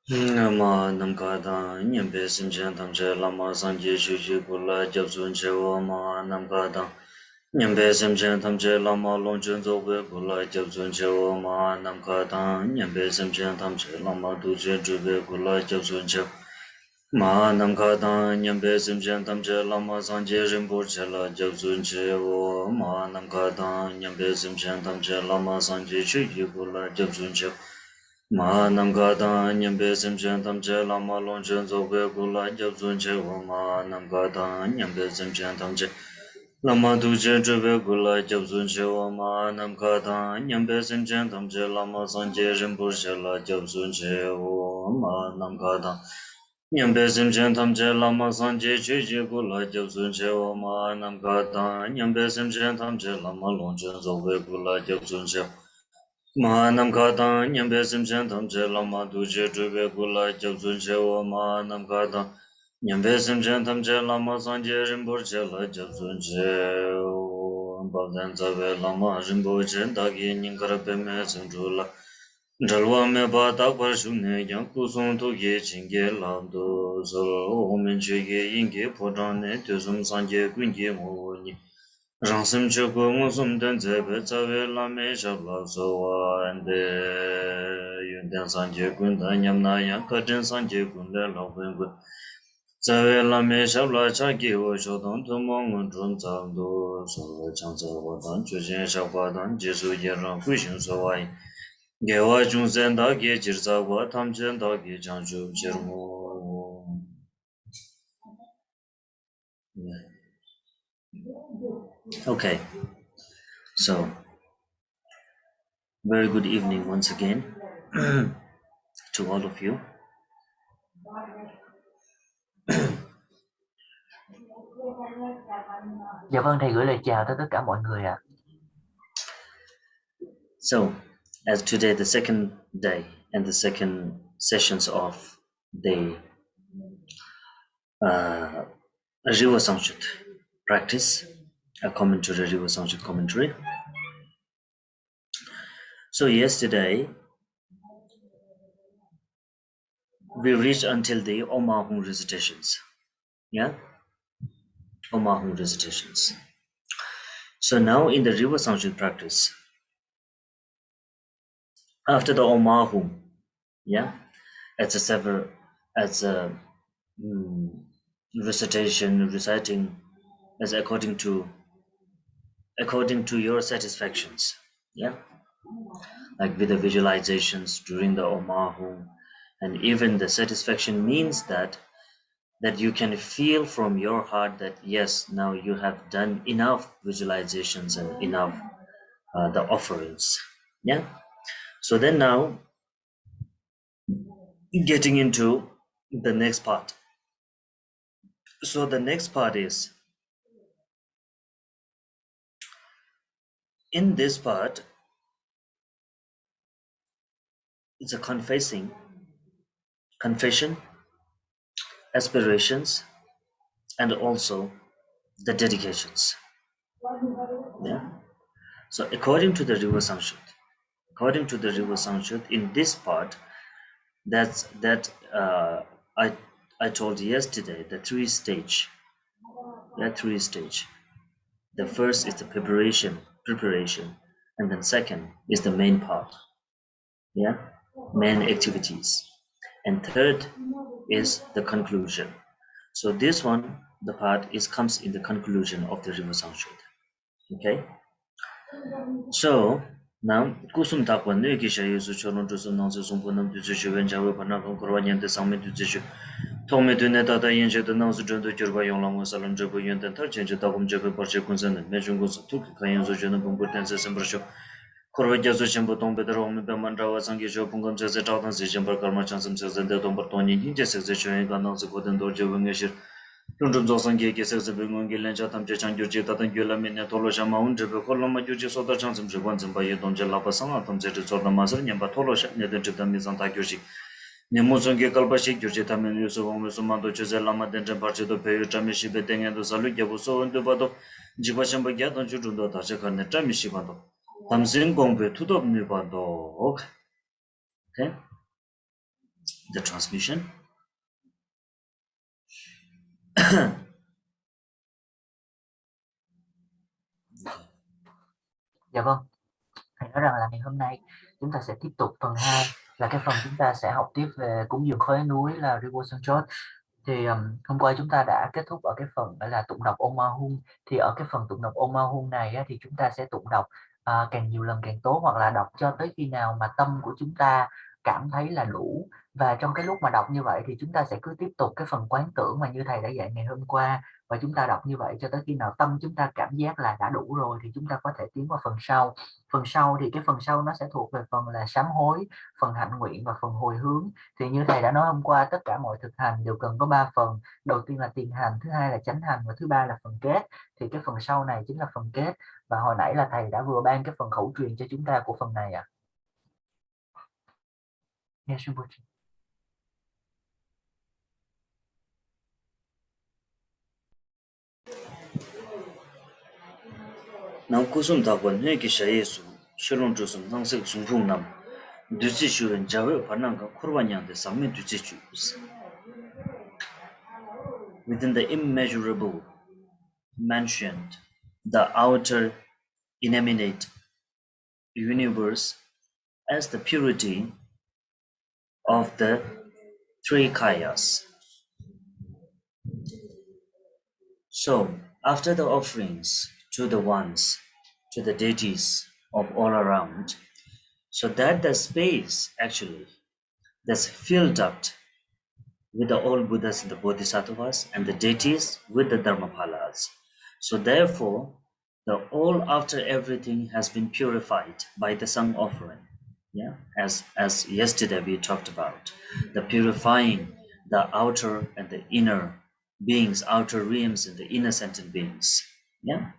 Nama Namkada, Nyambe Simchan Tamche Lama Sanje Shuji Kula Jabsun Chewa Ma Namkada, Nyambe Simchan Tamche Lama Longchun Zobe Kula Jabsun Chewa Ma Namkada, Nyambe Simchan Tamche Lama Duje Jube Kula Jabsun Chewa Ma Namkada, Nyambe Simchan Tamche Lama Sanje Rinpoche La Jabsun Chewa Ma Namkada, Nyambe Simchan Tamche Lama Sanje Shuji Kula Jabsun Chewa Ma Namkada Nyambe Simchen Tamche Lama Longchen Zogwe Kula Jabzun Che Ma Namkada Nyambe Simchen Tamche Lama Duje Jube Kula Jabzun Che Ma Namkada Nyambe Simchen Tamche Lama Sanje Rinpoche La Jabzun Che Ma Namkada Nyambe Simchen Tamche Lama Sanje Cheche Kula Jabzun Che Ma Namkada Nyambe Simchen Tamche Lama Longchen Zogwe Kula Jabzun Che Manamkata Nyambe Simchen Tamche Lama Duje Jube Kula Jabzun Chewa Manamkata Nyambe Simchen Tamche Lama Sanje Rinpoche La Jabzun Chewa Balden Zabe Lama Rinpoche Dagi Nyingara Peme Sengchula Jalwa Me Ba Takpar Shune Yang Kusung Toge Chinge Labdo Solo Omen Chege Yinge Podane Tuzum Sanje Kunge Moni Ransum Chogo Musum Denzebe Tsawe Lame Shabla Sowa and Yundan Sanje Gunda Nyamna Yang Katin Sanje Gunda Lawengu Tsawe Lame Shabla Chaki Wo Shodon Tumong Drum Tsabdo Sowa Changsa Wadan Chujen Shabwadan Jesu Yeran Kushin Sowa Gewa Junzen Da Ge Jirza Wa Tamchen Da Ge Chanchu Jirmo. Okay, so very good evening once again to all of you. Dạ vâng, thầy gửi lời chào tới tất cả mọi người ạ. So, as today the second day and the second sessions of the Riwo Sangchod practice, a commentary, Riwo Sangchod commentary. So yesterday we reached until the Omahung recitations. Yeah? Omahung recitations. So now in the Riwo Sangchod practice, after the Omahung, yeah, reciting as according to your satisfactions, yeah, like with the visualizations during the Omahum, and even the satisfaction means that you can feel from your heart that yes, now you have done enough visualizations and enough the offerings, yeah. So then now getting into the next part. So the next part is, in this part, it's a confession, aspirations, and also the dedications. Yeah. So according to the Riwo Sangchod, in this part, I told yesterday the three stage. The first is the preparation, and then second is the main part. Yeah, main activities, and third is the conclusion. So this one, the part comes in the conclusion of the Riwo Sangchod. Okay. So now kusum takwa ne gisha yesu choron jusum nangse sumpo nam du zishu wen jawe pa nakam korwa nyante sangme du zishu tongme du ne tata yenche du nangse jondo jirba yong lam salam jabo yonten tar chenche takum jebe parche kunsen me chung kusa tuki ka yensu jono bungur tense sembrasho korwa jasu chenpo tongpe dara ome pe mandrawa sangi sho pungam sese chaktan si chenpar karma chansam sese de tongpar tonyi yinche sese shoyen ka nangse koden dorje wenge shir Rundum Zosan Geki Sexi Bingungi Lencha Tamche Changyurji Tatan Gyula Minya Tolo Shama Unjibe Koloma Gyurji Soda Chansam Shigwan Zimba Yedonje Lapa Sanga Tamse Rizorda Masar Nyamba Tolo Sha Neden Chidam Mizan Ta Gyurji Nyamuzungi Kalpa Shik Gyurji Tamin Yusuf Omisu Mando Chuze Lama Denchen Parche Do Peyu Chami Shibe Tengen Do Salu Gyabu So Undu Bado Jiba Shamba Gyatan Chujundo Tashe Karne Chami Shibando Tamsin Gongbe Tudop Nubando Okay. the transmission. Dạ vâng. Thầy nói rằng là ngày hôm nay chúng ta sẽ tiếp tục phần 2 là cái phần chúng ta sẽ học tiếp về cúng dường khói núi là Riwo Sangchod. Thì hôm qua chúng ta đã kết thúc ở cái phần gọi là tụng đọc Om Ma Hung. Thì ở cái phần tụng đọc Om Ma Hung này á, thì chúng ta sẽ tụng đọc càng nhiều lần càng tốt, hoặc là đọc cho tới khi nào mà tâm của chúng ta cảm thấy là đủ. Và trong cái lúc mà đọc như vậy thì chúng ta sẽ cứ tiếp tục cái phần quán tưởng mà như thầy đã dạy ngày hôm qua, và chúng ta đọc như vậy cho tới khi nào tâm chúng ta cảm giác là đã đủ rồi thì chúng ta có thể tiến vào phần sau. Phần sau thì cái phần sau nó sẽ thuộc về phần là sám hối, phần hạnh nguyện và phần hồi hướng. Thì như thầy đã nói hôm qua, tất cả mọi thực hành đều cần có 3 phần. Đầu tiên là tiền hành, thứ hai là chánh hành và thứ ba là phần kết. Thì cái phần sau này chính là phần kết. Và hồi nãy là thầy đã vừa ban cái phần khẩu truyền cho chúng ta của phần này ạ. Yes, Rinpoche. Nang kusum takwan ne ki shayesu shirong chusum nang sik sungpung nam duzi shuren jawe parnang ka kurwa nyangde sangme duzi chus. Within the immeasurable mentioned, the outer inanimate universe as the purity of the three kayas. So, after the offerings to the ones, to the deities of all around, so that the space actually that's filled up with the all Buddhas and the Bodhisattvas and the deities with the Dharmapalas. So therefore, the all after everything has been purified by the Sang offering. Yeah, as yesterday we talked about, the purifying the outer and the inner beings, outer realms and the inner sentient beings. Yeah.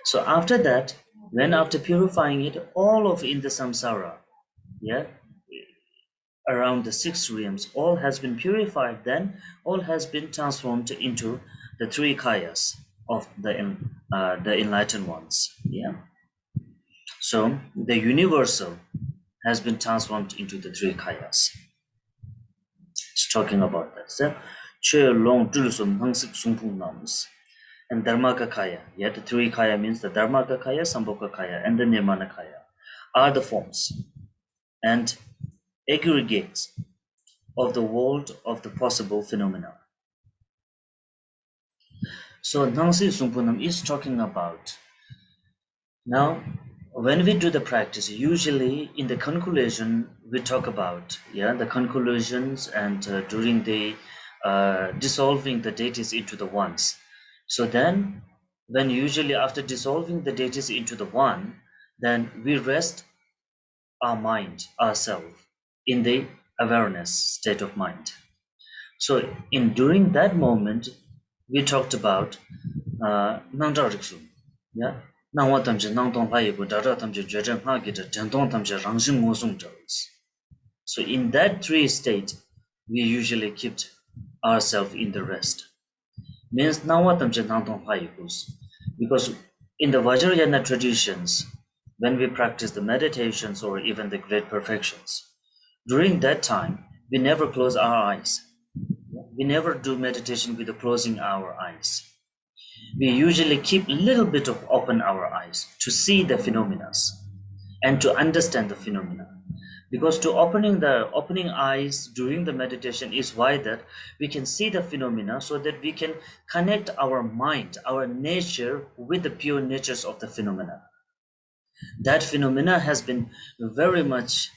So after that, when after purifying it, all of in the samsara, yeah, around the six realms, all has been purified, then all has been transformed into the three kayas of the enlightened ones. Yeah. So the universal has been transformed into the three kayas. It's talking about that. So, che long tulusum hangsik sumpung nams. And Dharmaka Kaya. Yet the three Kaya means the Dharmaka Kaya, Sambhoga Kaya, and the Nirmana Kaya are the forms and aggregates of the world of the possible phenomena. So Nangsi Sumpunam is talking about, now when we do the practice, usually in the conclusion we talk about the conclusions and during the dissolving the deities into the ones. So then when usually after dissolving the deities into the one, then we rest our mind, ourselves, in the awareness state of mind. So during that moment, we talked about nangzha riksu, yeah, nangwa tamche nangtong layibu, dara tamche jwezhen hagita, tentong tamche rangshin ngosung zhaws. So in that three state, we usually kept ourselves in the rest. Means nangwa tamche nangtong layibus, because in the Vajrayana traditions, when we practice the meditations or even the great perfections, during that time, we never close our eyes. We never do meditation with the closing our eyes. We usually keep a little bit of open our eyes to see the phenomena and to understand the phenomena. Because to opening eyes during the meditation is why that we can see the phenomena, so that we can connect our mind, our nature with the pure natures of the phenomena. That phenomena has been very much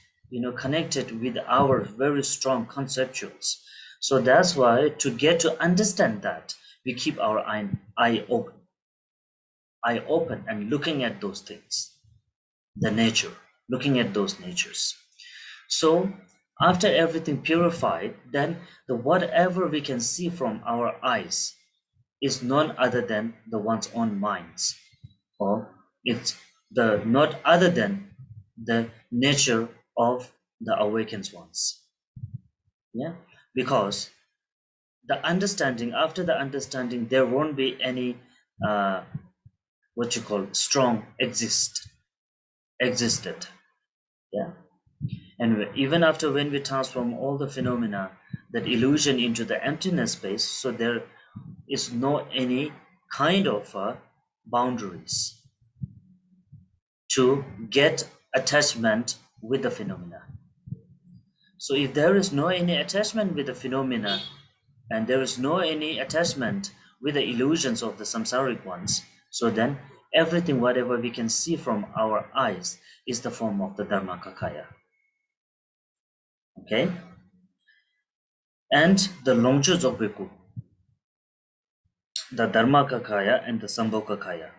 connected with our very strong conceptuals. So that's why to get to understand that, we keep our eye open and looking at those things, the nature, looking at those natures. So after everything purified, then the whatever we can see from our eyes is none other than the one's own minds, or it's the not other than the nature of the awakened ones. Yeah, because the understanding, after the understanding, there won't be any what you call strong existed. Yeah. And even after when we transform all the phenomena that illusion into the emptiness space, so there is no any kind of boundaries to get attachment with the phenomena. So if there is no any attachment with the phenomena, and there is no any attachment with the illusions of the samsaric ones, so then everything whatever we can see from our eyes is the form of the Dharmakaya. Okay? And the Longchus of Bhikkhu, the Dharmakaya and the Sambhogakaya.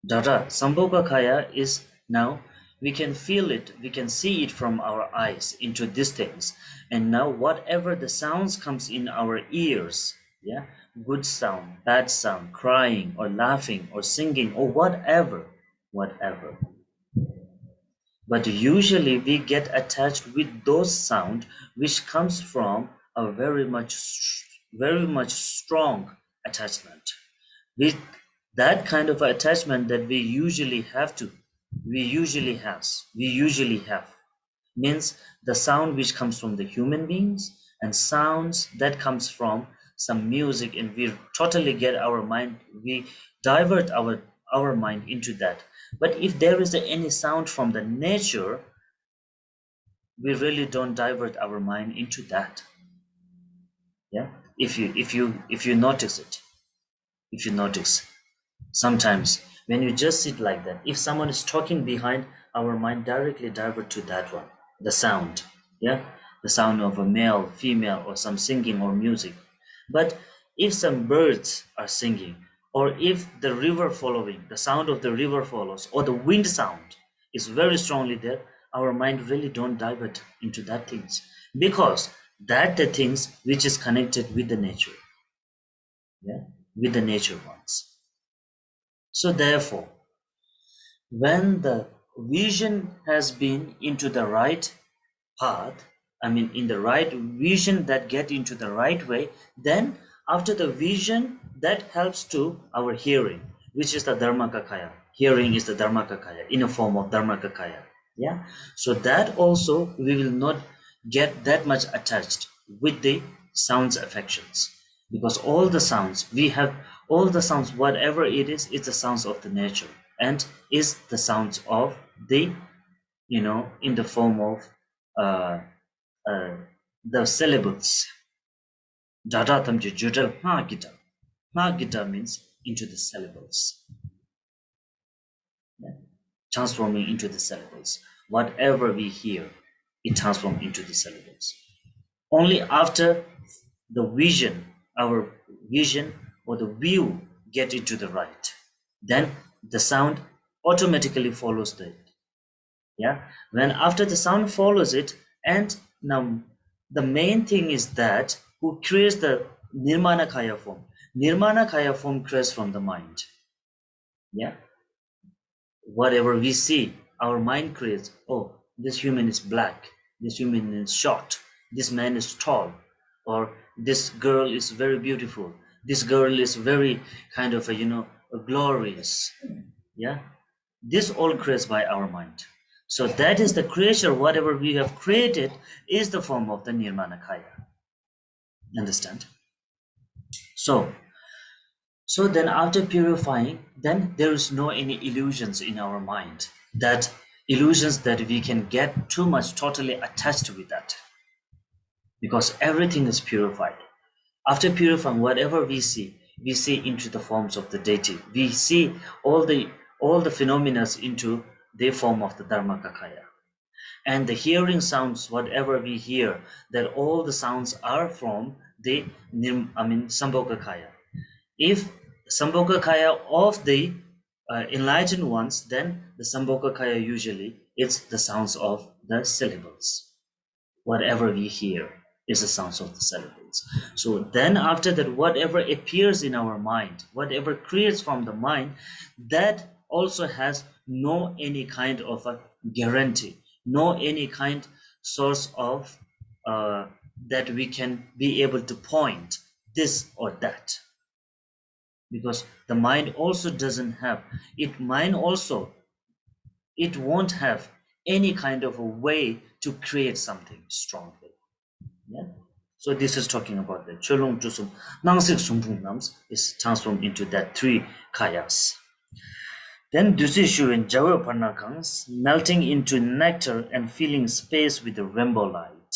Dada, Sambhogakaya is now we can feel it, we can see it from our eyes into these things. And now whatever the sounds comes in our ears, yeah, good sound, bad sound, crying or laughing or singing or whatever. But usually we get attached with those sound which comes from a very much strong attachment. With that kind of attachment that we usually have, means the sound which comes from the human beings and sounds that comes from some music, and we totally get our mind, we divert our mind into that. But if there is any sound from the nature, we really don't divert our mind into that. Yeah, if you notice it, if you notice sometimes when you just sit like that, if someone is talking behind, our mind directly divert to that one, the sound. Yeah, the sound of a male, female, or some singing or music. But if some birds are singing, or if the river following, the sound of the river follows, or the wind sound is very strongly there, our mind really don't divert into that things, because that the things which is connected with the nature. Yeah, with the nature ones. So therefore, when the vision has been into the right path, in the right vision that get into the right way, then after the vision, that helps to our hearing, which is the Dharmakaya. Hearing is the Dharmakaya in a form of Dharmakaya. Yeah. So that also we will not get that much attached with the sounds affections, because all the sounds we have, all the sounds whatever it is, it's the sounds of the nature and is the sounds of the, in the form of the syllables. Dada tamje judal ma gita. Ma gita means into the syllables. Yeah. Transforming into the syllables. Whatever we hear, it transforms into the syllables. Only after the vision, our vision or the view get into the right, then the sound automatically follows it. Yeah, when after the sound follows it, and now the main thing is that who creates the nirmana kaya form. Nirmana kaya form creates from the mind. Yeah, whatever we see, our mind creates. Oh, this human is black, this human is short, this man is tall, or this girl is very beautiful, this girl is very kind of a glorious. Yeah, this all creates by our mind. So that is the creation. Whatever we have created is the form of the nirmanakaya. Understand? So then after purifying, then there is no any illusions in our mind, that illusions that we can get too much totally attached with that, because everything is purified. After purifying, whatever we see into the forms of the deity. We see all the phenomena into the form of the Dharmakaya. And the hearing sounds, whatever we hear, that all the sounds are from the Sambhogakaya. If Sambhogakaya of the enlightened ones, then the Sambhogakaya usually it's the sounds of the syllables. Whatever we hear is the sounds of the syllables. So then after that, whatever appears in our mind, whatever creates from the mind, that also has no any kind of a guarantee, no any kind source of that we can be able to point this or that. Because the mind also doesn't have, it won't have any kind of a way to create something strongly. Yeah. So this is talking about the Cholung Jusum Nangsik Sumpung Nams is transformed into that 3 kayas. Then Dusishu and Jawa Parnakangs melting into nectar and filling space with the rainbow light.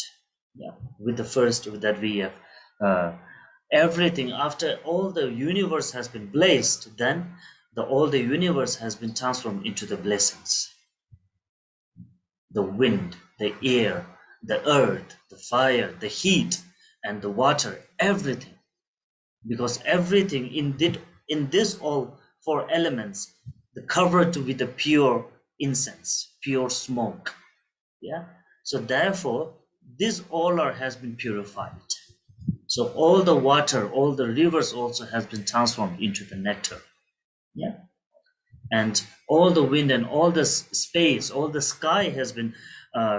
Yeah, with the first that we have everything after all the universe has been blessed, then all the universe has been transformed into the blessings. The wind, the air, the earth, the fire, the heat, and the water, everything. Because everything in this all 4 elements, the covered with the pure incense, pure smoke. Yeah. So therefore, this all has been purified. So all the water, all the rivers also has been transformed into the nectar. Yeah. And all the wind and all the space, all the sky has been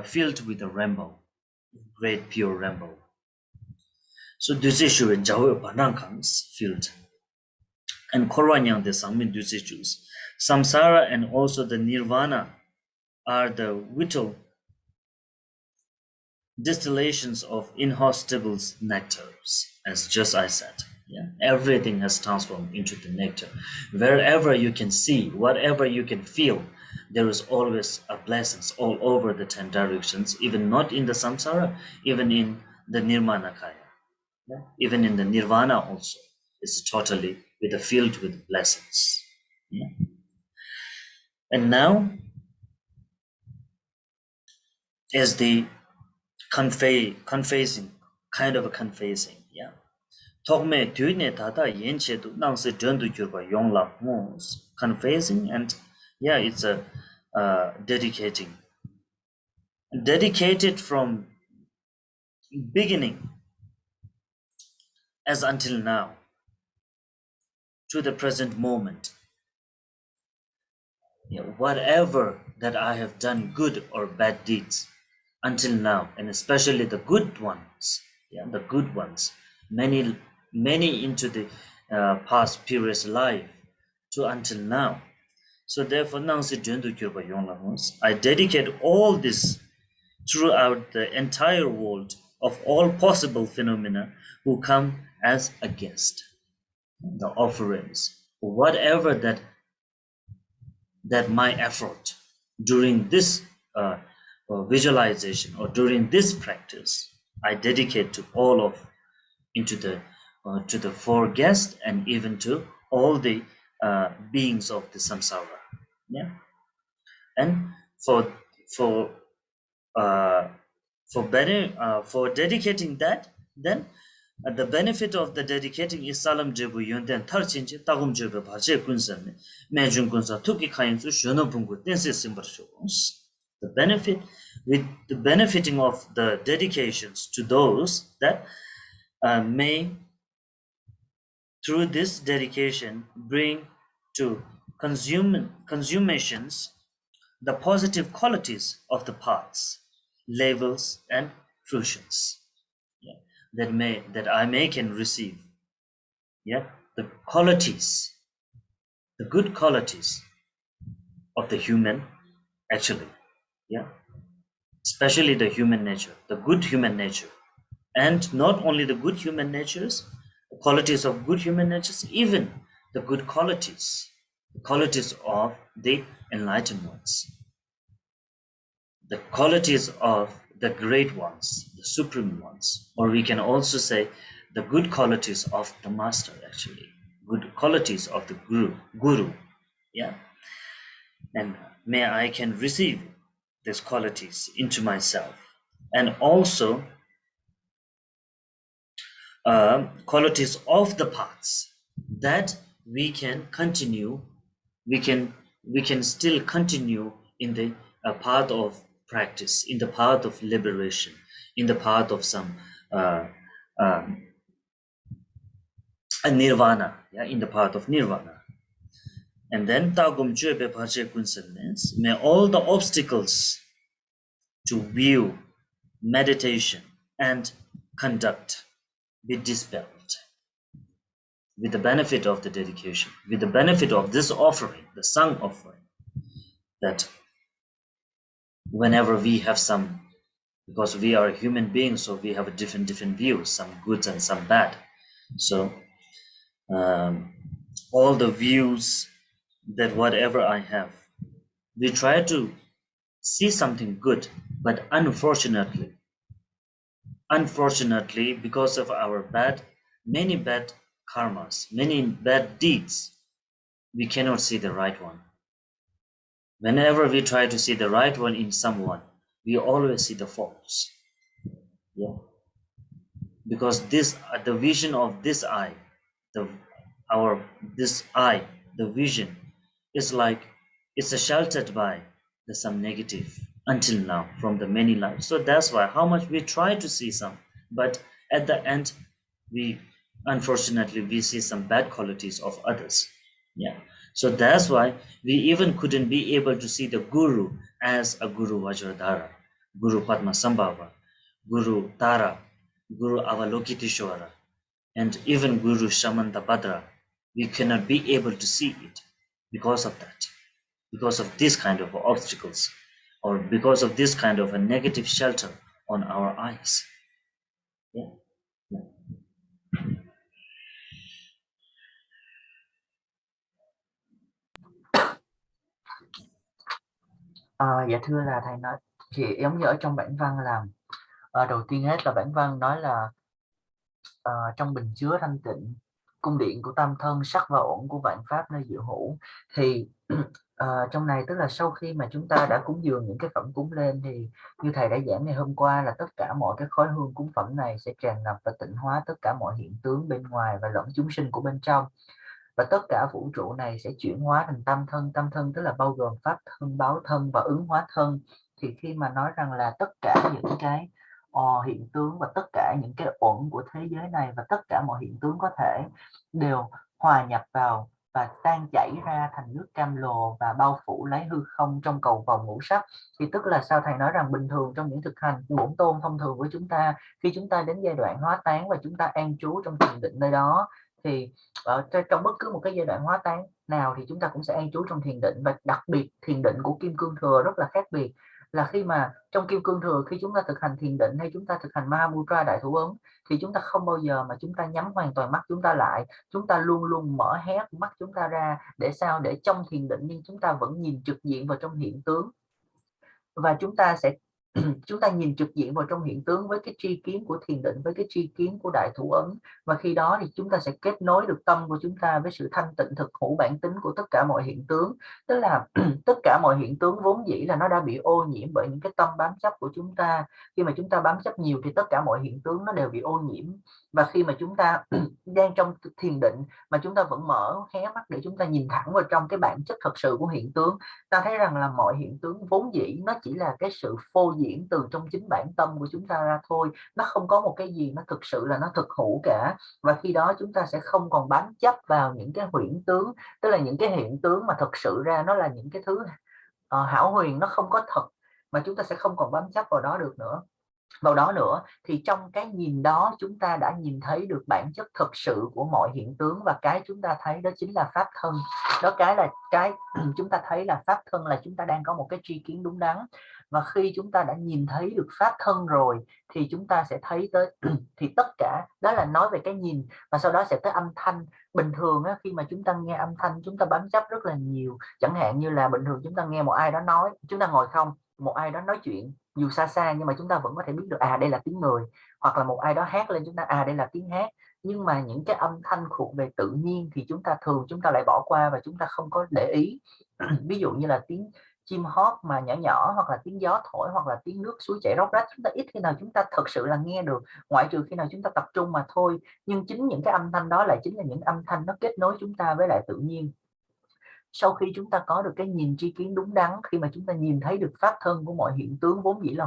filled with a rainbow, great pure rainbow. So this issue in Jawa Panangkang's field. And Korwanyang the Sangmin Dusijus. Samsara and also the Nirvana are the vital distillations of inhospitable nectars, as just I said. Yeah, everything has transformed into the nectar. Wherever you can see, whatever you can feel, there is always a blessings all over the 10 directions, even not in the samsara, even in the nirmanakaya. Yeah? Even in the nirvana also, it's totally with a filled with blessings. Yeah? And now is the confessing, kind of a confessing. Yeah. Tokme tune tata yenche tu nangse dendu kyurba yongla moons. Confessing and yeah, it's a dedicating. Dedicated from beginning as until now to the present moment. Yeah, whatever that I have done, good or bad deeds, until now, and especially the good ones, yeah, the good ones, many into the past previous life to until now. So therefore, I dedicate all this throughout the entire world of all possible phenomena who come as a guest, the offerings, whatever that my effort during this visualization or during this practice, I dedicate to all of into the to the 4 guests and even to all the beings of the samsara. Yeah, and for for for dedicating that, then the benefit of the dedicating is salam jebu yonten tarchinje tagum jebe baje kunsan mejun kunsa tuki kayin su shono bungu tense simbar shons. The benefit with the benefiting of the dedications to those that may through this dedication bring to consumations the positive qualities of the parts, levels, and fruitions. Yeah, that I may can receive. Yeah, the qualities, the good qualities of the human, actually. Yeah, especially the human nature, the good human nature, and not only the good human natures, the qualities of good human natures, even the good qualities, the qualities of the enlightened ones, the qualities of the great ones, the supreme ones, or we can also say the good qualities of the master, actually, good qualities of the guru, yeah. And may I can receive these qualities into myself, and also qualities of the paths that we can continue, we can still continue in the path of practice, in the path of liberation, in the path of some nirvana, yeah, in the path of nirvana. And then tagum jebe bhaje kunsen means may all the obstacles to view, meditation, and conduct be dispelled with the benefit of the dedication, with the benefit of this offering, the sung offering, that whenever we have some because we are human beings, so we have a different views, some good and some bad. So all the views that whatever I have, we try to see something good, but unfortunately, because of our many bad karmas, many bad deeds, we cannot see the right one. Whenever we try to see the right one in someone, we always see the faults. Yeah, because the vision of this eye, the our this eye, the vision is like it's sheltered by some negative until now from the many lives. So that's why how much we try to see some, but at the end we unfortunately we see some bad qualities of others. Yeah, so that's why we even couldn't be able to see the guru as a Guru Vajradhara, Guru Padmasambhava, Guru Tara, Guru Avalokiteshvara, and even Guru Shamantabhadra. We cannot be able to see it because of that, because of this kind of obstacles, or because of this kind of a negative shelter on our eyes. Yeah. Dạ thưa là thầy nói thì giống như ở trong bản văn là đầu tiên hết là bản văn nói là trong bình chứa thanh tịnh, cung điện của tam thân, sắc và ổn của vạn pháp nơi diệu hữu. Thì trong này tức là sau khi mà chúng ta đã cúng dường những cái phẩm cúng lên thì như thầy đã giảng ngày hôm qua là tất cả mọi cái khói hương cúng phẩm này sẽ tràn ngập và tịnh hóa tất cả mọi hiện tướng bên ngoài và lẫn chúng sinh của bên trong. Và tất cả vũ trụ này sẽ chuyển hóa thành tam thân tức là bao gồm pháp thân, báo thân và ứng hóa thân. Thì khi mà nói rằng là tất cả những cái hiện tướng và tất cả những cái uẩn của thế giới này và tất cả mọi hiện tướng có thể đều hòa nhập vào và tan chảy ra thành nước cam lồ và bao phủ lấy hư không trong cầu vòng ngũ sắc. Thì tức là sao thầy nói rằng bình thường trong những thực hành bổn tôn thông thường của chúng ta, khi chúng ta đến giai đoạn hóa tán và chúng ta an trú trong thiền định nơi đó, thì trong bất cứ một cái giai đoạn hóa tán nào thì chúng ta cũng sẽ an trú trong thiền định. Và đặc biệt thiền định của Kim Cương Thừa rất là khác biệt, là khi mà trong Kim Cương Thừa, khi chúng ta thực hành thiền định hay chúng ta thực hành Mahamudra đại thủ ấn, thì chúng ta không bao giờ mà chúng ta nhắm hoàn toàn mắt chúng ta lại, chúng ta luôn luôn mở hé mắt chúng ta ra. Để sao? Để trong thiền định nhưng chúng ta vẫn nhìn trực diện vào trong hiện tướng, và chúng ta nhìn trực diện vào trong hiện tướng với cái tri kiến của thiền định, với cái tri kiến của đại thủ ấn. Và khi đó thì chúng ta sẽ kết nối được tâm của chúng ta với sự thanh tịnh thực hữu bản tính của tất cả mọi hiện tướng. Tức là tất cả mọi hiện tướng vốn dĩ là nó đã bị ô nhiễm bởi những cái tâm bám chấp của chúng ta. Khi mà chúng ta bám chấp nhiều thì tất cả mọi hiện tướng nó đều bị ô nhiễm. Và khi mà chúng ta đang trong thiền định mà chúng ta vẫn mở hé mắt để chúng ta nhìn thẳng vào trong cái bản chất thật sự của hiện tướng, ta thấy rằng là mọi hiện tướng vốn dĩ nó chỉ là cái sự phô diễn từ trong chính bản tâm của chúng ta ra thôi. Nó không có một cái gì nó thực sự là nó thực hữu cả. Và khi đó chúng ta sẽ không còn bám chấp vào những cái huyễn tướng, tức là những cái hiện tướng mà thực sự ra nó là những cái thứ hão huyền, nó không có thật, mà chúng ta sẽ không còn bám chấp vào đó được nữa. Thì trong cái nhìn đó chúng ta đã nhìn thấy được bản chất thực sự của mọi hiện tướng. Và cái chúng ta thấy đó chính là pháp thân. Đó cái chúng ta thấy là pháp thân là chúng ta đang có một cái tri kiến đúng đắn. Và khi chúng ta đã nhìn thấy được pháp thân rồi thì chúng ta sẽ thấy tới thì tất cả đó là nói về cái nhìn. Và sau đó sẽ tới âm thanh. Bình thường á, khi mà chúng ta nghe âm thanh chúng ta bám chấp rất là nhiều. Chẳng hạn như là bình thường chúng ta nghe một ai đó nói, chúng ta ngồi không, một ai đó nói chuyện dù xa xa nhưng mà chúng ta vẫn có thể biết được đây là tiếng người, hoặc là một ai đó hát lên chúng ta đây là tiếng hát. Nhưng mà những cái âm thanh thuộc về tự nhiên thì chúng ta lại bỏ qua và chúng ta không có để ý. Ví dụ như là tiếng chim hót mà nhỏ nhỏ, hoặc là tiếng gió thổi, hoặc là tiếng nước suối chảy róc rách, chúng ta ít khi nào chúng ta thật sự là nghe được, ngoại trừ khi nào chúng ta tập trung mà thôi. Nhưng chính những cái âm thanh đó lại chính là những âm thanh nó kết nối chúng ta với lại tự nhiên. Sau khi chúng ta có được cái nhìn tri kiến đúng đắn, khi mà chúng ta nhìn thấy được pháp thân của mọi hiện tướng vốn dĩ là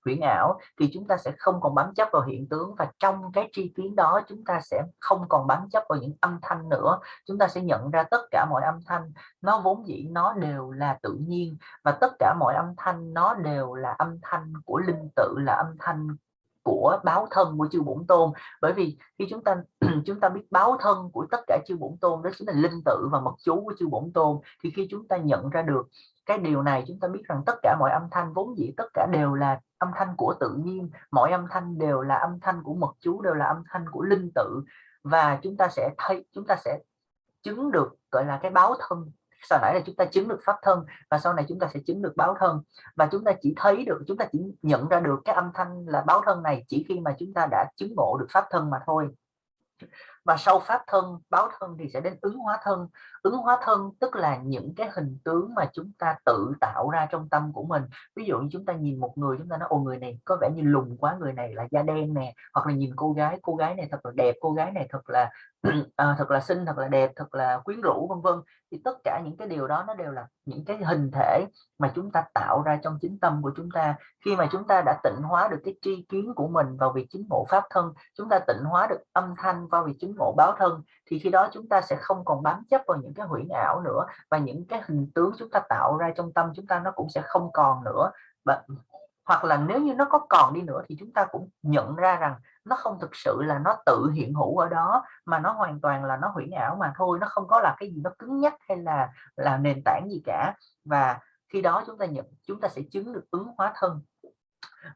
huyễn ảo, thì chúng ta sẽ không còn bám chấp vào hiện tướng. Và trong cái tri kiến đó chúng ta sẽ không còn bám chấp vào những âm thanh nữa. Chúng ta sẽ nhận ra tất cả mọi âm thanh nó vốn dĩ nó đều là tự nhiên, và tất cả mọi âm thanh nó đều là âm thanh của linh tự, là âm thanh của báo thân của chư Bổn Tôn. Bởi vì khi chúng ta biết báo thân của tất cả chư Bổn Tôn đó chính là linh tự và mật chú của chư Bổn Tôn, thì khi chúng ta nhận ra được cái điều này, chúng ta biết rằng tất cả mọi âm thanh vốn dĩ tất cả đều là âm thanh của tự nhiên, mọi âm thanh đều là âm thanh của mật chú, đều là âm thanh của linh tự, và chúng ta sẽ chứng được gọi là cái báo thân. Sau nãy là chúng ta chứng được pháp thân, và sau này chúng ta sẽ chứng được báo thân, và chúng ta chỉ nhận ra được cái âm thanh là báo thân này chỉ khi mà chúng ta đã chứng ngộ được pháp thân mà thôi. Và sau pháp thân, báo thân thì sẽ đến ứng hóa thân. Ứng hóa thân tức là những cái hình tướng mà chúng ta tự tạo ra trong tâm của mình. Ví dụ như chúng ta nhìn một người, chúng ta nói ồ, người này có vẻ như lùn quá, người này là da đen nè, hoặc là nhìn cô gái này thật là đẹp, cô gái này thật là thật là xinh, thật là đẹp, thật là quyến rũ, vân vân. Thì tất cả những cái điều đó nó đều là những cái hình thể mà chúng ta tạo ra trong chính tâm của chúng ta. Khi mà chúng ta đã tịnh hóa được cái tri kiến của mình vào việc chứng ngộ pháp thân, chúng ta tịnh hóa được âm thanh vào việc chứng ngộ báo thân, thì khi đó chúng ta sẽ không còn bám chấp vào những cái huyễn ảo nữa, và những cái hình tướng chúng ta tạo ra trong tâm chúng ta nó cũng sẽ không còn nữa. Hoặc là nếu như nó có còn đi nữa thì chúng ta cũng nhận ra rằng nó không thực sự là nó tự hiện hữu ở đó, mà nó hoàn toàn là nó huyễn ảo mà thôi, nó không có là cái gì nó cứng nhắc hay là nền tảng gì cả. Và khi đó chúng ta sẽ chứng được ứng hóa thân.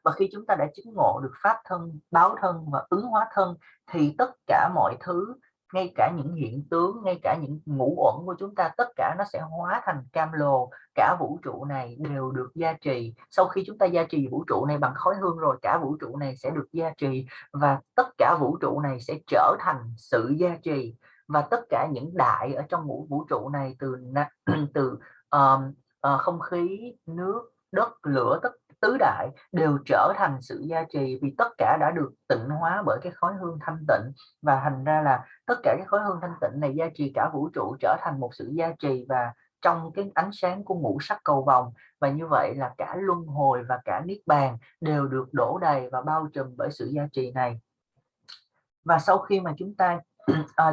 Và khi chúng ta đã chứng ngộ được pháp thân, báo thân và ứng hóa thân, thì tất cả mọi thứ, ngay cả những hiện tướng, ngay cả những ngũ uẩn của chúng ta, tất cả nó sẽ hóa thành cam lồ. Cả vũ trụ này đều được gia trì. Sau khi chúng ta gia trì vũ trụ này bằng khói hương rồi, cả vũ trụ này sẽ được gia trì, và tất cả vũ trụ này sẽ trở thành sự gia trì. Và tất cả những đại ở trong vũ trụ này, từ không khí, nước, đất, lửa, tứ đại đều trở thành sự gia trì, vì tất cả đã được tịnh hóa bởi cái khói hương thanh tịnh. Và thành ra là tất cả cái khói hương thanh tịnh này gia trì cả vũ trụ, trở thành một sự gia trì và trong cái ánh sáng của ngũ sắc cầu vồng. Và như vậy là cả luân hồi và cả niết bàn đều được đổ đầy và bao trùm bởi sự gia trì này. Và sau khi mà chúng ta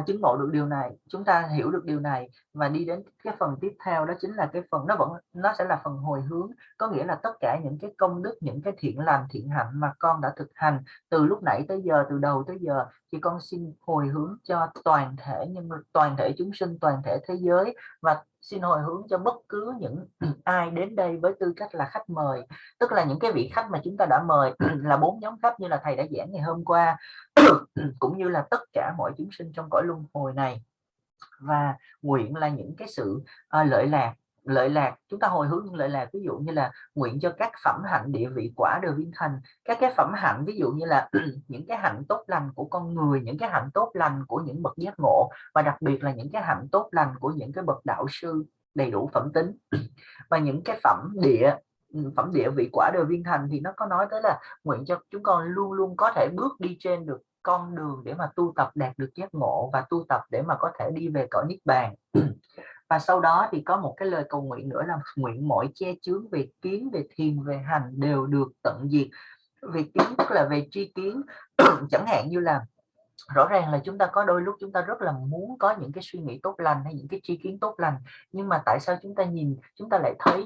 chứng ngộ được điều này, chúng ta hiểu được điều này và đi đến cái phần tiếp theo, đó chính là cái phần nó sẽ là phần hồi hướng. Có nghĩa là tất cả những cái công đức, những cái thiện lành, thiện hạnh mà con đã thực hành từ lúc nãy tới giờ, từ đầu tới giờ, thì con xin hồi hướng cho toàn thể chúng sinh, toàn thể thế giới, và xin hồi hướng cho bất cứ những ai đến đây với tư cách là khách mời. Tức là những cái vị khách mà chúng ta đã mời là 4 nhóm khách như là thầy đã giảng ngày hôm qua, cũng như là tất cả mọi chúng sinh trong cõi luân hồi này. Và nguyện là những cái sự lợi lạc, chúng ta hồi hướng những lợi lạc, ví dụ như là nguyện cho các phẩm hạnh địa vị quả đều viên thành. Các cái phẩm hạnh ví dụ như là những cái hạnh tốt lành của con người, những cái hạnh tốt lành của những bậc giác ngộ, và đặc biệt là những cái hạnh tốt lành của những cái bậc đạo sư đầy đủ phẩm tính. Và những cái phẩm địa vị quả đều viên thành thì nó có nói tới là nguyện cho chúng con luôn luôn có thể bước đi trên được con đường để mà tu tập đạt được giác ngộ, và tu tập để mà có thể đi về cõi niết bàn. Và sau đó thì có một cái lời cầu nguyện nữa là nguyện mọi che chướng về kiến, về thiền, về hành đều được tận diệt. Về kiến tức là về tri kiến. Chẳng hạn như là rõ ràng là chúng ta có đôi lúc chúng ta rất là muốn có những cái suy nghĩ tốt lành hay những cái tri kiến tốt lành, nhưng mà tại sao chúng ta lại thấy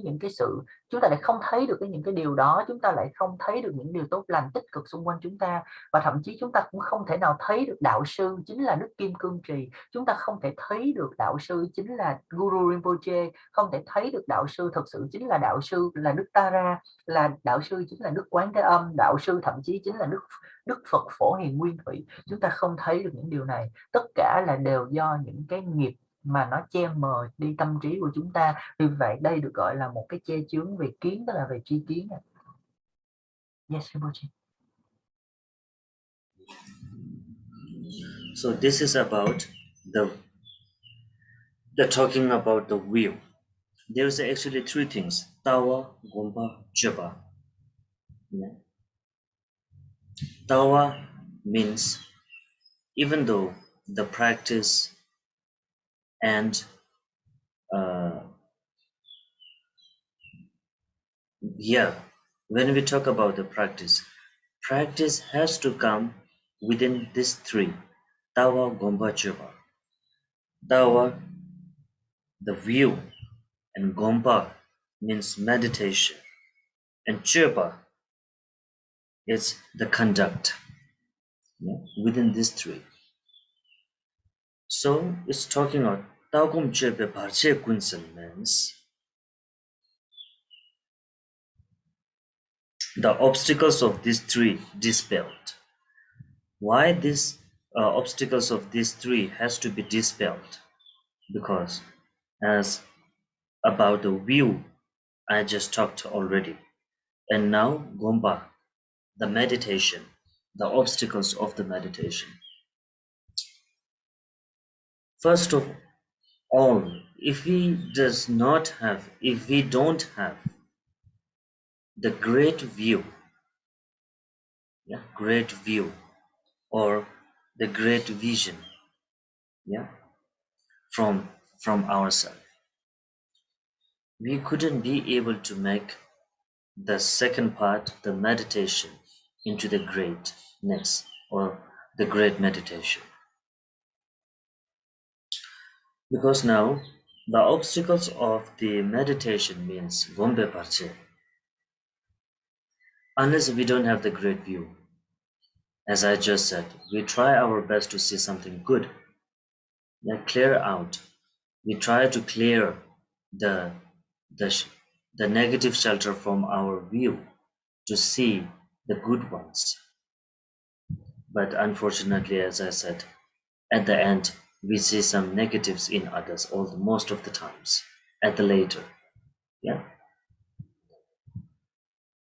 chúng ta lại không thấy được những cái điều đó, chúng ta lại không thấy được những điều tốt lành tích cực xung quanh chúng ta, và thậm chí chúng ta cũng không thể nào thấy được đạo sư chính là Đức Kim Cương Trì, chúng ta không thể thấy được đạo sư chính là Guru Rinpoche, không thể thấy được đạo sư thật sự chính là đạo sư là Đức Tara, là đạo sư chính là Đức Quán Thế Âm, đạo sư thậm chí chính là Đức Phật Phổ Hiền Nguyên Thủy. Chúng ta không thấy được những điều này, tất cả là đều do những cái nghiệp mà nó che mờ đi tâm trí của chúng ta. Vì vậy đây được gọi là một cái che chướng về kiến, tức là về tri kiến. Yes, Rinpoche. So this is about the talking about the will. There's actually three things: Tawa, Gompa, Japa. Yeah. Tawa means even though the practice and when we talk about the practice has to come within these three: Tawa, Gompa, Japa. Tawa, the view, and Gompa means meditation, and Chirpa It's the conduct, within these three. So it's talking about Tagum Chepe Parche Kunsel means the obstacles of these three dispelled. Why these obstacles of these three has to be dispelled? Because as about the view, I just talked already. And now Gomba, the meditation, the obstacles of the meditation. First of all, if we don't have the great view, great view, or the great vision, from ourselves, we couldn't be able to make the second part, the meditation, into the greatness or the great meditation. Because now the obstacles of the meditation means Gombe Parche. Unless we don't have the great view, as I just said, we try our best to see something good, clear out. We try to clear the negative shelter from our view to see the good ones. But unfortunately, as I said, at the end, we see some negatives in others most of the times, at the later.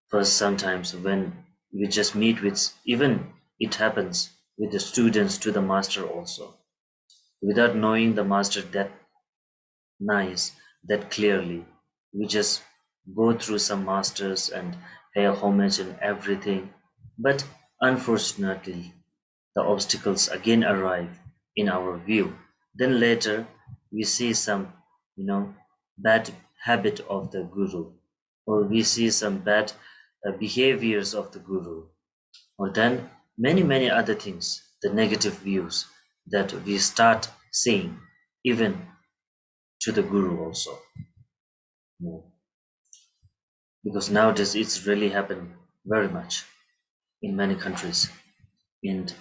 First, sometimes when we just meet with, even it happens with the students to the master also, without knowing the master that nice, that clearly, we just go through some masters and pay homage and everything. But unfortunately, the obstacles again arrive in our view. Then later, we see some, bad habit of the guru, or we see some bad behaviors of the guru, or then many other things, the negative views that we start seeing, even to the guru also. Because nowadays it's really happened very much in many countries, and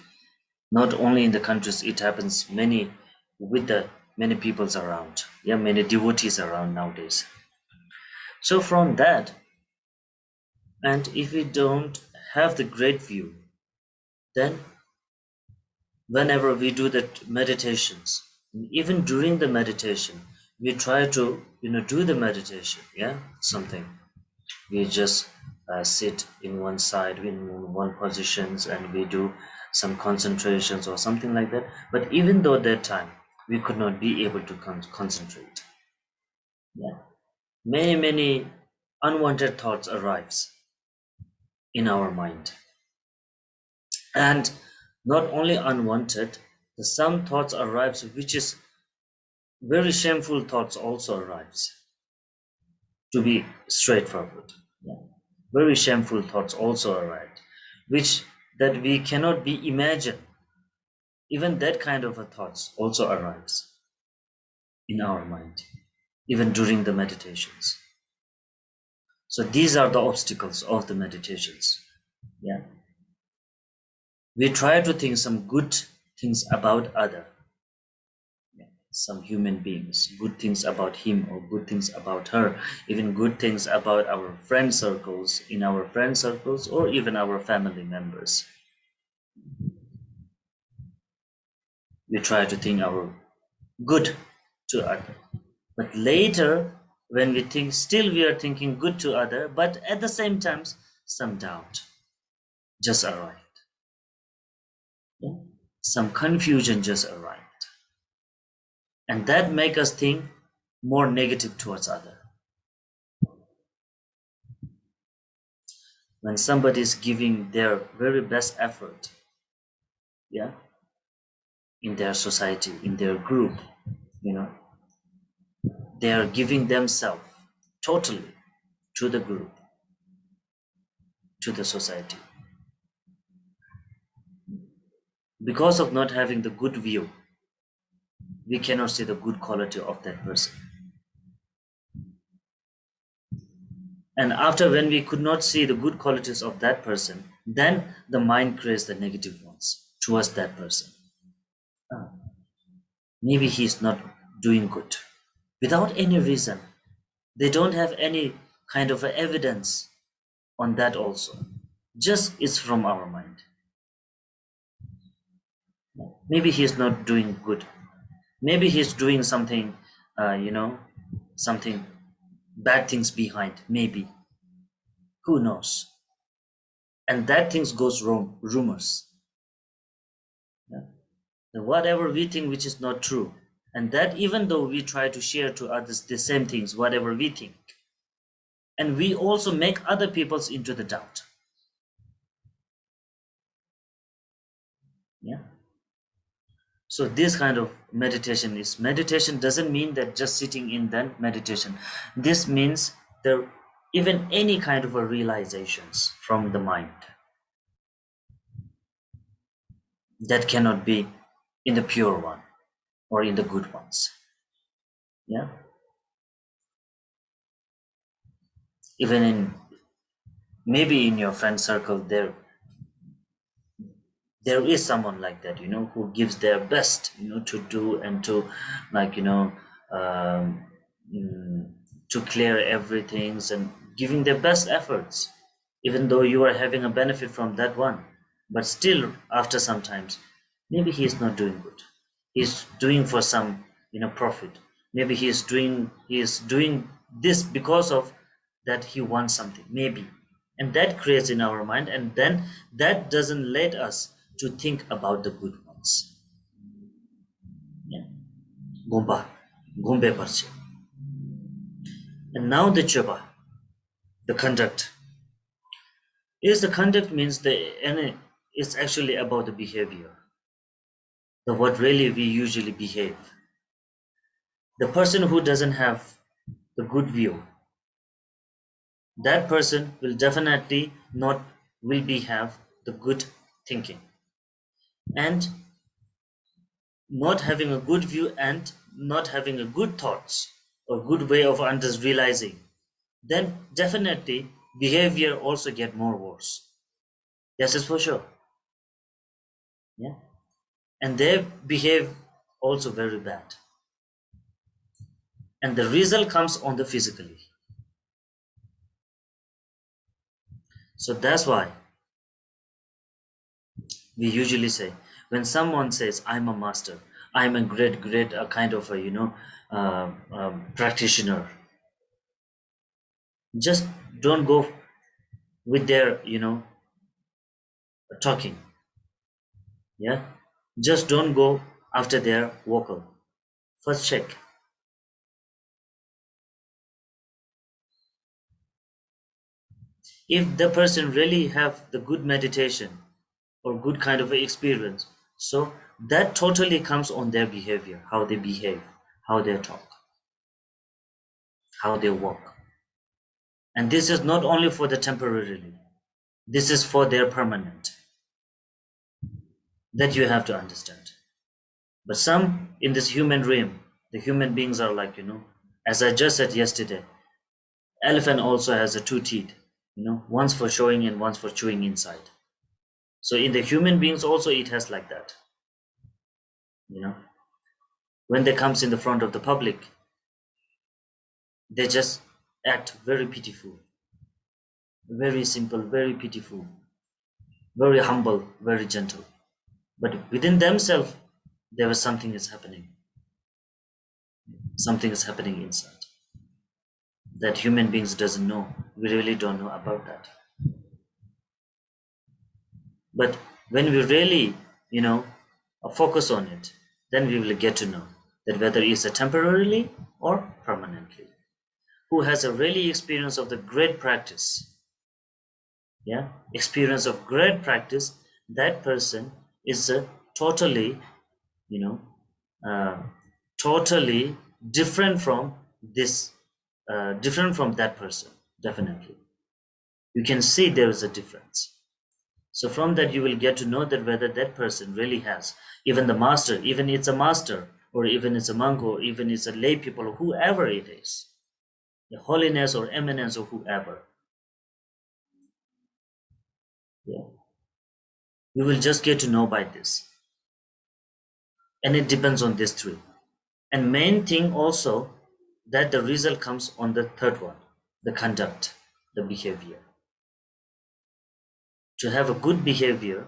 not only in the countries, it happens many with the many peoples around, many devotees around nowadays. So from that, and if we don't have the great view, then whenever we do that meditations, even during the meditation, we try to do the meditation, something, we just sit in one side in one positions, and we do some concentrations or something like that. But even though that time we could not be able to concentrate, many unwanted thoughts arrives in our mind. And not only unwanted, some thoughts arrives which is very shameful thoughts also arrives, to be straightforward. Very shameful thoughts also arrive, which that we cannot be imagined. Even that kind of a thoughts also arrives in our mind, even during the meditations. So these are the obstacles of the meditations. We try to think some good things about other, some human beings, good things about him or good things about her, even good things about our friend circles, in our friend circles, or even our family members. We try to think our good to other. But later, when we think, still we are thinking good to other, but at the same time, some doubt just arrived. Some confusion just arrived. And that make us think more negative towards other. When somebody is giving their very best effort, in their society, in their group, they are giving themselves totally to the group, to the society. Because of not having the good view, we cannot see the good quality of that person. And after, when we could not see the good qualities of that person, then the mind creates the negative ones towards that person. Maybe he's not doing good without any reason. They don't have any kind of evidence on that also. Just it's from our mind. Maybe he's not doing good. Maybe he's doing something, something bad things behind. Maybe. Who knows? And that things goes wrong, rumors. Yeah? Whatever we think which is not true, and that even though we try to share to others the same things, whatever we think, and we also make other people's into the doubt. Yeah. So this kind of meditation doesn't mean that just sitting in that meditation. This means there even any kind of a realizations from the mind that cannot be in the pure one or in the good ones. Yeah. Even in maybe in your friend circle there is someone like that, who gives their best, to do and to, like, um, to clear everything and giving their best efforts, even though you are having a benefit from that one. But still, after some times, maybe he is not doing good. He's doing for some, profit. Maybe he is doing this because of that he wants something, maybe. And that creates in our mind, and then that doesn't let us to think about the good ones. Yeah. Gumbe parche. And now the choba, the conduct. The conduct means it's actually about the behavior. The what really we usually behave. The person who doesn't have the good view, that person will definitely not will be have the good thinking. And not having a good view and not having a good thoughts or good way of realizing, then definitely behavior also get more worse. This is for sure. Yeah. And they behave also very bad. And the result comes on the physically. So that's why we usually say, when someone says, I'm a master, I'm a great kind of a practitioner, just don't go with their talking. Yeah, just don't go after their vocal. First check. If the person really have the good meditation or good kind of experience, so that totally comes on their behavior, how they behave, how they talk, how they walk. And this is not only for the temporarily, this is for their permanent. That you have to understand. But some in this human realm, the human beings are like, as I just said yesterday, elephant also has a two teeth, once for showing and once for chewing inside. So in the human beings also it has like that. When they comes in the front of the public, they just act very pitiful, very simple, very pitiful, very humble, very gentle. But within themselves, there was something is happening. Something is happening inside that human beings doesn't know. We really don't know about that. But when we really, focus on it, then we will get to know that whether it's a temporarily or permanently. Who has a really experience of the great practice, experience of great practice, that person is a totally, totally different from this, different from that person. Definitely, you can see there is a difference. So from that you will get to know that whether that person really has, even the master, even it's a master, or even it's a monk, or even it's a lay people, or whoever it is, the holiness or eminence or whoever, Yeah. We will just get to know by this. And it depends on these three. And main thing also that the result comes on the third one, the conduct, the behavior. To have a good behavior,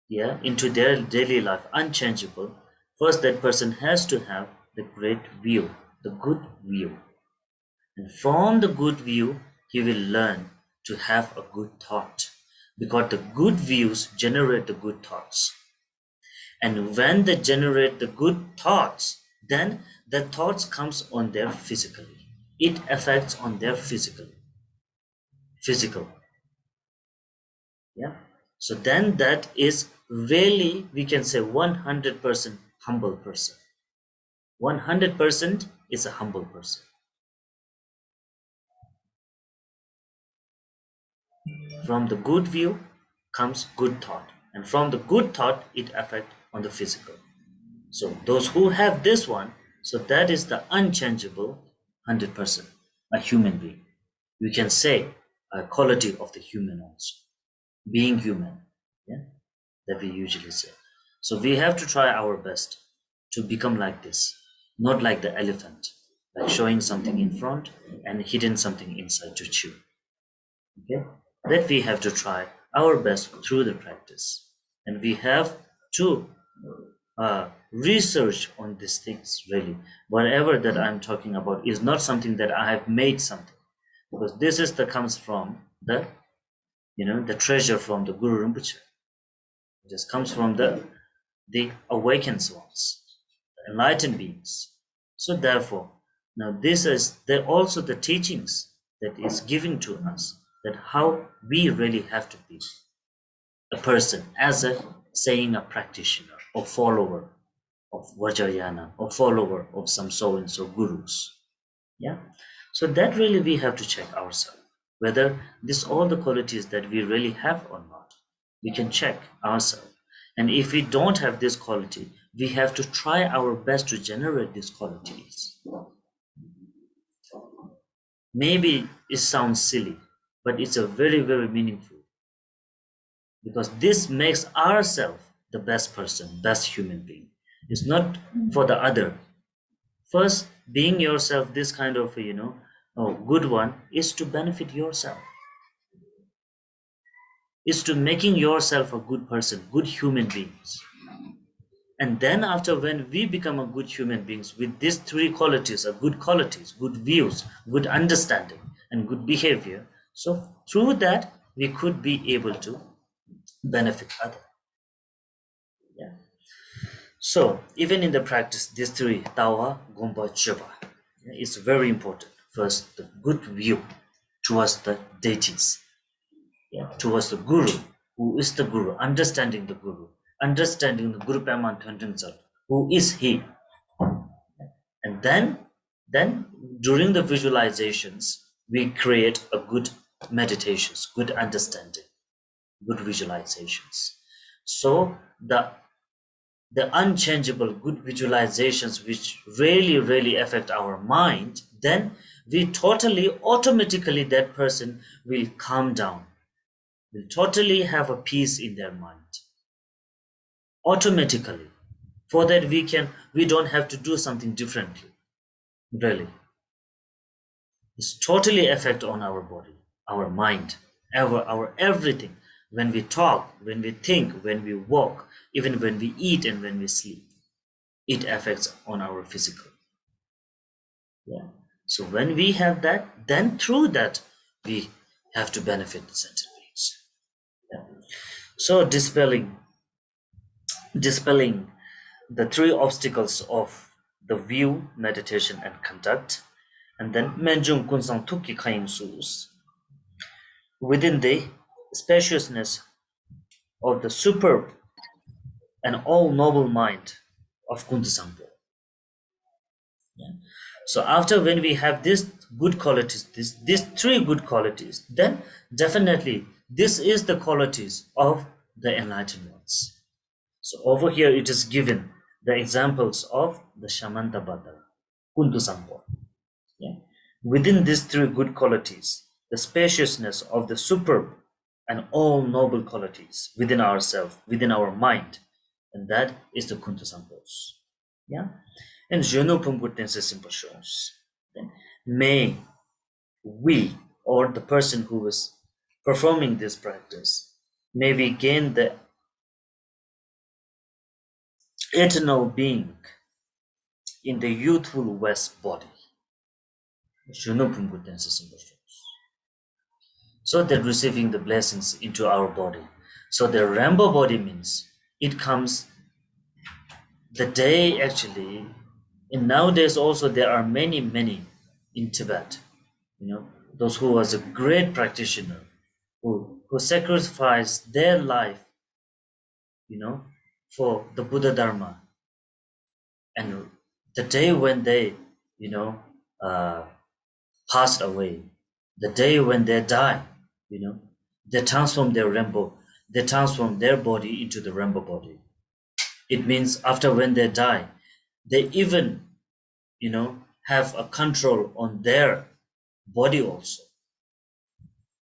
into their daily life, unchangeable, first that person has to have the great view, the good view. And from the good view, he will learn to have a good thought, because the good views generate the good thoughts. And when they generate the good thoughts, then the thoughts comes on their physically. It affects on their physical. Yeah. So then that is really, we can say 100% humble person. 100% is a humble person. From the good view comes good thought. And from the good thought, it affects on the physical. So those who have this one, so that is the unchangeable 100%, a human being. We can say a quality of the human also, being human, that we usually say. So we have to try our best to become like this, not like the elephant, like showing something in front and hidden something inside to chew. Okay, that we have to try our best through the practice, and we have to research on these things. Really, whatever that I'm talking about is not something that I have made something, because this is the comes from the the treasure from the Guru Rinpoche. It just comes from the awakened ones, the enlightened beings. So therefore, now this is also the teachings that is given to us, that how we really have to be a person as a saying a practitioner or follower of Vajrayana or follower of some so and so gurus. Yeah. So that really we have to check ourselves whether this all the qualities that we really have or not. We can check ourselves. And if we don't have this quality, we have to try our best to generate these qualities. Maybe it sounds silly, but it's a very, very meaningful, because this makes ourselves the best person, best human being. It's not for the other. First, being yourself, this kind of good one is to benefit yourself. Is to making yourself a good person, good human beings. And then after, when we become a good human beings with these three qualities, good views, good understanding, and good behavior, so through that we could be able to benefit others. Yeah. So even in the practice, these three, Tawa, Gompa, Chiba, is very important. First, the good view towards the deities, towards the Guru, who is the Guru, understanding the Guru, understanding the Guru Paman Töntingsal, who is he. And then during the visualizations, we create a good meditations, good understanding, good visualizations. So the unchangeable good visualizations, which really affect our mind, then we totally automatically that person will calm down, will totally have a peace in their mind automatically. For that we don't have to do something differently. Really, it's totally effect on our body, our mind, our everything. When we talk, when we think, when we walk, even when we eat and when we sleep, it affects on our physical. So when we have that, then through that we have to benefit the sentient beings. So dispelling the three obstacles of the view, meditation, and conduct, and then menjung kunsang tuki kayim sus, within the spaciousness of the superb and all noble mind of Kuntasangpo. So after, when we have these good qualities, these three good qualities, then definitely this is the qualities of the enlightened ones. So over here it is given the examples of the Shamantabhadra, Kuntasangpo. Within these three good qualities, the spaciousness of the superb and all noble qualities within ourselves, within our mind. And that is the Kunta Sampos. Yeah? And Jeno Pumputense Simple shows. May we, or the person who is performing this practice, may we gain the eternal being in the youthful West body. Jeno Pumputense Simple shows. So that receiving the blessings into our body. So the rainbow body means it comes the day actually, and nowadays also there are many in Tibet, those who was a great practitioner who sacrificed their life, for the Buddha Dharma. And the day when they, passed away, the day when they die, they transform their rainbow, they transform their body into the rainbow body. It means after when they die, they even, have a control on their body also.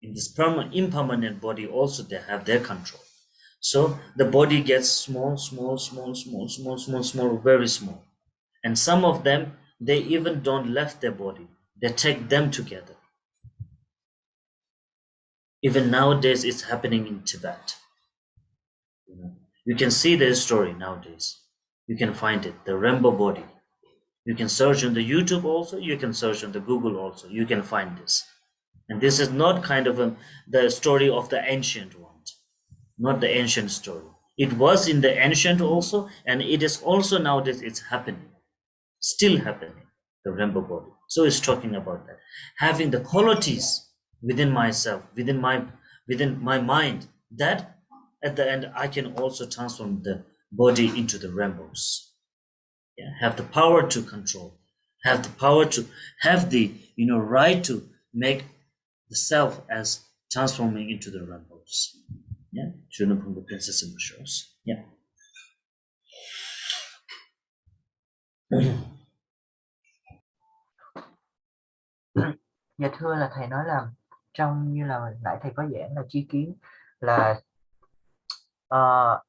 In this impermanent body also they have their control. So the body gets small, very small. And some of them, they even don't left their body. They take them together. Even nowadays, it's happening in Tibet. You can see their story nowadays. You can find it, the rainbow body. You can search on the YouTube also. You can search on the Google also. You can find this. And this is not kind of the story of the ancient one, not the ancient story. It was in the ancient also, and it is also nowadays it's happening, still happening, the rainbow body. So it's talking about that. Having the qualities within myself, within my mind, that at the end I can also transform the body into the rainbows. Yeah, have the power to control, have the power to have the right to make the self as transforming into the rainbows. Yeah, Juno from the Princess Symbol shows. Yeah. Dạ thưa là thầy nói là trong như là nãy thầy có giảng là tri kiến là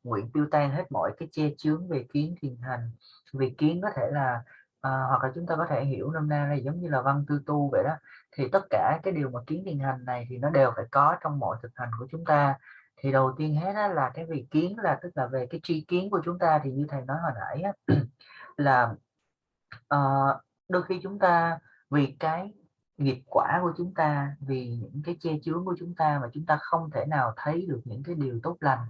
nguyện tiêu tan hết mọi cái che chướng về kiến thiền hành. Vì kiến có thể là hoặc là chúng ta có thể hiểu nôm na là giống như là văn tư tu vậy đó, thì tất cả cái điều mà kiến thiền hành này thì nó đều phải có trong mọi thực hành của chúng ta. Thì đầu tiên hết á, là cái vị kiến là tức là về cái tri kiến của chúng ta, thì như thầy nói hồi nãy á, là đôi khi chúng ta vì cái nghiệp quả của chúng ta, vì những cái che chướng của chúng ta mà chúng ta không thể nào thấy được những cái điều tốt lành.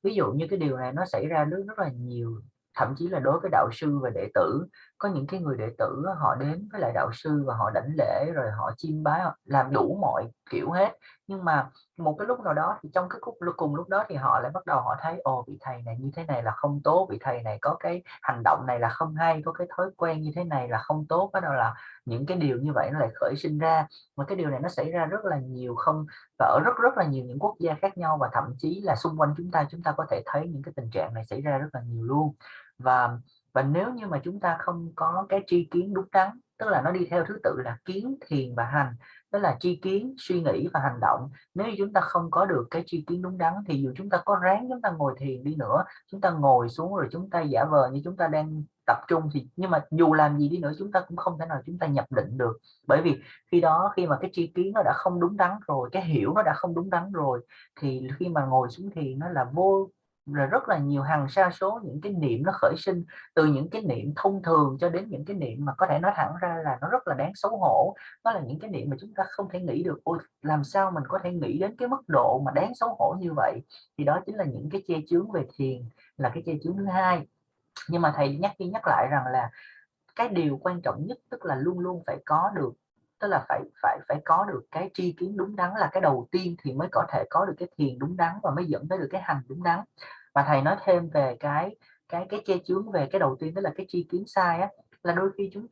Ví dụ như cái điều này nó xảy ra rất là nhiều, thậm chí là đối với đạo sư và đệ tử. Có những cái người đệ tử họ đến với lại đạo sư và họ đảnh lễ rồi họ chiêm bái, họ làm đủ mọi kiểu hết, nhưng mà một cái lúc nào đó thì trong cái cùng lúc đó thì họ lại bắt đầu họ thấy vị thầy này như thế này là không tốt, vị thầy này có cái hành động này là không hay, có cái thói quen như thế này là không tốt. Bắt đầu là những cái điều như vậy nó lại khởi sinh ra, mà cái điều này nó xảy ra rất là nhiều, không và ở rất là nhiều những quốc gia khác nhau, và thậm chí là xung quanh chúng ta có thể thấy những cái tình trạng này xảy ra rất là nhiều luôn. Và nếu như mà chúng ta không có cái tri kiến đúng đắn, tức là nó đi theo thứ tự là kiến, thiền và hành, đó là tri kiến, suy nghĩ và hành động. Nếu như chúng ta không có được cái tri kiến đúng đắn thì dù chúng ta có ráng chúng ta ngồi thiền đi nữa, chúng ta ngồi xuống rồi chúng ta giả vờ như chúng ta đang tập trung, thì nhưng mà dù làm gì đi nữa chúng ta cũng không thể nào chúng ta nhập định được. Bởi vì khi mà cái tri kiến nó đã không đúng đắn rồi, cái hiểu nó đã không đúng đắn rồi, thì khi mà ngồi xuống thiền nó là rất là nhiều hàng sa số những cái niệm nó khởi sinh, từ những cái niệm thông thường cho đến những cái niệm mà có thể nói thẳng ra là nó rất là đáng xấu hổ. Đó là những cái niệm mà chúng ta không thể nghĩ được, ôi làm sao mình có thể nghĩ đến cái mức độ mà đáng xấu hổ như vậy. Thì đó chính là những cái che chướng về thiền, là cái che chướng thứ hai. Nhưng mà thầy nhắc đi nhắc lại rằng là cái điều quan trọng nhất tức là luôn luôn phải có được, tức là phải có được cái tri kiến đúng đắn, là cái đầu tiên thì mới có thể có được cái thiền đúng đắn và mới dẫn tới được cái hành đúng đắn. Và thầy nói thêm về cái che chướng về cái đầu tiên, đó là cái tri kiến sai á, là đôi khi chúng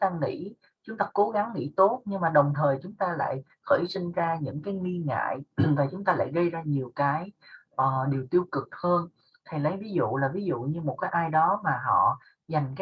ta cố gắng nghĩ tốt, nhưng mà đồng thời chúng ta lại khởi sinh ra những cái nghi ngại và chúng ta lại gây ra nhiều cái điều tiêu cực hơn. Thầy lấy ví dụ như một cái ai đó mà họ dành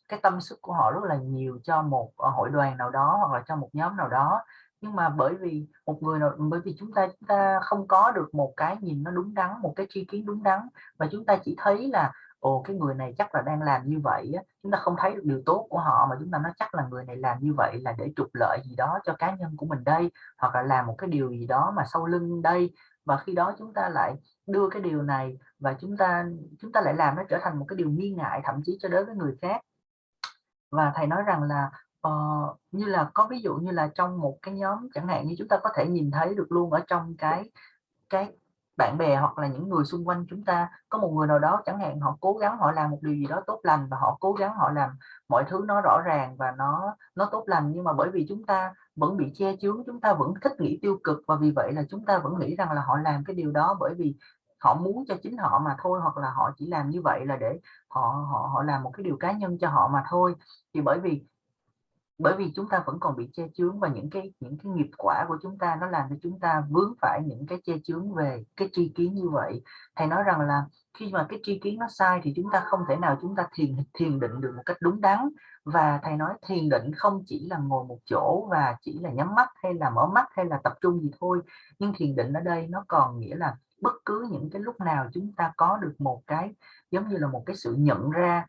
cái tâm sức của họ rất là nhiều cho một hội đoàn nào đó hoặc là cho một nhóm nào đó, Nhưng mà bởi vì một người nào, bởi vì chúng ta không có được một cái nhìn nó đúng đắn, một cái tri kiến đúng đắn, và chúng ta chỉ thấy là ồ, cái người này chắc là đang làm như vậy á. Chúng ta không thấy được điều tốt của họ, mà chúng ta nói chắc là người này làm như vậy là để trục lợi gì đó cho cá nhân của mình đây, hoặc là làm một cái điều gì đó mà sau lưng đây. Và khi đó chúng ta lại đưa cái điều này, và chúng ta lại làm nó trở thành một cái điều nghi ngại, thậm chí cho đối với người khác. Và thầy nói rằng là ờ, như là có ví dụ như là trong một cái nhóm chẳng hạn, như chúng ta có thể nhìn thấy được luôn ở trong cái bạn bè hoặc là những người xung quanh chúng ta, có một người nào đó chẳng hạn, họ cố gắng họ làm một điều gì đó tốt lành, và họ cố gắng họ làm mọi thứ nó rõ ràng và nó tốt lành, nhưng mà bởi vì chúng ta vẫn bị che chướng, chúng ta vẫn thích nghĩ tiêu cực, và vì vậy là chúng ta vẫn nghĩ rằng là họ làm cái điều đó bởi vì họ muốn cho chính họ mà thôi, hoặc là họ chỉ làm như vậy là để họ làm một cái điều cá nhân cho họ mà thôi. Thì bởi vì chúng ta vẫn còn bị che chướng, và những cái nghiệp quả của chúng ta nó làm cho chúng ta vướng phải những cái che chướng về cái tri kiến như vậy. Thầy nói rằng là khi mà cái tri kiến nó sai thì chúng ta không thể nào chúng ta thiền định được một cách đúng đắn. Và thầy nói thiền định không chỉ là ngồi một chỗ và chỉ là nhắm mắt hay là mở mắt hay là tập trung gì thôi, nhưng thiền định ở đây nó còn nghĩa là bất cứ những cái lúc nào chúng ta có được một cái giống như là một cái sự nhận ra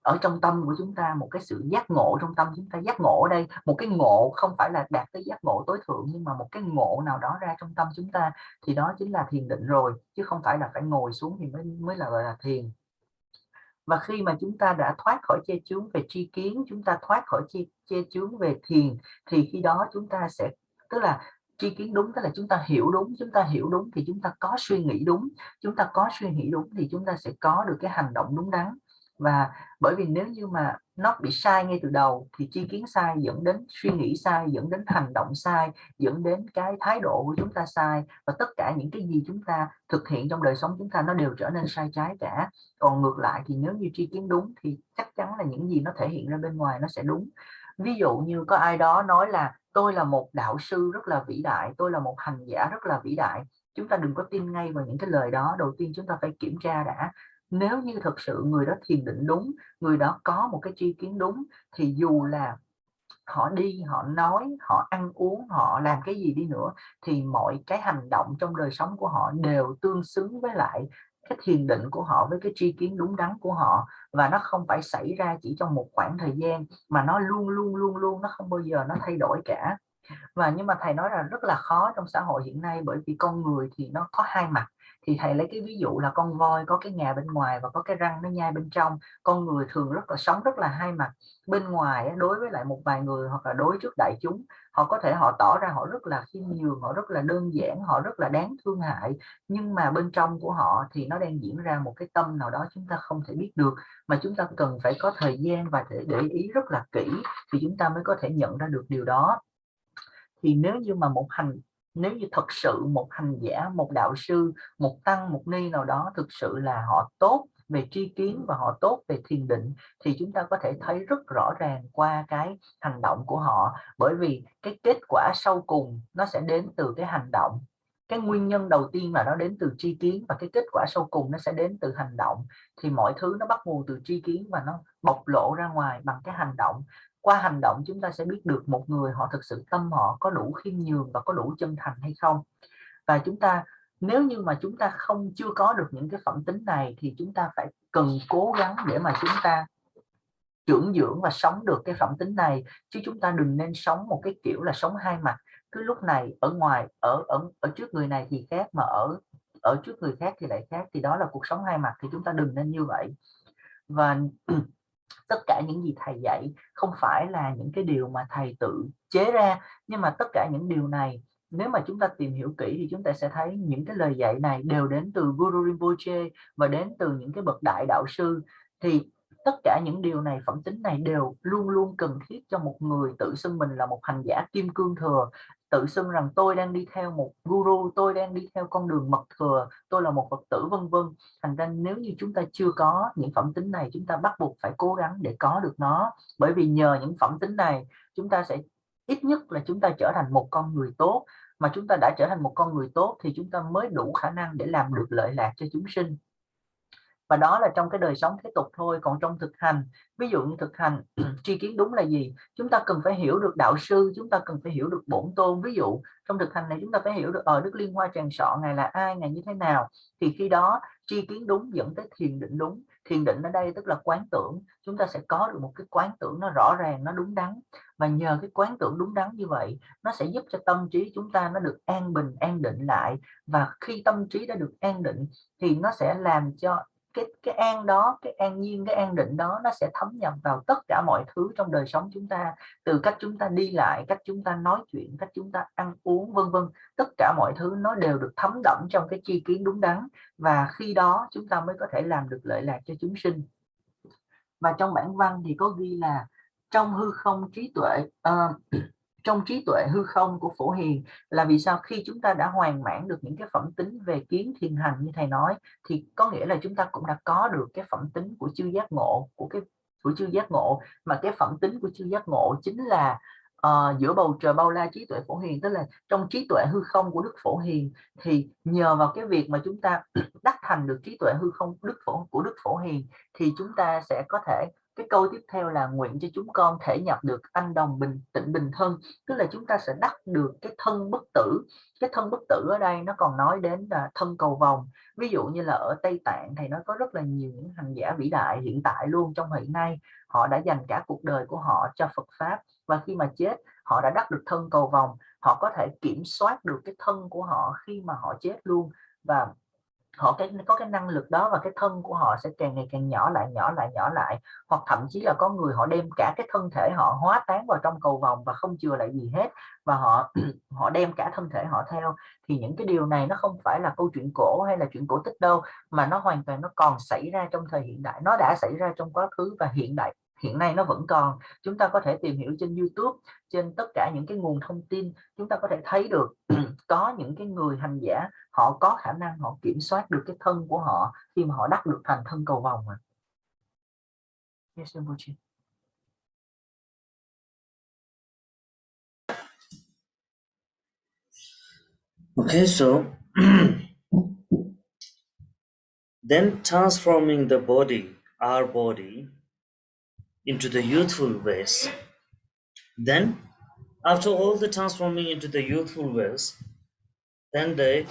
ở trong tâm của chúng ta, một cái sự giác ngộ trong tâm chúng ta. Giác ngộ ở đây, một cái ngộ không phải là đạt tới giác ngộ tối thượng, nhưng mà một cái ngộ nào đó ra trong tâm chúng ta, thì đó chính là thiền định rồi, chứ không phải là phải ngồi xuống thì mới là gọi là thiền. Và khi mà chúng ta đã thoát khỏi che chướng về tri kiến, chúng ta thoát khỏi che chướng về thiền, thì khi đó chúng ta sẽ, tức là tri kiến đúng, tức là chúng ta hiểu đúng. Chúng ta hiểu đúng thì chúng ta có suy nghĩ đúng, chúng ta có suy nghĩ đúng thì chúng ta sẽ có được cái hành động đúng đắn. Và bởi vì nếu như mà nó bị sai ngay từ đầu thì tri kiến sai dẫn đến suy nghĩ sai, dẫn đến hành động sai, dẫn đến cái thái độ của chúng ta sai, và tất cả những cái gì chúng ta thực hiện trong đời sống chúng ta nó đều trở nên sai trái cả. Còn ngược lại thì nếu như tri kiến đúng thì chắc chắn là những gì nó thể hiện ra bên ngoài nó sẽ đúng. Ví dụ như có ai đó nói là tôi là một đạo sư rất là vĩ đại, tôi là một hành giả rất là vĩ đại, chúng ta đừng có tin ngay vào những cái lời đó. Đầu tiên chúng ta phải kiểm tra đã. Nếu như thực sự người đó thiền định đúng, người đó có một cái tri kiến đúng, thì dù là họ đi, họ nói, họ ăn uống, họ làm cái gì đi nữa, thì mọi cái hành động trong đời sống của họ đều tương xứng với lại cái thiền định của họ, với cái tri kiến đúng đắn của họ. Và nó không phải xảy ra chỉ trong một khoảng thời gian, mà nó luôn luôn luôn luôn, nó không bao giờ nó thay đổi cả. Và nhưng mà thầy nói là rất là khó trong xã hội hiện nay, bởi vì con người thì nó có hai mặt. Thì thầy lấy cái ví dụ là con voi có cái ngà bên ngoài và có cái răng nó nhai bên trong. Con người thường sống rất là hai mặt. Bên ngoài đối với lại một vài người hoặc là đối trước đại chúng, họ có thể họ tỏ ra họ rất là khiêm nhường, họ rất là đơn giản, họ rất là đáng thương hại, nhưng mà bên trong của họ thì nó đang diễn ra một cái tâm nào đó chúng ta không thể biết được, mà chúng ta cần phải có thời gian và để ý rất là kỹ thì chúng ta mới có thể nhận ra được điều đó. Thì nếu như thật sự một hành giả, một đạo sư, một tăng, một ni nào đó thực sự là họ tốt về tri kiến và họ tốt về thiền định, thì chúng ta có thể thấy rất rõ ràng qua cái hành động của họ. Bởi vì cái kết quả sau cùng nó sẽ đến từ cái hành động. Cái nguyên nhân đầu tiên là nó đến từ tri kiến, và cái kết quả sau cùng nó sẽ đến từ hành động. Thì mọi thứ nó bắt nguồn từ tri kiến và nó bộc lộ ra ngoài bằng cái hành động. Qua hành động chúng ta sẽ biết được một người họ thực sự tâm họ có đủ khiêm nhường và có đủ chân thành hay không. Và nếu như mà chúng ta chưa có được những cái phẩm tính này, thì chúng ta phải cần cố gắng để mà chúng ta dưỡng dưỡng và sống được cái phẩm tính này. Chứ chúng ta đừng nên sống một cái kiểu là sống hai mặt, cứ lúc này ở ngoài, ở trước người này thì khác, mà ở trước người khác thì lại khác, thì đó là cuộc sống hai mặt. Thì chúng ta đừng nên như vậy. Và tất cả những gì thầy dạy không phải là những cái điều mà thầy tự chế ra, nhưng mà tất cả những điều này, nếu mà chúng ta tìm hiểu kỹ thì chúng ta sẽ thấy những cái lời dạy này đều đến từ Guru Rinpoche và đến từ những cái bậc đại đạo sư. Thì tất cả những điều này, phẩm tính này đều luôn luôn cần thiết cho một người tự xưng mình là một hành giả kim cương thừa, tự xưng rằng tôi đang đi theo một guru, tôi đang đi theo con đường mật thừa, tôi là một Phật tử, vân vân. Thành ra nếu như chúng ta chưa có những phẩm tính này, chúng ta bắt buộc phải cố gắng để có được nó. Bởi vì nhờ những phẩm tính này, chúng ta sẽ ít nhất là chúng ta trở thành một con người tốt. Mà chúng ta đã trở thành một con người tốt thì chúng ta mới đủ khả năng để làm được lợi lạc cho chúng sinh. Và đó là trong cái đời sống thế tục thôi. Còn trong thực hành, ví dụ như thực hành tri kiến đúng là gì, chúng ta cần phải hiểu được đạo sư, chúng ta cần phải hiểu được bổn tôn. Ví dụ trong thực hành này chúng ta phải hiểu được Đức Liên Hoa Tràng Sọ ngài là ai, ngài như thế nào, thì khi đó tri kiến đúng dẫn tới thiền định đúng. Thiền định ở đây tức là quán tưởng, chúng ta sẽ có được một cái quán tưởng nó rõ ràng, nó đúng đắn. Và nhờ cái quán tưởng đúng đắn như vậy, nó sẽ giúp cho tâm trí chúng ta nó được an bình, an định lại. Và khi tâm trí đã được an định thì nó sẽ làm cho cái an đó, cái an nhiên, cái an định đó nó sẽ thấm nhập vào tất cả mọi thứ trong đời sống chúng ta, từ cách chúng ta đi lại, cách chúng ta nói chuyện, cách chúng ta ăn uống, vân vân. Tất cả mọi thứ nó đều được thấm đẫm trong cái tri kiến đúng đắn, và khi đó chúng ta mới có thể làm được lợi lạc cho chúng sinh. Và trong bản văn thì có ghi là trong hư không trí tuệ, trong trí tuệ hư không của Phổ Hiền, là vì sao? Khi chúng ta đã hoàn mãn được những cái phẩm tính về kiến thiền hành như thầy nói, thì có nghĩa là chúng ta cũng đã có được cái phẩm tính của chư giác ngộ, của chư giác ngộ. Mà cái phẩm tính của chư giác ngộ chính là giữa bầu trời bao la trí tuệ Phổ Hiền, tức là trong trí tuệ hư không của Đức Phổ Hiền. Thì nhờ vào cái việc mà chúng ta đắc thành được trí tuệ hư không của Đức Phổ Hiền, thì chúng ta sẽ có thể, cái câu tiếp theo là nguyện cho chúng con thể nhập được anh đồng bình tịnh bình thân, tức là chúng ta sẽ đắc được cái thân bất tử. Cái thân bất tử ở đây nó còn nói đến là thân cầu vồng. Ví dụ như là ở Tây Tạng thầy nói có rất là nhiều những hành giả vĩ đại hiện tại luôn, trong hiện nay họ đã dành cả cuộc đời của họ cho Phật pháp, và khi mà chết họ đã đắc được thân cầu vồng. Họ có thể kiểm soát được cái thân của họ khi mà họ chết luôn, và họ có cái năng lực đó, và cái thân của họ sẽ càng ngày càng nhỏ lại, nhỏ lại, nhỏ lại. Hoặc thậm chí là có người họ đem cả cái thân thể họ hóa tán vào trong cầu vồng và không chừa lại gì hết, và họ họ đem cả thân thể họ theo. Thì những cái điều này nó không phải là câu chuyện cổ hay là chuyện cổ tích đâu, mà nó hoàn toàn nó còn xảy ra trong thời hiện đại. Nó đã xảy ra trong quá khứ và hiện nay nó vẫn còn. Chúng ta có thể tìm hiểu trên YouTube, trên tất cả những cái nguồn thông tin, chúng ta có thể thấy được có những cái người hành giả họ có khả năng họ kiểm soát được cái thân của họ khi mà họ đắc được thành thân cầu vồng. Yes, Okay, so then transforming the body, our body, into the youthful ways. Then, after all the transforming into the youthful ways, then the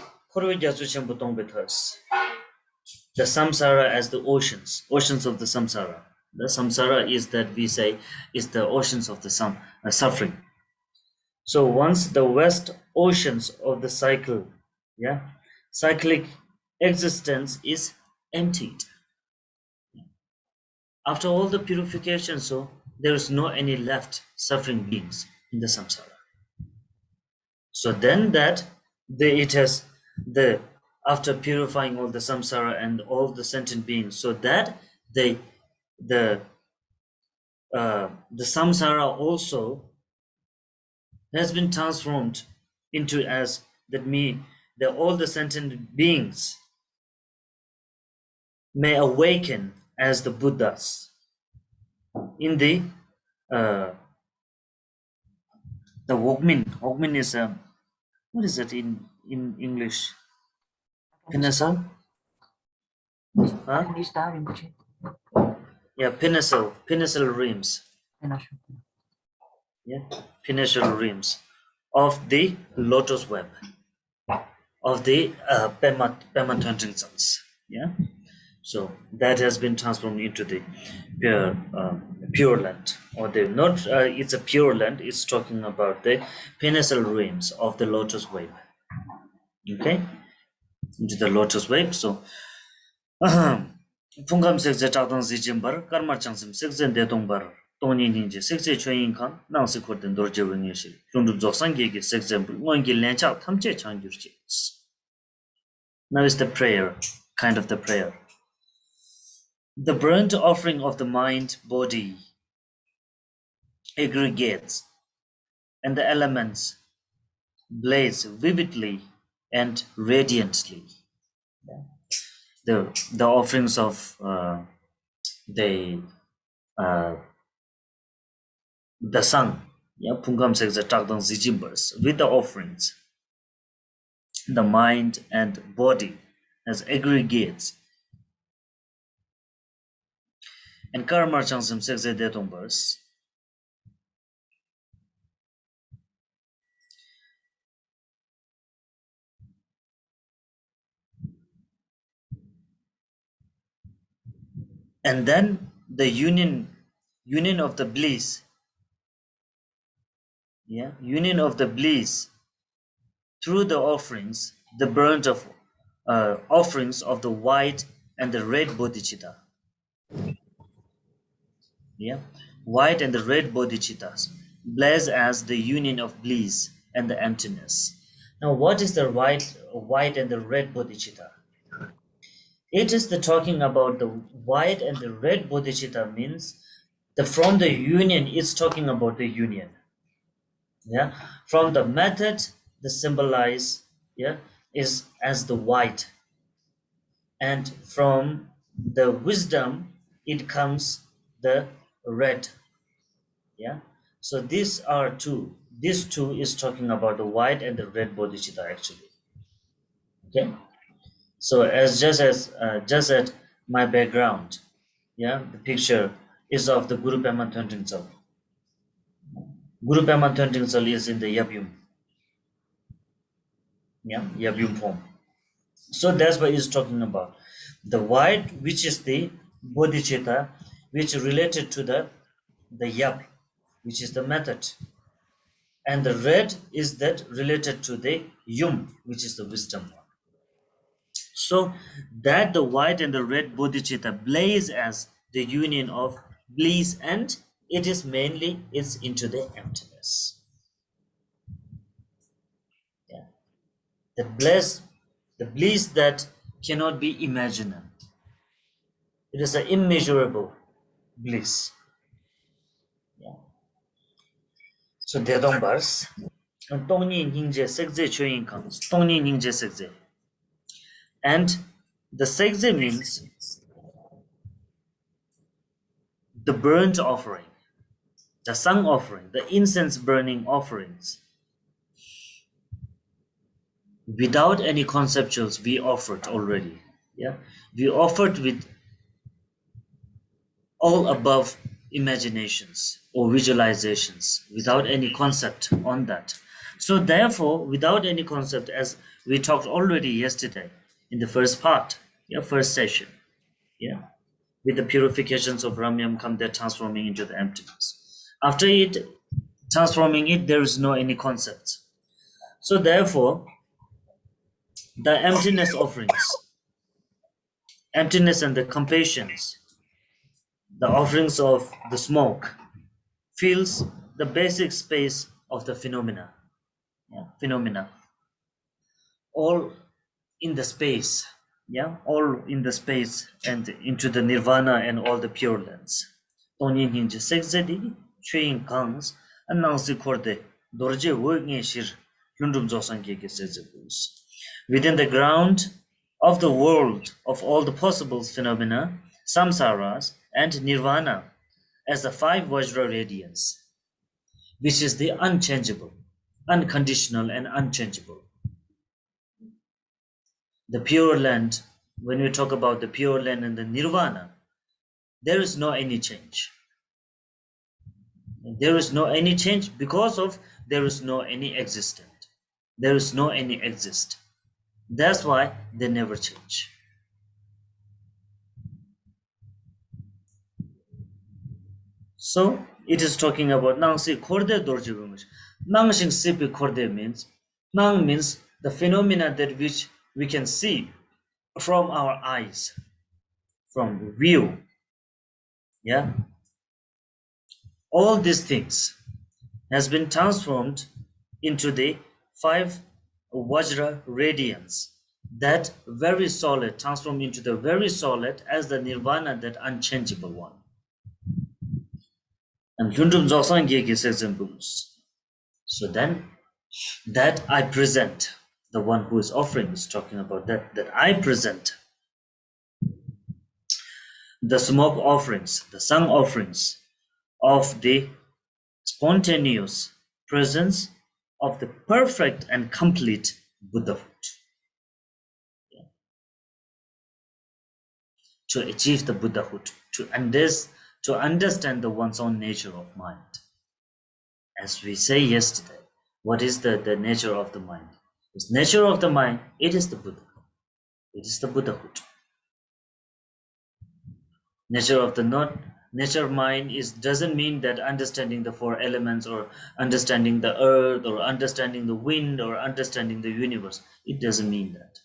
the samsara as the oceans of the samsara. The samsara is that we say is the oceans of the suffering. So once the vast oceans of the cyclic existence is emptied, after all the purification, so there is no any left suffering beings in the samsara. So then it has the after purifying all the samsara and all the sentient beings, so that the samsara also has been transformed into as that mean that all the sentient beings may awaken as the Buddhas in the Wogmin is what is it in English? Pinnacle? Huh? Yeah, pinnacle rims. Yeah, pinnacle rims of the lotus web of the Pema Tenzin. Yeah, so that has been transformed into the pure land, or the not. It's a pure land. It's talking about the pinnacle rims of the lotus web. Okay, into the lotus web. So. Pungam sekze chakdang zijimbar, karma changsim sekzen detongbar, tongni ninje sekze choyin kan, nang sikorden dorje wengeshi, lungdub zoksan gege sekzen ngongi lenchak tamche changyurje. Now is the prayer, kind of the prayer. The burnt offering of the mind, body, aggregates, and the elements blaze vividly and radiantly. The offerings of the sun, Pungam says the Tagdang Zijimbers, with the offerings, the mind and body as aggregates and karma changsam sekze de tombers. And then the union of the bliss, union of the bliss through the offerings, the burnt of offerings of the white and the red bodhicitta. White and the red bodhicittas, blaze as the union of bliss and the emptiness. Now, what is the white and the red bodhicitta? It is the talking about the white and the red bodhicitta means from the union, it's talking about the union. From the method, the symbolize, is as the white, and from the wisdom, it comes the red. So these two is talking about the white and the red bodhicitta actually. Okay, so just as my background, the picture is of the Guru Pema Thöntingsal. Guru Pema Thöntingsal is in the Yabum, Yabum form. So that's what he's talking about. The white, which is the bodhicitta, which related to the yab, which is the method, and the red is that related to the yum, which is the wisdom one. So that the white and the red bodhicitta blaze as the union of bliss, and it is mainly it's into the emptiness. The bliss that cannot be imagined. It is an immeasurable bliss. So they don't bars. And the sekze means the burnt offering, the sang offering, the incense burning offerings. Without any conceptuals, we offered already. We offered with all above imaginations or visualizations, without any concept on that. So therefore, without any concept, as we talked already yesterday in the first part, first session, with the purifications of Ramyam come, they're transforming into the emptiness. After it, transforming it, there is no any concept. So therefore, the emptiness offerings, emptiness and the compassions, the offerings of the smoke, fills the basic space of the phenomena. All in the space, all in the space and into the nirvana and all the pure lands. Within the ground of the world of all the possible phenomena, samsaras and nirvana as the 5 Vajra radiance, which is the unchangeable, unconditional and unchangeable. The pure land, when we talk about the pure land and the nirvana, there is no any change. There is no any change because of there is no any existent. There is no any exist. That's why they never change. So it is talking about Nangsi Korde Dorjibumish. Nangsing Sipi Korde means Nang means the phenomena that which we can see from our eyes, from view. All these things has been transformed into the 5 Vajra radiance, that very solid, transformed into the very solid as the nirvana, that unchangeable one. And Hyundrum Zosan Gege says in books. So then that I present, the one who is offering is talking about that I present the smoke offerings, the sang offerings of the spontaneous presence of the perfect and complete Buddhahood. To achieve the Buddhahood, and this to understand the one's own nature of mind. As we say yesterday, what is the nature of the mind? The nature of the mind, it is the Buddha. It is the Buddhahood. Nature of the nature of mind doesn't mean that understanding the four elements or understanding the earth or understanding the wind or understanding the universe. It doesn't mean that.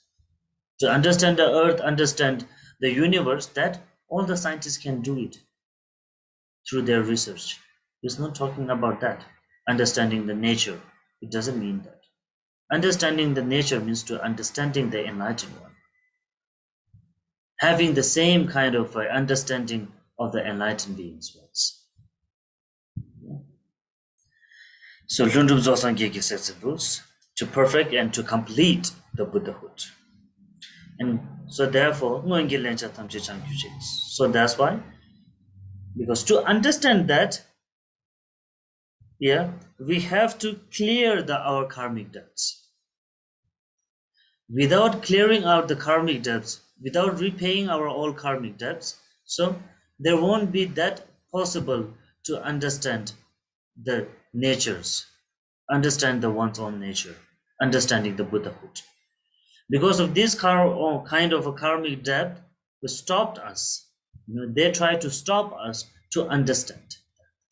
To understand the earth, understand the universe, that all the scientists can do it through their research. It's not talking about that. Understanding the nature, it doesn't mean that. Understanding the nature means to understanding the enlightened one. Having the same kind of understanding of the enlightened beings was. So Lundum Zosangeki sets the rules to perfect and to complete the Buddhahood. And so therefore, so that's why, because to understand that, we have to clear our karmic debts. Without clearing out the karmic debts, without repaying our all karmic debts, so there won't be that possible to understand the natures, understand the one's own nature, understanding the Buddhahood. Because of this kind of a karmic debt, they stopped us. They try to stop us to understand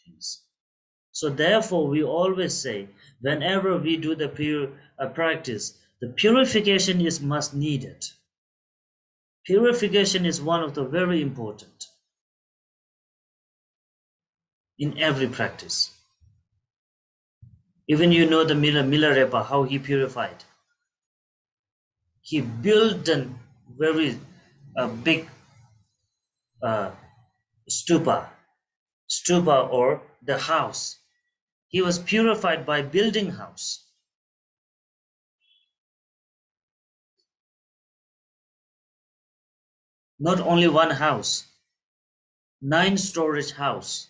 things. So therefore, we always say, whenever we do the practice, the purification is must needed. Purification is one of the very important in every practice. Even the Milarepa, how he purified. He built a very big stupa or the house. He was purified by building house. Not only one house, 9 storage house.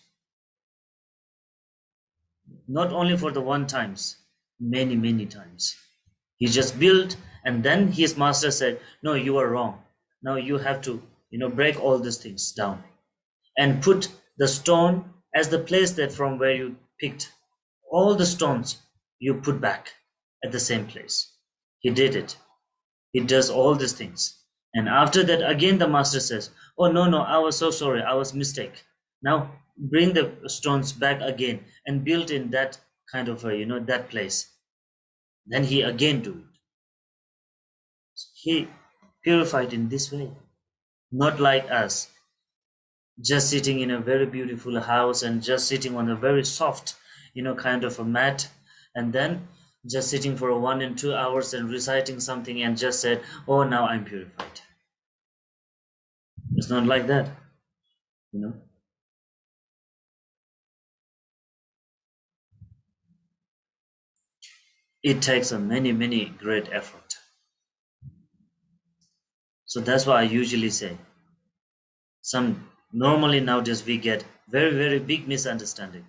Not only for the one times, many times. He just built, and then his master said, no, you are wrong. Now you have to, break all these things down and put the stone as the place that from where you picked. All the stones you put back at the same place. He did it. He does all these things. And after that, again, the master says, oh, no, I was so sorry. I was mistake. Now bring the stones back again and build in that kind of, that place. Then he again do it. He purified in this way. Not like us, just sitting in a very beautiful house and just sitting on a very soft, kind of a mat, and then just sitting for 1 and 2 hours and reciting something and just said, oh, now I'm purified. It's not like that, It takes a many great effort. So that's why I usually say, normally nowadays we get very big misunderstanding.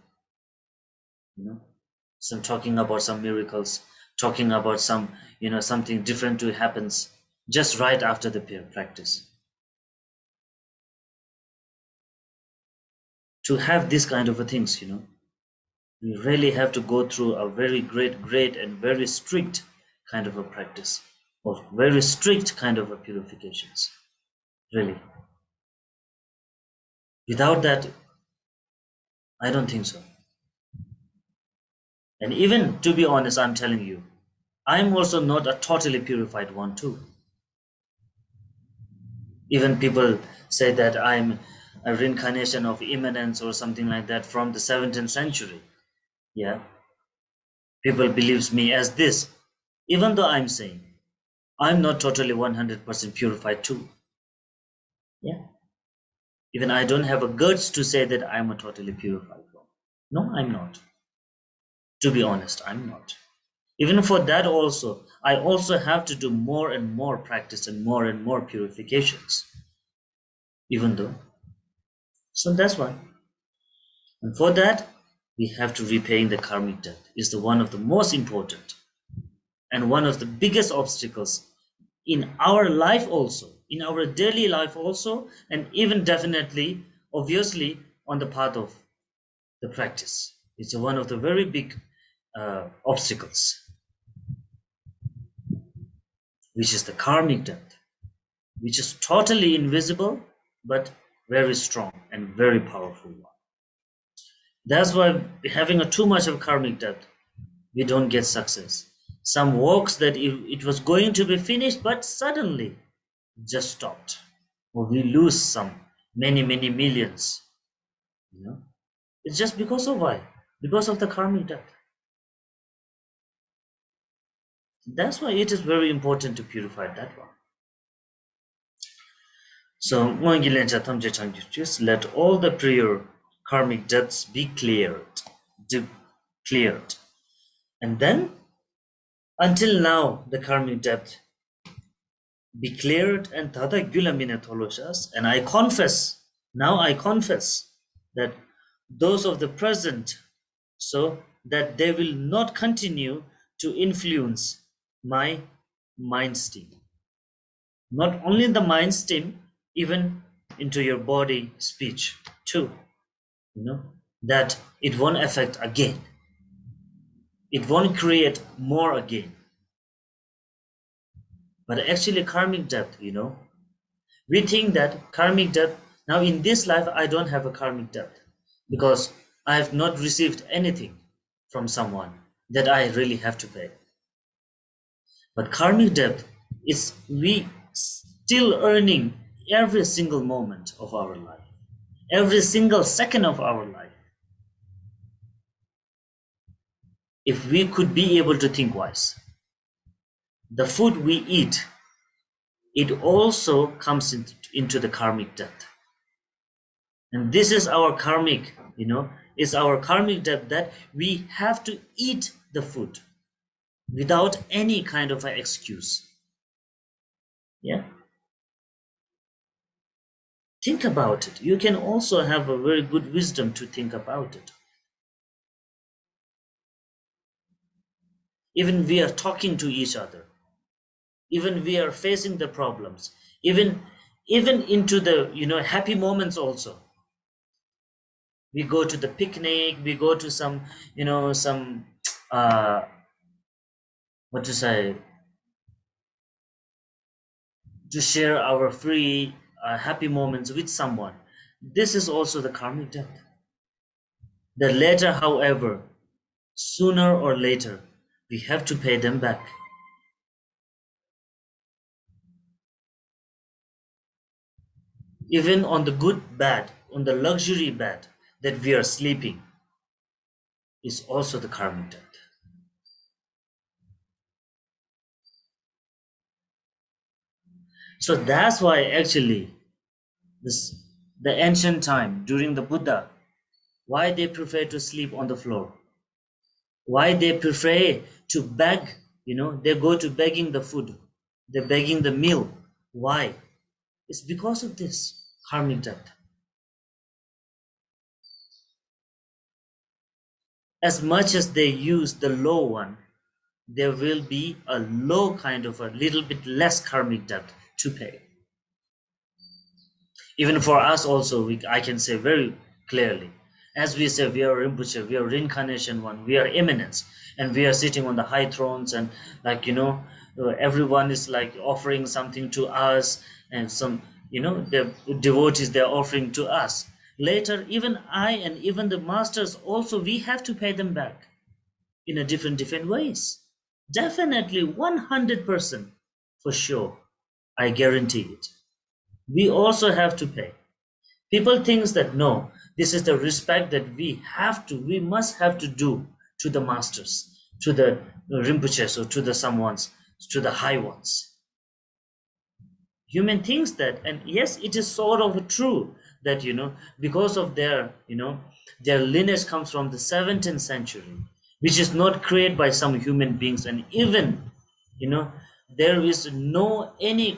Some talking about some miracles, talking about some, something different to happens just right after the practice. To have this kind of things, we really have to go through a very great and very strict kind of a practice, or very strict kind of a purifications, really. Without that, I don't think so. And even, to be honest, I'm telling you, I'm also not a totally purified one too. Even people say that I'm a reincarnation of immanence or something like that from the 17th century. Yeah. People believes me as this, even though I'm saying I'm not totally 100% purified too. Yeah. Even I don't have a guts to say that I'm a totally purified one. No, I'm not. To be honest, I'm not. Even for that also, I also have to do more and more practice and more purifications. Even though. So that's why. And for that, we have to repay the karmic debt. It's one of the most important and one of the biggest obstacles in our life also, in our daily life also, and even definitely, obviously, on the path of the practice. It's one of the very big obstacles, which is the karmic debt, which is totally invisible, but very strong and very powerful one. That's why having too much of karmic debt, we don't get success. Some works that it was going to be finished, but suddenly just stopped. Or we lose many millions. It's just because of why? Because of the karmic debt. That's why it is very important to purify that one. So, just let all the prior karmic debts be cleared. And then, until now, the karmic debt be cleared and tada gyulamine toloshas. And I confess that those of the present, so that they will not continue to influence my mind stream. Not only the mind stream, even into your body, speech too. That it won't affect again. It won't create more again. But actually karmic debt, we think that karmic debt, now in this life I don't have a karmic debt because I have not received anything from someone that I really have to pay. But karmic debt is we still earning every single moment of our life, every single second of our life. If we could be able to think wise, the food we eat, it also comes into the karmic debt. And this is our karmic, is our karmic debt that we have to eat the food without any kind of an excuse. Yeah. Think about it. You can also have a very good wisdom to think about it. Even we are talking to each other, even we are facing the problems, even into the happy moments also. We go to the picnic, we go to some what to say, to share our free happy moments with someone. This is also the karmic debt. The later, however, sooner or later, we have to pay them back. Even on the good bed, on the luxury bed that we are sleeping, is also the karmic debt. So that's why actually the ancient time during the Buddha, why they prefer to sleep on the floor, why they prefer to beg, they go to begging the food, they're begging the meal. Why? It's because of this karmic debt. As much as they use the low one, there will be a low kind of a little bit less karmic debt to pay. Even for us also, I can say very clearly, as we say, we are Rinpoche, we are reincarnation one, we are eminence, and we are sitting on the high thrones, and everyone is like offering something to us, and some, the devotees, they're offering to us. Later, even I and even the masters also, we have to pay them back in a different ways. Definitely 100% for sure. I guarantee it. We also have to pay. People think that no, this is the respect that we must have to do to the masters, to the Rinpoches, or to the someones, to the high ones. Human thinks that, and yes, it is sort of true that, because of their lineage comes from the 17th century, which is not created by some human beings, and even, there is no any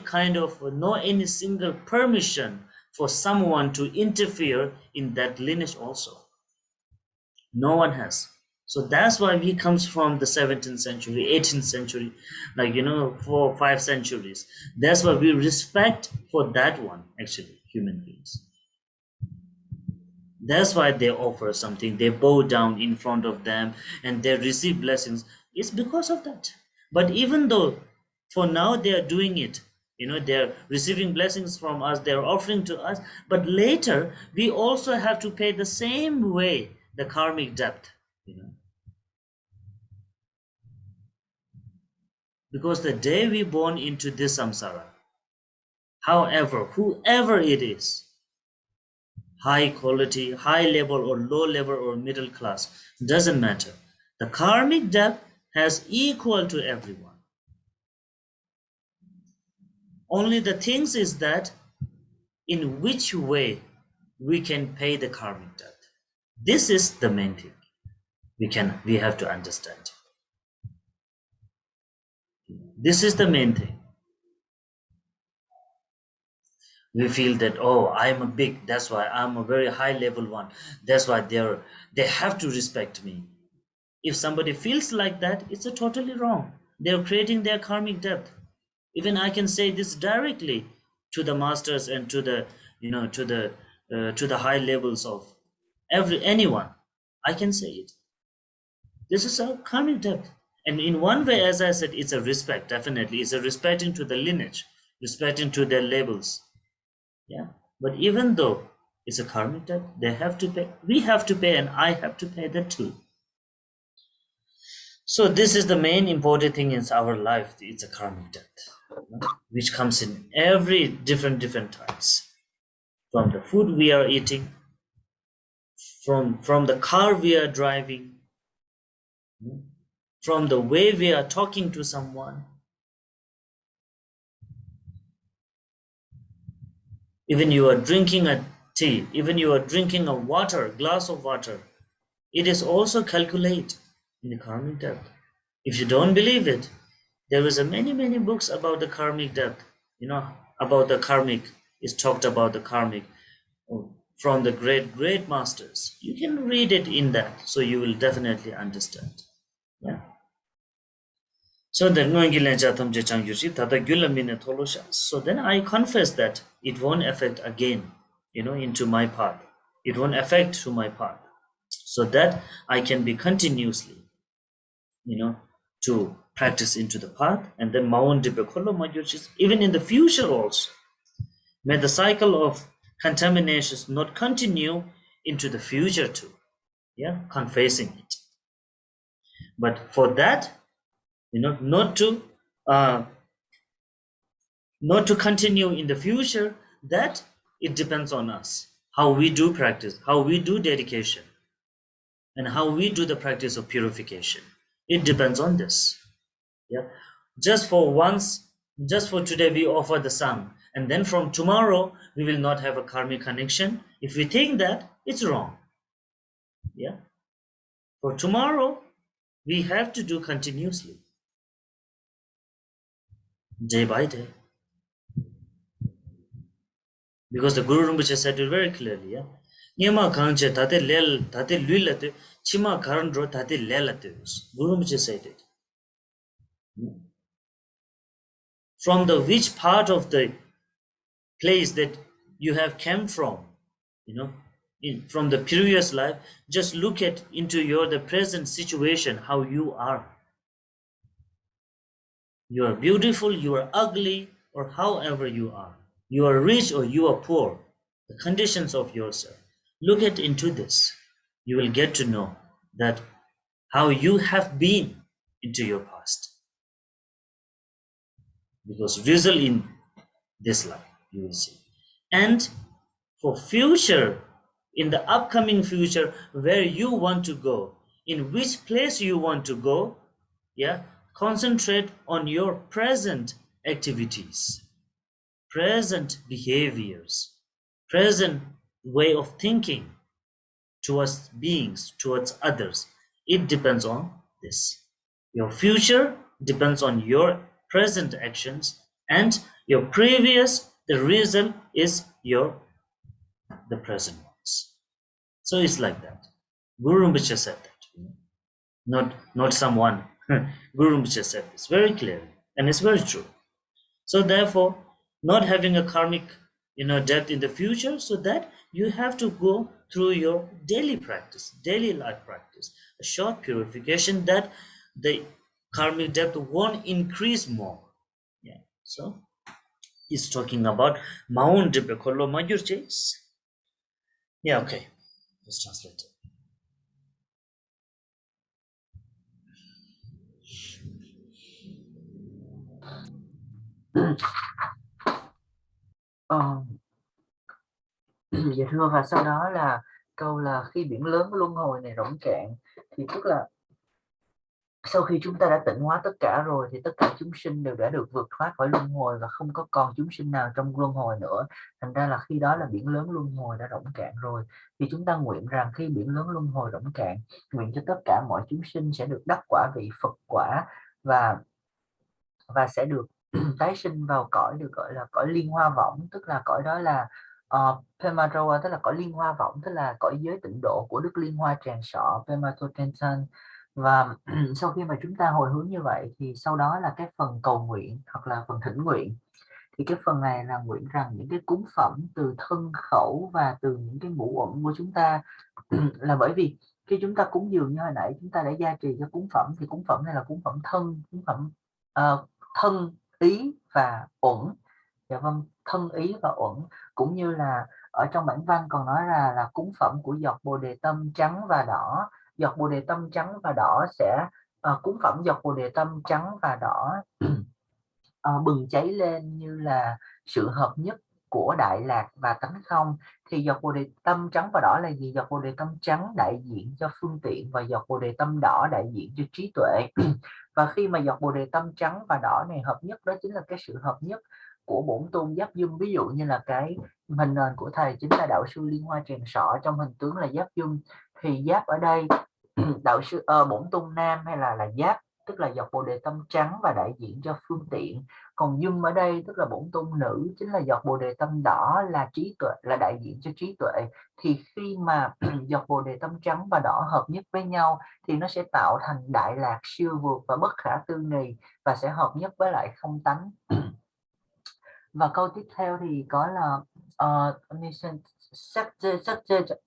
single permission for someone to interfere in that lineage also. No one has. So that's why he comes from the 17th century, 18th century, 4 or 5 centuries. That's why we respect for that one, actually, human beings. That's why they offer something. They bow down in front of them and they receive blessings. It's because of that. But even though for now they are doing it, they're receiving blessings from us, they're offering to us, but later we also have to pay the same way the karmic debt, because the day we born into this samsara, however, whoever it is, high quality, high level or low level or middle class, doesn't matter. The karmic debt has equal to everyone. Only the things is that in which way we can pay the karmic debt. This is the main thing we have to understand. This is the main thing. We feel that, oh, I'm a big, that's why I'm a very high level one. That's why they have to respect me. If somebody feels like that, it's a totally wrong. They're creating their karmic debt. Even I can say this directly to the masters and to the to the high levels of anyone. I can say it. This is a karmic debt. And in one way, as I said, it's a respect. Definitely, it's a respecting to the lineage, respecting to their labels. Yeah. But even though it's a karmic debt, they have to pay. We have to pay, and I have to pay that too. So this is the main important thing in our life. It's a karmic debt, which comes in every different types. From the food we are eating, from the car we are driving, from the way we are talking to someone. Even you are drinking a tea, even you are drinking a glass of water, it is also calculated in the karmic debt. If you don't believe it, there is a many books about the karmic debt, about the karmic. It's talked about the karmic from the great masters. You can read it in that, so you will definitely understand. Yeah. So then so then I confess that it won't affect again, into my path. It won't affect to my path, so that I can be continuously, to practice into the path. And then even in the future also, may the cycle of contaminations not continue into the future too. Yeah, confessing it. But for that, not to continue in the future, that it depends on us, how we do practice, how we do dedication, and how we do the practice of purification. It depends on this. Yeah, just for today we offer the sun, and then from tomorrow we will not have a karmic connection. If we think that, it's wrong. Yeah, for tomorrow we have to do continuously, day by day, because the Guru Rinpoche said it very clearly. Yeah, Nyama Kanche tate lulate chima karandro tate lelate. Guru Rinpoche said it. From the which part of the place that you have come from, from the previous life, just look at into the present situation, how you are. You are beautiful, you are ugly, or however you are. You are rich or you are poor. The conditions of yourself. Look at into this. You will get to know that how you have been into your past. Because result in this life, you will see. And for future, in the upcoming future, where you want to go, in which place you want to go, yeah, concentrate on your present activities, present behaviors, present way of thinking towards beings, towards others. It depends on this. Your future depends on your present actions, and your previous, the result is the present ones. So it's like that. Guru Rinpoche said that, not someone. Guru Rinpoche said this very clearly, and it's very true. So therefore, not having a karmic depth in the future, so that you have to go through your daily practice, daily life practice, a short purification, that the karmic depth won't increase more. Yeah. So he's talking about Mount Dipekolo Majurches. Yeah, okay. Let's translate it. Ờ, dạ thưa, và sau đó là câu là khi biển lớn luân hồi này rỗng cạn, thì tức là sau khi chúng ta đã tịnh hóa tất cả rồi thì tất cả chúng sinh đều đã được vượt thoát khỏi luân hồi và không có còn chúng sinh nào trong luân hồi nữa. Thành ra là khi đó là biển lớn luân hồi đã rỗng cạn rồi. Thì chúng ta nguyện rằng khi biển lớn luân hồi rỗng cạn, nguyện cho tất cả mọi chúng sinh sẽ được đắc quả vị Phật quả, và sẽ được tái sinh vào cõi được gọi là cõi liên hoa võng, tức là cõi đó là Pemaroa, tức là cõi liên hoa võng, tức là cõi giới tịnh độ của Đức Liên Hoa Tràng Sọ Pematotentan. Và sau khi mà chúng ta hồi hướng như vậy thì sau đó là cái phần cầu nguyện hoặc là phần thỉnh nguyện. Thì cái phần này là nguyện rằng những cái cúng phẩm từ thân khẩu và từ những cái ngũ uẩn của chúng ta là bởi vì khi chúng ta cúng dường như hồi nãy chúng ta đã gia trì cho cúng phẩm, thì cúng phẩm này là cúng phẩm thân, cúng phẩm thân, ý và uẩn. Dạ vâng, thân, ý và uẩn. Cũng như là ở trong bản văn còn nói là cúng phẩm của giọt bồ đề tâm trắng và đỏ. Giọt bồ đề tâm trắng và đỏ sẽ cúng phẩm giọt bồ đề tâm trắng và đỏ bừng cháy lên như là sự hợp nhất của Đại Lạc và tánh không. Thì giọt bồ đề tâm trắng và đỏ là gì? Giọt bồ đề tâm trắng đại diện cho phương tiện và giọt bồ đề tâm đỏ đại diện cho trí tuệ. Và khi mà giọt bồ đề tâm trắng và đỏ này hợp nhất, đó chính là cái sự hợp nhất của bổn tôn giáp dung. Ví dụ như là cái hình nền của thầy chính là đạo sư Liên Hoa Tràng Sọ, trong hình tướng là giáp dung. Thì giáp ở đây đạo sư bổn tôn nam hay là giáp tức là giọt bồ đề tâm trắng và đại diện cho phương tiện. Còn dung ở đây tức là bổn tôn nữ, chính là giọt bồ đề tâm đỏ là trí tuệ, là đại diện cho trí tuệ. Thì khi mà giọt bồ đề tâm trắng và đỏ hợp nhất với nhau thì nó sẽ tạo thành đại lạc siêu vượt và bất khả tư nghì, và sẽ hợp nhất với lại không tánh. Và câu tiếp theo thì có là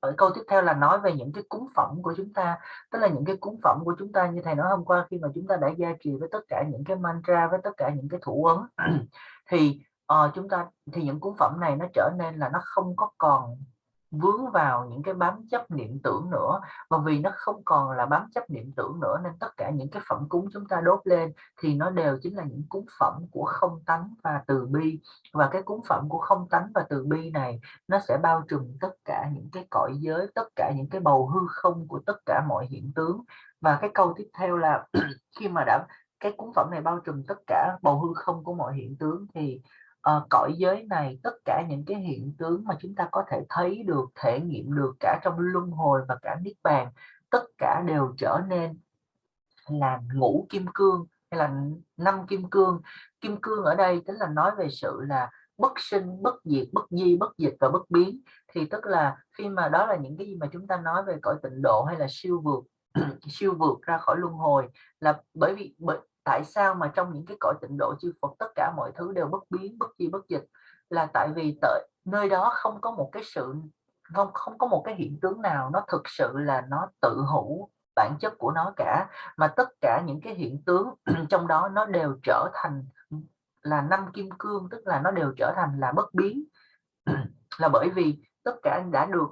ở câu tiếp theo là nói về những cái cúng phẩm của chúng ta, tức là những cái cúng phẩm của chúng ta như thầy nói hôm qua, khi mà chúng ta đã gia trì với tất cả những cái mantra, với tất cả những cái thủ ấn thì chúng ta thì những cúng phẩm này nó trở nên là nó không có còn vướng vào những cái bám chấp niệm tưởng nữa. Và vì nó không còn là bám chấp niệm tưởng nữa nên tất cả những cái phẩm cúng chúng ta đốt lên thì nó đều chính là những cúng phẩm của không tánh và từ bi. Và cái cúng phẩm của không tánh và từ bi này nó sẽ bao trùm tất cả những cái cõi giới, tất cả những cái bầu hư không của tất cả mọi hiện tướng. Và cái câu tiếp theo là khi mà đã cái cúng phẩm này bao trùm tất cả bầu hư không của mọi hiện tướng thì cõi giới này, tất cả những cái hiện tướng mà chúng ta có thể thấy được, thể nghiệm được cả trong luân hồi và cả niết bàn, tất cả đều trở nên là ngũ kim cương hay là năm kim cương. Kim cương ở đây tính là nói về sự là bất sinh, bất diệt, bất di, bất dịch và bất biến. Thì tức là khi mà đó là những cái gì mà chúng ta nói về cõi tịnh độ hay là siêu vượt siêu vượt ra khỏi luân hồi, là bởi vì tại sao mà trong những cái cõi tịnh độ chư Phật tất cả mọi thứ đều bất biến, bất di, bất dịch, là tại vì nơi đó không có một cái sự không có một cái hiện tướng nào nó thực sự là nó tự hữu bản chất của nó cả, mà tất cả những cái hiện tướng trong đó nó đều trở thành là năm kim cương, tức là nó đều trở thành là bất biến. Là bởi vì tất cả đã được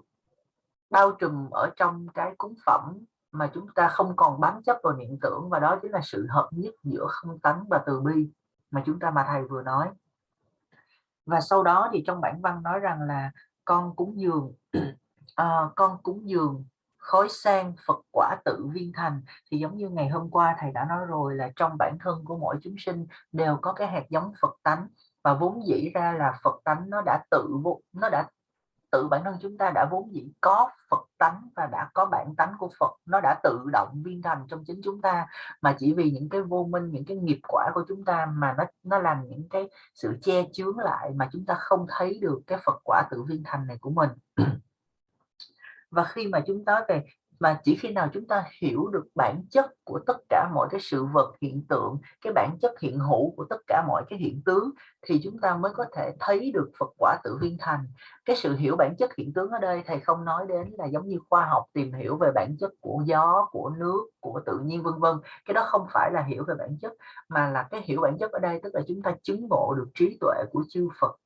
bao trùm ở trong cái cúng phẩm mà chúng ta không còn bám chấp vào niệm tưởng, và đó chính là sự hợp nhất giữa không tánh và từ bi mà thầy vừa nói. Và sau đó thì trong bản văn nói rằng là con cúng dường con cúng dường khói sang Phật quả tự viên thành. Thì giống như ngày hôm qua thầy đã nói rồi, là trong bản thân của mỗi chúng sinh đều có cái hạt giống Phật tánh, và vốn dĩ ra là Phật tánh nó đã tự bản thân chúng ta đã vốn dĩ có Phật tánh và đã có bản tánh của Phật, nó đã tự động viên thành trong chính chúng ta, mà chỉ vì những cái vô minh, những cái nghiệp quả của chúng ta mà nó làm những cái sự che chướng lại mà chúng ta không thấy được cái Phật quả tự viên thành này của mình. Và khi mà chúng ta về Mà chỉ khi nào chúng ta hiểu được bản chất của tất cả mọi cái sự vật hiện tượng, cái bản chất hiện hữu của tất cả mọi cái hiện tướng, thì chúng ta mới có thể thấy được Phật quả tự viên thành. Cái sự hiểu bản chất hiện tướng ở đây thầy không nói đến là giống như khoa học tìm hiểu về bản chất của gió, của nước, của tự nhiên vân vân. Cái đó không phải là hiểu về bản chất, mà là cái hiểu bản chất ở đây tức là chúng ta chứng ngộ được trí tuệ của chư Phật.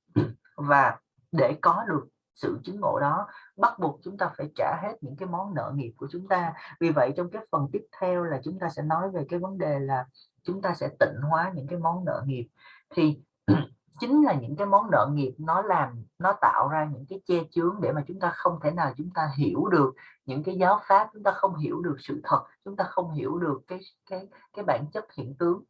Và để có được sự chứng ngộ đó, bắt buộc chúng ta phải trả hết những cái món nợ nghiệp của chúng ta. Vì vậy trong cái phần tiếp theo là chúng ta sẽ nói về cái vấn đề là chúng ta sẽ tịnh hóa những cái món nợ nghiệp. Thì chính là những cái món nợ nghiệp nó tạo ra những cái che chướng để mà chúng ta không thể nào chúng ta hiểu được những cái giáo pháp, chúng ta không hiểu được sự thật, chúng ta không hiểu được cái bản chất hiện tướng.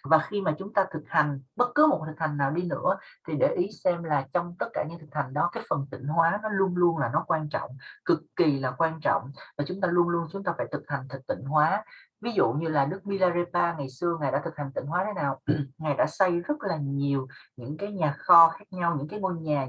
Và khi mà chúng ta thực hành bất cứ một thực hành nào đi nữa thì để ý xem là trong tất cả những thực hành đó, cái phần tịnh hóa nó luôn luôn là nó quan trọng, cực kỳ là quan trọng, và chúng ta luôn luôn chúng ta phải thực hành tịnh hóa. Ví dụ như là Đức Milarepa ngày xưa ngài đã thực hành tịnh hóa thế nào? Ngài đã xây rất là nhiều những cái nhà kho khác nhau, những cái ngôi nhà,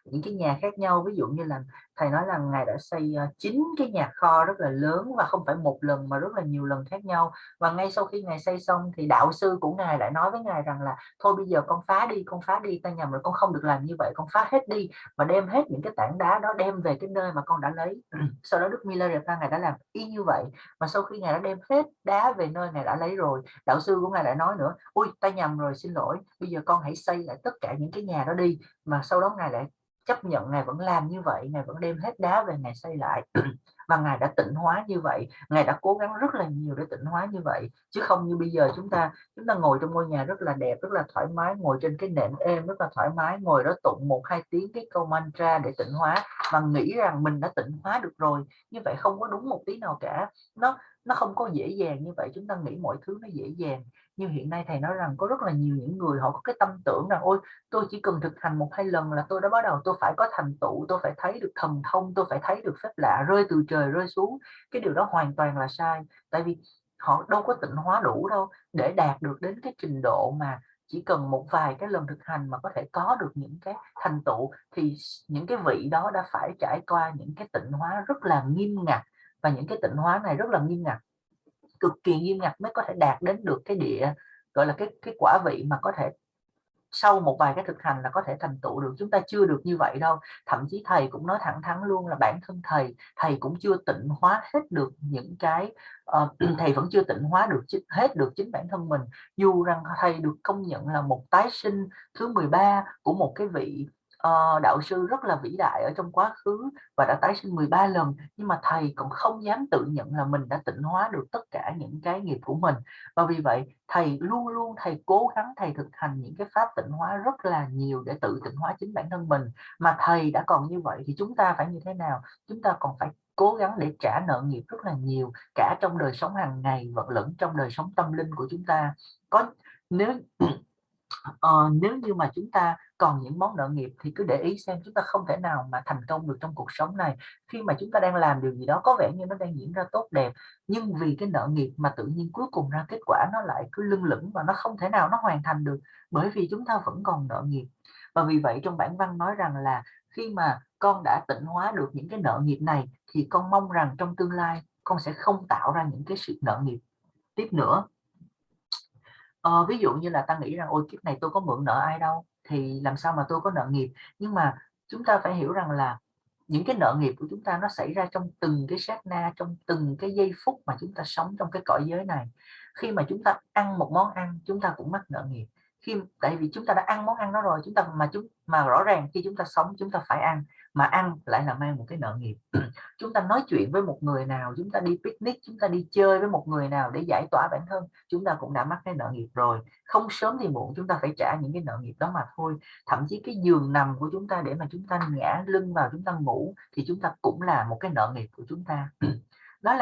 những cái nhà khác nhau. Ví dụ như là thầy nói là ngài đã xây 9 cái nhà kho rất là lớn, và không phải một lần mà rất là nhiều lần khác nhau. Và ngay sau khi ngài xây xong thì đạo sư của ngài lại nói với ngài rằng là thôi bây giờ con phá đi, ta nhầm rồi, con không được làm như vậy, con phá hết đi và đem hết những cái tảng đá đó đem về cái nơi mà con đã lấy. Sau đó Đức Milarepa ngài đã làm y như vậy, và sau khi ngài đã đem hết đá về nơi ngài đã lấy rồi, đạo sư của ngài lại nói nữa, ui ta nhầm rồi, xin lỗi, bây giờ con hãy xây lại tất cả những cái nhà đó đi. Mà sau đó ngài lại chấp nhận, ngài vẫn làm như vậy, ngài vẫn đem hết đá về ngài xây lại. Và ngài đã tịnh hóa như vậy, ngài đã cố gắng rất là nhiều để tịnh hóa như vậy, chứ không như bây giờ chúng ta ngồi trong ngôi nhà rất là đẹp, rất là thoải mái, ngồi trên cái nệm êm rất là thoải mái, ngồi đó tụng 1-2 tiếng cái câu mantra để tịnh hóa và nghĩ rằng mình đã tịnh hóa được rồi. Như vậy không có đúng một tí nào cả, nó không có dễ dàng như vậy. Chúng ta nghĩ mọi thứ nó dễ dàng, như hiện nay thầy nói rằng có rất là nhiều những người họ có cái tâm tưởng rằng ôi tôi chỉ cần thực hành 1-2 lần là tôi đã bắt đầu tôi phải có thành tựu, tôi phải thấy được thần thông, tôi phải thấy được phép lạ rơi từ trời rơi xuống. Cái điều đó hoàn toàn là sai, tại vì họ đâu có tịnh hóa đủ đâu để đạt được đến cái trình độ mà chỉ cần một vài cái lần thực hành mà có thể có được những cái thành tựu. Thì những cái vị đó đã phải trải qua những cái tịnh hóa rất là nghiêm ngặt, và những cái tịnh hóa này rất là nghiêm ngặt, cực kỳ nghiêm ngặt mới có thể đạt đến được cái địa gọi là cái quả vị mà có thể sau một vài cái thực hành là có thể thành tựu được. Chúng ta chưa được như vậy đâu. Thậm chí thầy cũng nói thẳng thắn luôn là bản thân thầy cũng chưa tịnh hóa hết được những cái thầy vẫn chưa tịnh hóa được hết được chính bản thân mình, dù rằng thầy được công nhận là một tái sinh thứ 13 của một cái vị đạo sư rất là vĩ đại ở trong quá khứ và đã tái sinh 13 lần, nhưng mà thầy còn không dám tự nhận là mình đã tịnh hóa được tất cả những cái nghiệp của mình. Và vì vậy thầy luôn luôn thầy cố gắng thầy thực hành những cái pháp tịnh hóa rất là nhiều để tự tịnh hóa chính bản thân mình. Mà thầy đã còn như vậy thì chúng ta phải như thế nào? Chúng ta còn phải cố gắng để trả nợ nghiệp rất là nhiều, cả trong đời sống hàng ngày và lẫn trong đời sống tâm linh của chúng ta. Nếu nếu như mà chúng ta còn những món nợ nghiệp thì cứ để ý xem, chúng ta không thể nào mà thành công được trong cuộc sống này. Khi mà chúng ta đang làm điều gì đó có vẻ như nó đang diễn ra tốt đẹp, nhưng vì cái nợ nghiệp mà tự nhiên cuối cùng ra kết quả nó lại cứ lưng lửng và nó không thể nào nó hoàn thành được, bởi vì chúng ta vẫn còn nợ nghiệp. Và vì vậy trong bản văn nói rằng là khi mà con đã tịnh hóa được những cái nợ nghiệp này thì con mong rằng trong tương lai con sẽ không tạo ra những cái sự nợ nghiệp tiếp nữa. Ví dụ như là ta nghĩ rằng ôi kiếp này tôi có mượn nợ ai đâu thì làm sao mà tôi có nợ nghiệp. Nhưng mà chúng ta phải hiểu rằng là những cái nợ nghiệp của chúng ta nó xảy ra trong từng cái sát na, trong từng cái giây phút mà chúng ta sống trong cái cõi giới này. Khi mà chúng ta ăn một món ăn chúng ta cũng mắc nợ nghiệp, tại vì chúng ta đã ăn món ăn đó rồi, mà rõ ràng khi chúng ta sống chúng ta phải ăn, mà ăn lại là mang một cái nợ nghiệp. Chúng ta nói chuyện với một người nào, chúng ta đi picnic, chúng ta đi chơi với một người nào để giải tỏa bản thân, chúng ta cũng đã mắc cái nợ nghiệp rồi. Không sớm thì muộn chúng ta phải trả những cái nợ nghiệp đó mà thôi. Thậm chí cái giường nằm của chúng ta để mà chúng ta ngã lưng vào chúng ta ngủ thì chúng ta cũng là một cái nợ nghiệp của chúng ta. Đó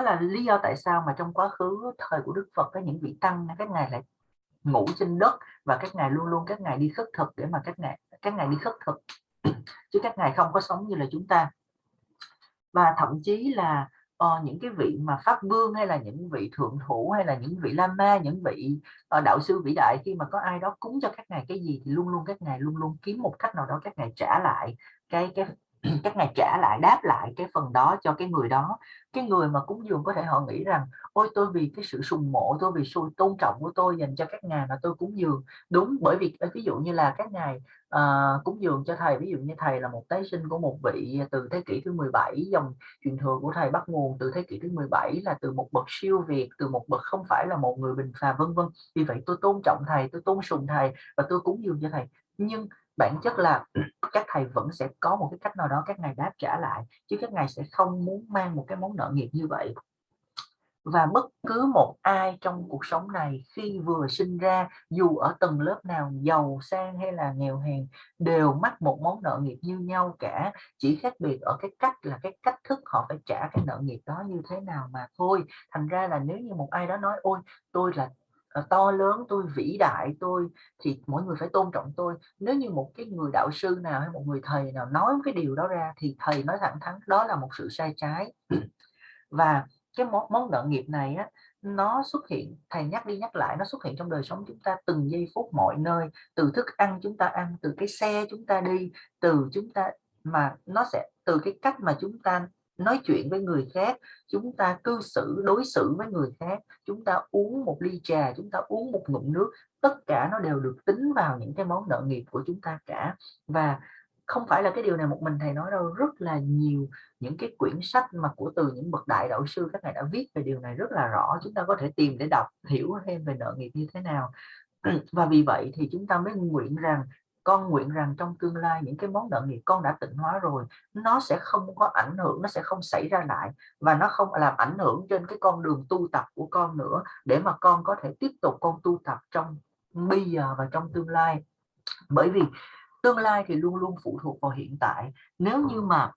là lý do tại sao mà trong quá khứ thời của Đức Phật có những vị tăng các ngài lại ngủ trên đất, và các ngài luôn luôn các ngài đi khất thực để mà các ngài đi khất thực chứ các ngài không có sống như là chúng ta. Và thậm chí là những cái vị mà pháp vương hay là những vị thượng thủ hay là những vị lama, những vị đạo sư vĩ đại, khi mà có ai đó cúng cho các ngài cái gì thì luôn luôn các ngài luôn luôn kiếm một cách nào đó các ngài trả lại các ngài trả lại, đáp lại cái phần đó cho cái người đó. Cái người mà cúng dường có thể họ nghĩ rằng ôi tôi vì cái sự sùng mộ, tôi vì sự tôn trọng của tôi dành cho các ngài mà tôi cúng dường. Đúng, bởi vì ví dụ như là các ngài cúng dường cho thầy, ví dụ như thầy là một tái sinh của một vị từ thế kỷ thứ 17, dòng truyền thừa của thầy bắt nguồn từ thế kỷ thứ 17, là từ một bậc siêu việt, từ một bậc không phải là một người bình phàm, vân vân. Vì vậy tôi tôn trọng thầy, tôi tôn sùng thầy và tôi cúng dường cho thầy. Nhưng bản chất là các thầy vẫn sẽ có một cái cách nào đó các ngài đáp trả lại, chứ các ngài sẽ không muốn mang một cái món nợ nghiệp như vậy. Và bất cứ một ai trong cuộc sống này khi vừa sinh ra, dù ở tầng lớp nào, giàu sang hay là nghèo hèn, đều mắc một món nợ nghiệp như nhau cả, chỉ khác biệt ở cái cách là cái cách thức họ phải trả cái nợ nghiệp đó như thế nào mà thôi. Thành ra là nếu như một ai đó nói ôi tôi là to lớn, tôi vĩ đại, tôi, thì mọi người phải tôn trọng tôi. Nếu như một cái người đạo sư nào hay một người thầy nào nói cái điều đó ra thì thầy nói thẳng thắn đó là một sự sai trái. Và cái món nợ nghiệp này á, nó xuất hiện, thầy nhắc đi nhắc lại, nó xuất hiện trong đời sống chúng ta từng giây phút mọi nơi, từ thức ăn chúng ta ăn, từ cái xe chúng ta đi, từ chúng ta, mà nó sẽ từ cái cách mà chúng ta nói chuyện với người khác, chúng ta cư xử đối xử với người khác, chúng ta uống một ly trà, chúng ta uống một ngụm nước, tất cả nó đều được tính vào những cái món nợ nghiệp của chúng ta cả. Và không phải là cái điều này một mình thầy nói đâu, rất là nhiều những cái quyển sách mà của từ những bậc đại đạo sư các ngài đã viết về điều này rất là rõ, chúng ta có thể tìm để đọc hiểu thêm về nợ nghiệp như thế nào. Và vì vậy thì chúng ta mới nguyện rằng, con nguyện rằng trong tương lai những cái món nợ nghiệp con đã tịnh hóa rồi, nó sẽ không có ảnh hưởng, nó sẽ không xảy ra lại, và nó không làm ảnh hưởng trên cái con đường tu tập của con nữa, để mà con có thể tiếp tục con tu tập trong bây giờ và trong tương lai. Bởi vì tương lai thì luôn luôn phụ thuộc vào hiện tại. Nếu như mà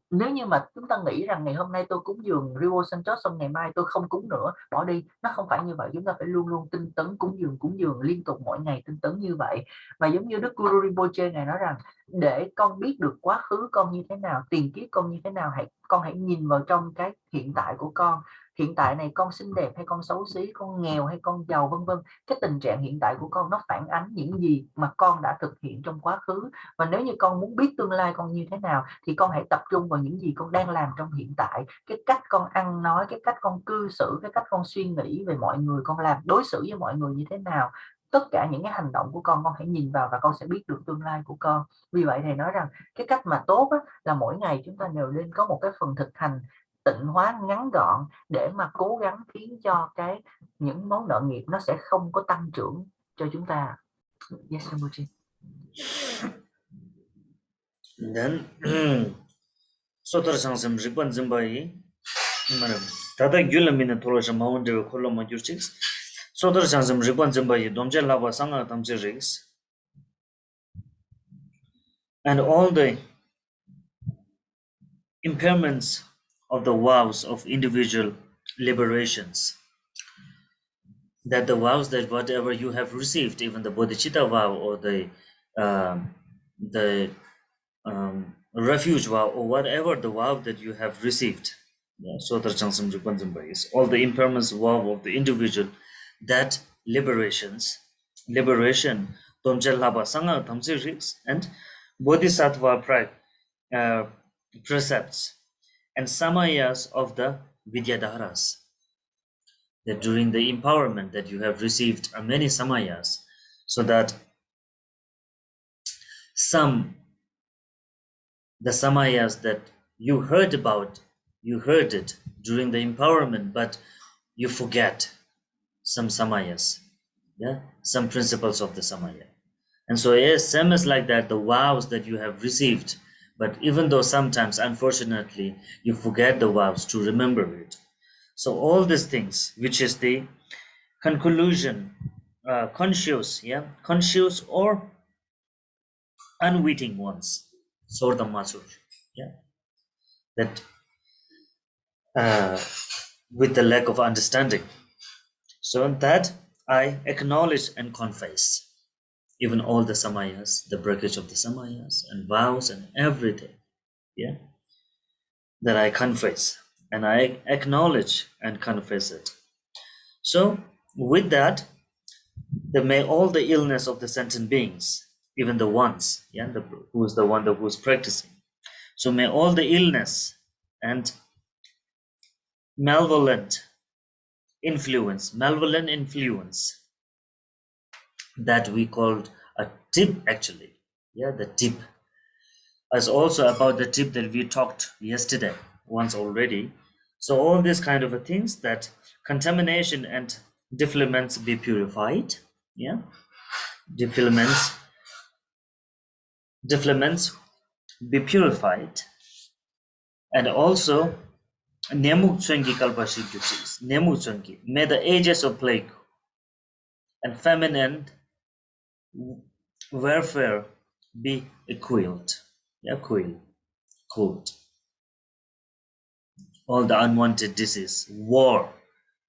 nếu như mà chúng ta nghĩ rằng ngày hôm nay tôi cúng dường Riwo Sangchod xong ngày mai tôi không cúng nữa, bỏ đi, nó không phải như vậy. Chúng ta phải luôn luôn tinh tấn cúng dường liên tục mỗi ngày, tinh tấn như vậy. Và giống như Đức Guru Rinpoche ngài nói rằng, để con biết được quá khứ con như thế nào, tiền kiếp con như thế nào, con hãy nhìn vào trong cái hiện tại của con. Hiện tại này con xinh đẹp hay con xấu xí, con nghèo hay con giàu, vân vân. Cái tình trạng hiện tại của con nó phản ánh những gì mà con đã thực hiện trong quá khứ. Và nếu như con muốn biết tương lai con như thế nào thì con hãy tập trung vào những gì con đang làm trong hiện tại. Cái cách con ăn nói, cái cách con cư xử, cái cách con suy nghĩ về mọi người, con làm đối xử với mọi người như thế nào, tất cả những cái hành động của con hãy nhìn vào và con sẽ biết được tương lai của con. Vì vậy thầy nói rằng cái cách mà tốt á, là mỗi ngày chúng ta đều nên có một cái phần thực hành tịnh hóa ngắn gọn, để mà cố gắng khiến cho những món nợ nghiệp nó sẽ không có tăng trưởng cho chúng ta. Yes, Samuchi. Then sotar sangsam ripan zimbai manam tada gyulamina tholoja maunde koloma gyurchix sotar sangsam ripan zimbai domje lava sanga tamje rigs, and all the impairments of the vows of individual liberations, that the vows that whatever you have received, even the bodhicitta vow or the refuge vow or whatever the vow that you have received, is all the impairments vow of the individual, that liberation, and bodhisattva precepts and samayas of the vidyadharas, that during the empowerment that you have received many samayas, so that the samayas that you heard about, you heard it during the empowerment, but you forget some samayas, some principles of the samaya. And so yes, same as like that, the vows that you have received, but even though sometimes unfortunately you forget the vows, to remember it. So all these things, which is the conclusion, conscious or unwitting ones, Sordam Masur, that with the lack of understanding. So that I acknowledge and confess, even all the samayas, the breakage of the samayas and vows and everything, that I confess and I acknowledge and confess it. So with that, may all the illness of the sentient beings even the ones, yeah, who is the one that who's practicing. So may all the illness and malevolent influence that we called a tip, actually, yeah, the tip, as also about the tip that we talked yesterday once already. So all these kind of things, that contamination and defilements be purified, yeah, defilements be purified, and also Nemuk Tsungi Kalpashi Gyuchis, Nemuk Tsungi, may the ages of plague and famine and warfare be equaled. Yeah, cooled. All the unwanted disease, war,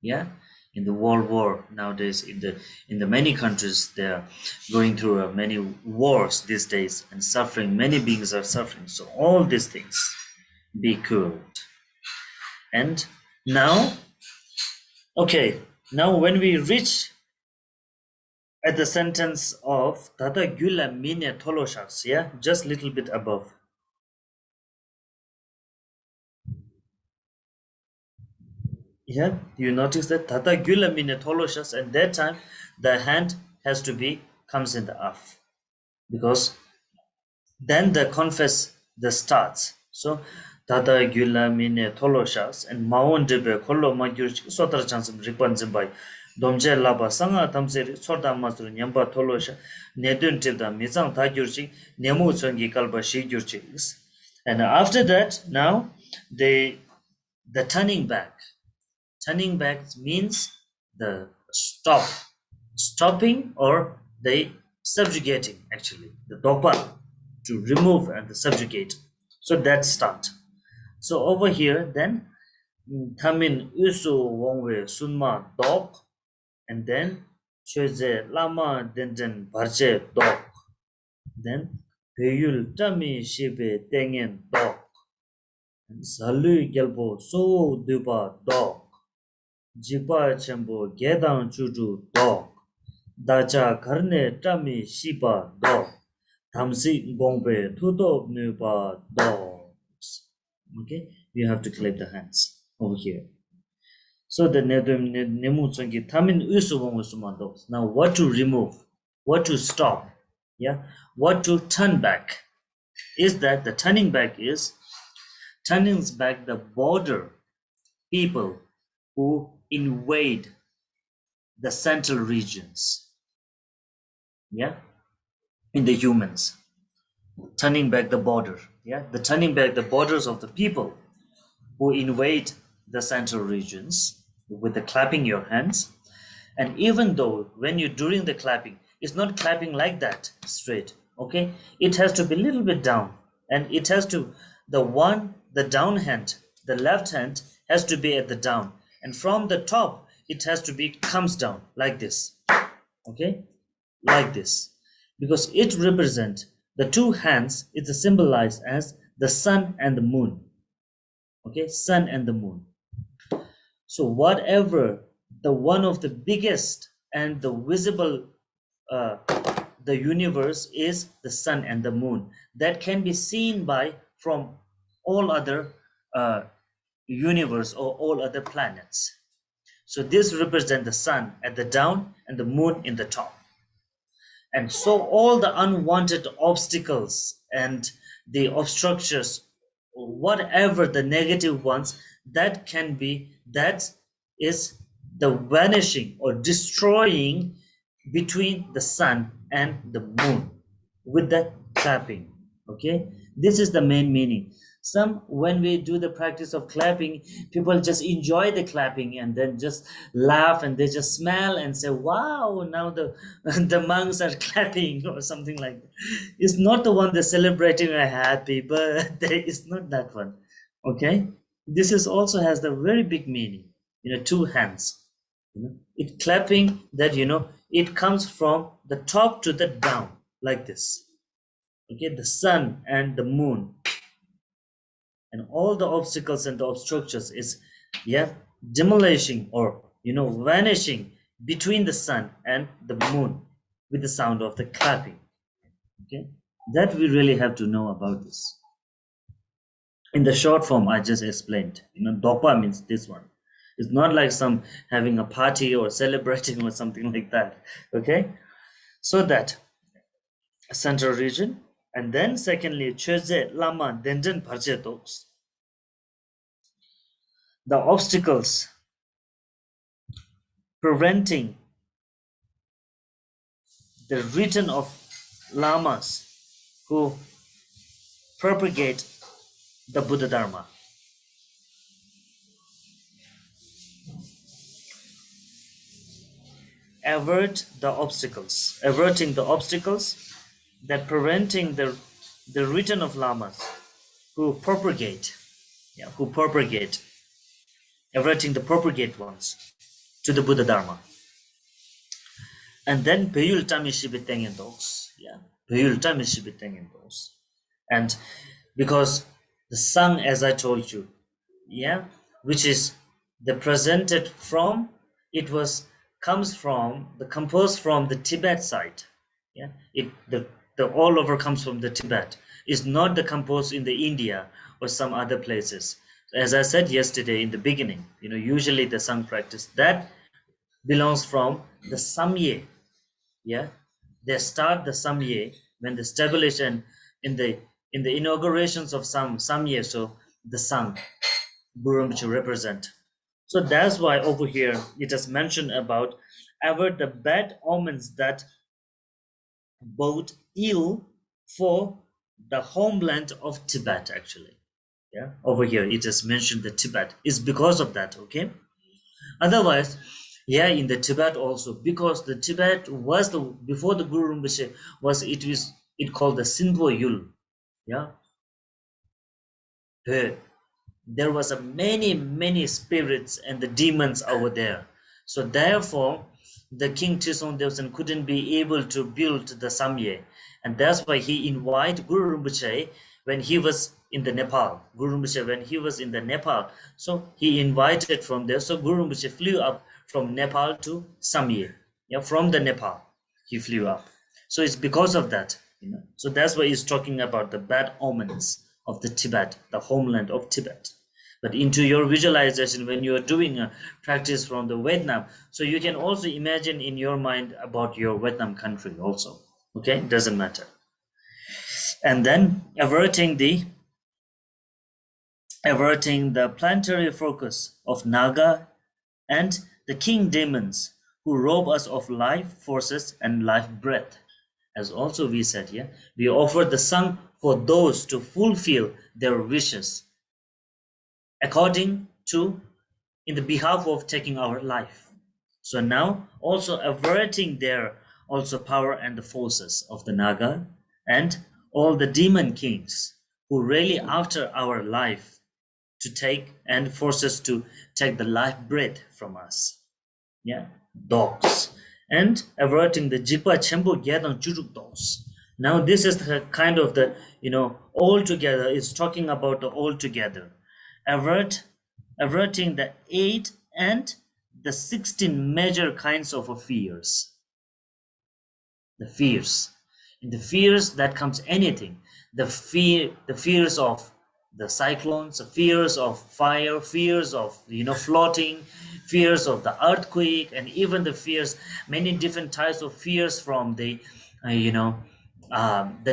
yeah, in the world war nowadays, in the many countries, they are going through many wars these days and suffering. Many beings are suffering. So all these things be cured. And now, okay, now when we reach at the sentence of Tata Gyula Mine Toloshaks, yeah, just little bit above. Yeah, you notice that Tata Gyula Mine Toloshaks, and that time the hand has to be comes in the af, because then the confess the starts. So Tata Gyula Mine Toloshaks and Maon Debe Kolo Magyur Sotar Chansum Ripanzimbai. Domje laba sanga tamse sorda masru nyamba tolosha nedun tibda mizang tagyurchi nemu tsongi kalba shigyurchi. And after that, now the turning back means the stopping, or the subjugating, actually the dopa, to remove and the subjugate. So that start. So over here then tamin usu wongwe sunma dok, and then choze lama denden barche dok, then peyul tami shibe tengen dok, and salu gelbo so duba dok, jipa chambo gedang chuju dok, dacha karne tami shiba dok, tamsi gongbe tudo nuba dok. Okay, you have to clap the hands over here. So the nemu tsangi tamin usu wong. Now what to remove, what to stop, yeah, what to turn back, is that the turning back is turning back the border people who invade the central regions, yeah, in the humans, turning back the border, yeah, the turning back the borders of the people who invade the central regions with the clapping your hands. And even though when you're doing the clapping, it's not clapping like that straight, okay, it has to be a little bit down, and it has to, the down hand, the left hand has to be at the down, and from the top it has to be comes down like this, okay, like this, because it represents the two hands. It's symbolized as the sun and the moon, okay, sun and the moon. So whatever the one of the biggest and the visible the universe is the sun and the moon, that can be seen by from all other uh, universe or all other planets. So this represents the sun at the down and the moon in the top. And so all the unwanted obstacles and the obstructions, whatever the negative ones, that is the vanishing or destroying between the sun and the moon with the clapping. Okay, this is the main meaning. Some, when we do the practice of clapping, people just enjoy the clapping and then just laugh, and they just smile and say, wow, now the the monks are clapping or something like that. It's not the one they're celebrating a happy birthday. It's not that one. Okay, this is also has the very big meaning. Two hands, it clapping, that it comes from the top to the down like this. Okay, the sun and the moon and all the obstacles and the obstructions is, yeah, demolishing or vanishing between the sun and the moon with the sound of the clapping. Okay, that we really have to know about this. In the short form, I just explained. Dopa means this one. It's not like some having a party or celebrating or something like that. Okay, so that central region, and then secondly, Choze Lama Denden Parche Dogs. The obstacles preventing the return of lamas who propagate the Buddha Dharma. Averting the obstacles that preventing the return of lamas who propagate, averting the propagate ones to the Buddha Dharma. And then Peyul Tamishibi dogs. Yeah. Peyul Tamishibi dogs. And because the song, as I told you, yeah, which is the presented from, it was comes from the composed from the Tibet side. Yeah, the all over comes from the Tibet. It's not the composed in the India or some other places. As I said yesterday in the beginning, usually the sung practice that belongs from the Samye. Yeah, they start the Samye when they establish and in the inaugurations of some Samye, so the sun Guru to represent. So that's why over here it is mentioned about ever the bad omens that bode ill for the homeland of Tibet, actually. Yeah, over here it is mentioned the Tibet is because of that. Okay, otherwise, yeah, in the Tibet also, because the Tibet was the before the Guru Rinpoche it called the Sinpo Yul. Yeah, there was a many spirits and the demons over there. So therefore, the king Trisong Devsan couldn't be able to build the Samye, and that's why he invited Guru Rinpoche when he was in the Nepal. Guru Rinpoche when he was in the Nepal, so he invited from there. So Guru Rinpoche flew up from Nepal to Samye. Yeah, from the Nepal he flew up. So it's because of that. So that's why he's talking about the bad omens of the Tibet, the homeland of Tibet. But into your visualization, when you are doing a practice from the Vietnam, so you can also imagine in your mind about your Vietnam country also. Okay, doesn't matter. And then averting the planetary focus of Naga and the king demons who rob us of life forces and life breath. As also we said here, we offer the sung for those to fulfill their wishes according to in the behalf of taking our life. So now also averting their also power and the forces of the Naga and all the demon kings who really after our life to take and force us to take the life breath from us. Yeah, dogs. And averting the Jikpa Chembo Gyadang Juruk dogs. Now this is the kind of the all together is talking about the all together. Averting the 8 and the 16 major kinds of fears. The fears that comes anything. The fears of the cyclones, the fears of fire, fears of floating, fears of the earthquake, and even the fears, many different types of fears from the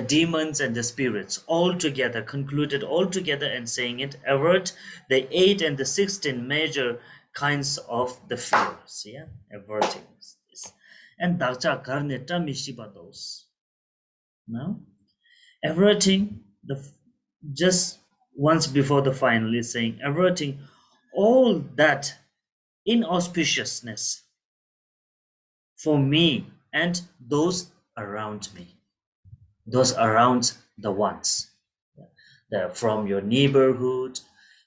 demons and the spirits all together, concluded all together and saying it, avert the 8 and the 16 major kinds of the fears. Yeah, averting this. And Dakcha Karneta Mishibados. Now, averting just once before the final is saying, averting all that inauspiciousness for me and those around me, those around the ones. From your neighborhood,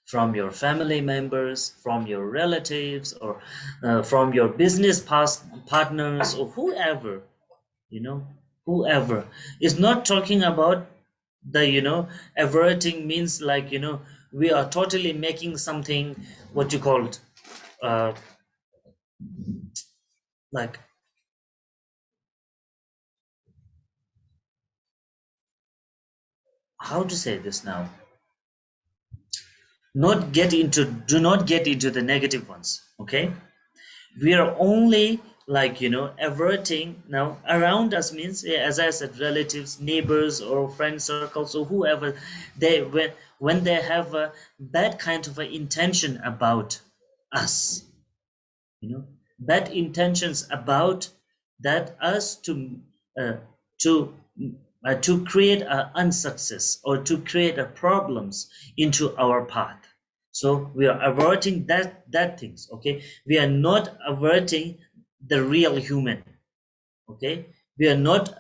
from your family members, from your relatives, or from your business partners, or whoever, whoever. Is not talking about the averting means like we are totally making something what you called uh, like how to say this now? Do not get into the negative ones, okay? We are only like, averting. Now around us means, as I said, relatives, neighbors, or friend circles, or whoever, they when they have a bad kind of a intention about us, bad intentions about that us uh, to to create a unsuccess or to create a problems into our path. So we are averting that things, okay? We are not averting the real human, okay? We are not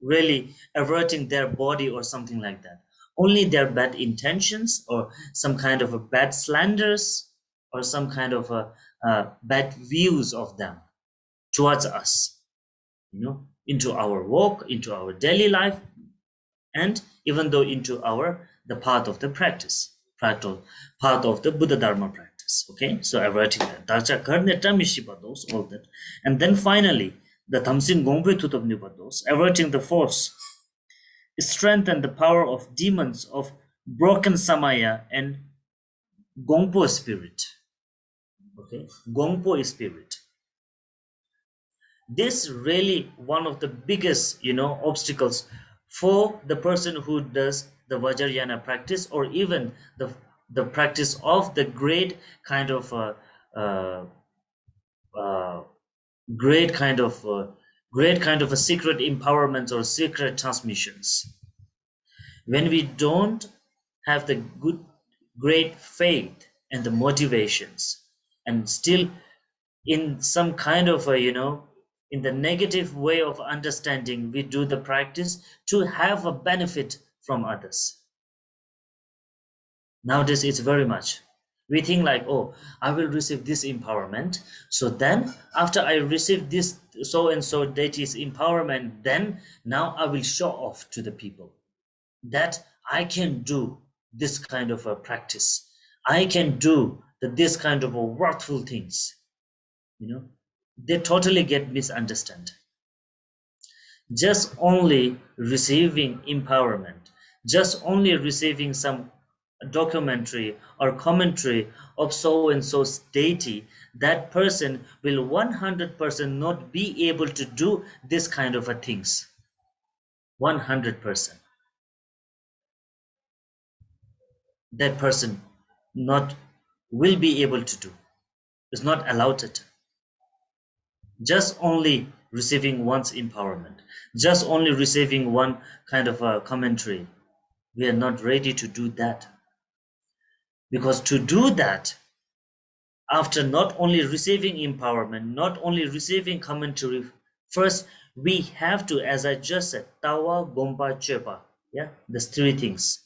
really averting their body or something like that. Only their bad intentions or some kind of a bad slanders or some kind of a bad views of them towards us, into our walk, into our daily life, and even though into the path of the path of the Buddha Dharma practice. Okay, so averting that. Dacha karne tamishipados, all that. And then finally, the Thamsin Gongpe Tutopnipados, averting the force, strength and the power of demons of broken Samaya and Gongpo spirit. Okay, Gongpo spirit. This really one of the biggest, obstacles for the person who does the Vajrayana practice, or even the practice of the great kind of uh, uh, great kind of a secret empowerments or secret transmissions. When we don't have the great faith and the motivations, and still in some kind of a, in the negative way of understanding, we do the practice to have a benefit from others. Nowadays it's very much, we think like, oh, I will receive this empowerment, so then after I receive this so and so deity's empowerment, then now I will show off to the people that I can do this kind of a practice, I can do this kind of a worthful things. They totally get misunderstood. Just only receiving empowerment, just only receiving some documentary or commentary of so and so deity, that person will 100% not be able to do this kind of a things. 100%. That person not will be able to do, is not allowed it. Just only receiving one's empowerment, just only receiving one kind of a commentary, we are not ready to do that. Because to do that, after not only receiving empowerment, not only receiving commentary, first we have to, as I just said, Tawa, Gompa, Chepa. Yeah, these three things.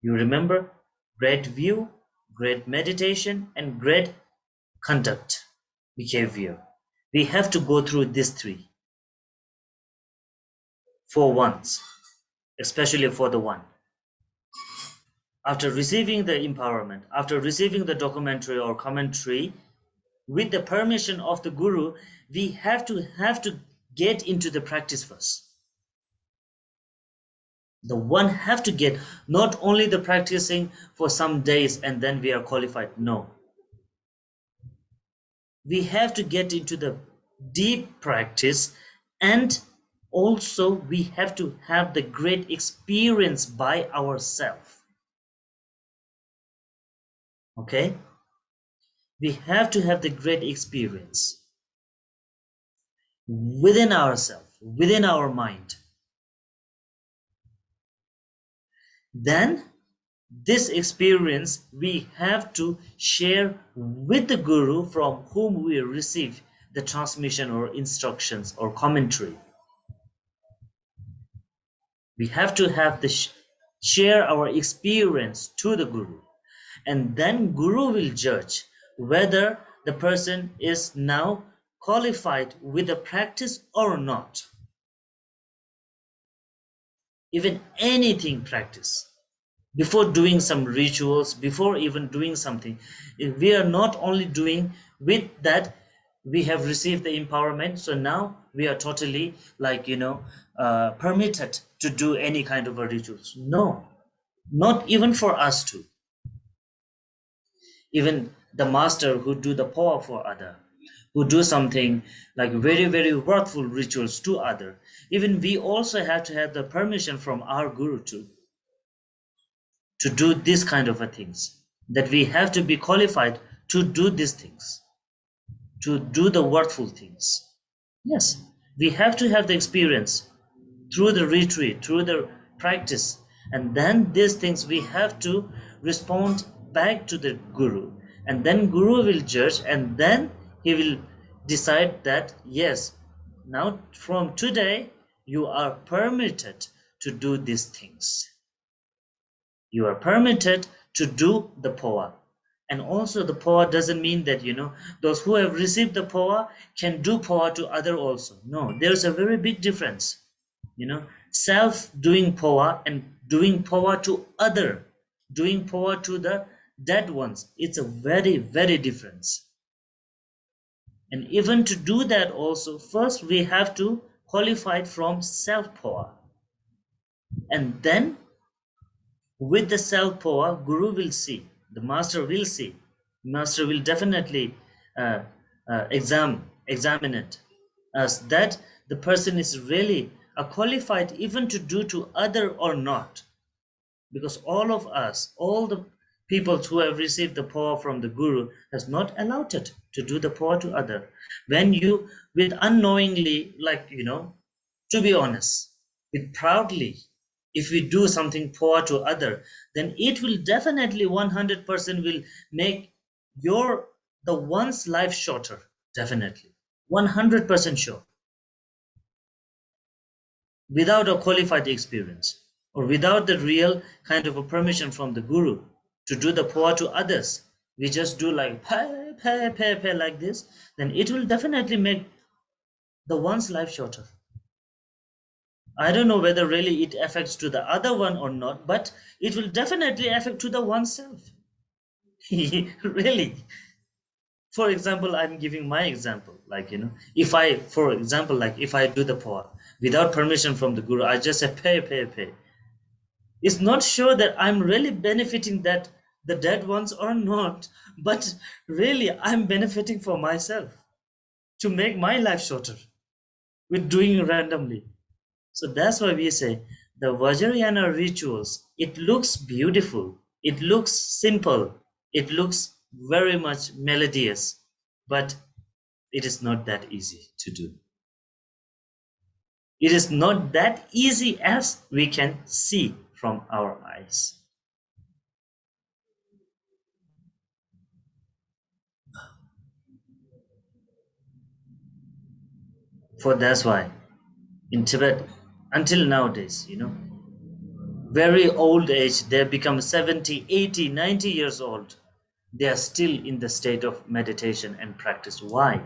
You remember? Great view, great meditation, and great conduct, behavior. We have to go through these three for once, especially for the one. After receiving the empowerment, after receiving the documentary or commentary, with the permission of the guru, we have to get into the practice first. The one have to get not only the practicing for some days and then we are qualified. No. We have to get into the deep practice, and also we have to have the great experience by ourselves. Okay? We have to have the great experience within ourselves, within our mind. Then this experience we have to share with the guru from whom we receive the transmission or instructions or commentary. We have to have the share our experience to the guru, and then guru will judge whether the person is now qualified with the practice or not. Even anything practice, before doing some rituals, before even doing something, we are not only doing with that we have received the empowerment, so now we are totally like permitted to do any kind of a rituals. No, not even for us to. Even the master who do the power for other, who do something like very, very worthful rituals to other, even we also have to have the permission from our guru to do this kind of a things, that we have to be qualified to do these things, to do the worthful things. Yes, we have to have the experience through the retreat, through the practice, and then these things we have to respond back to the guru, and then guru will judge, and then he will decide that yes, now from today you are permitted to do these things. You are permitted to do the power. And also the power doesn't mean that, those who have received the power can do power to other also. No, there's a very big difference. Self doing power and doing power to other, doing power to the dead ones. It's a very, very difference. And even to do that also, first we have to qualify it from self power. And then with the self power, guru will see, the master will see, master will definitely examine it as that the person is really qualified even to do to other or not. Because all of us, all the people who have received the power from the guru has not allowed it to do the power to other. When you with unknowingly, to be honest, with proudly, if we do something poor to other, then it will definitely 100% will make the one's life shorter. Definitely 100% sure, without a qualified experience or without the real kind of a permission from the guru to do the poor to others. We just do like pay like this, then it will definitely make the one's life shorter. I don't know whether really it affects to the other one or not, but it will definitely affect to the oneself. Really. For example, I'm giving my example. If I, for example, if I do the power without permission from the guru, I just say pay. It's not sure that I'm really benefiting that the dead ones or not, but really I'm benefiting for myself to make my life shorter with doing it randomly. So that's why we say the Vajrayana rituals, it looks beautiful, it looks simple, it looks very much melodious, but it is not that easy to do. It is not that easy as we can see from our eyes. For that's why in Tibet, until nowadays, very old age, they become 70, 80, 90 years old. They are still in the state of meditation and practice. Why?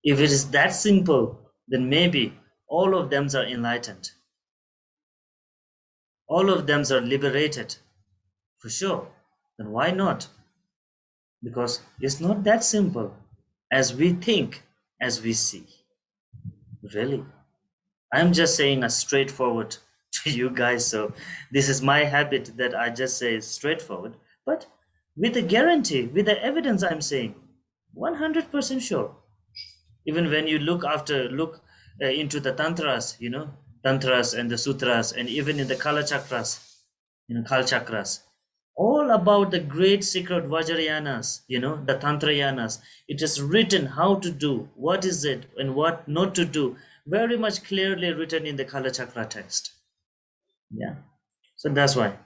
If it is that simple, then maybe all of them are enlightened. All of them are liberated, for sure. Then why not? Because it's not that simple as we think, as we see. Really. I'm just saying a straightforward to you guys. So this is my habit that I just say straightforward, but with a guarantee, with the evidence, I'm saying 100% sure. Even when you look into the tantras, tantras and the sutras, and even in the kala chakras, all about the great secret Vajrayanas, the Tantrayanas. It is written how to do, what is it, and what not to do. Very much clearly written in the Kala Chakra text. Yeah. So that's why.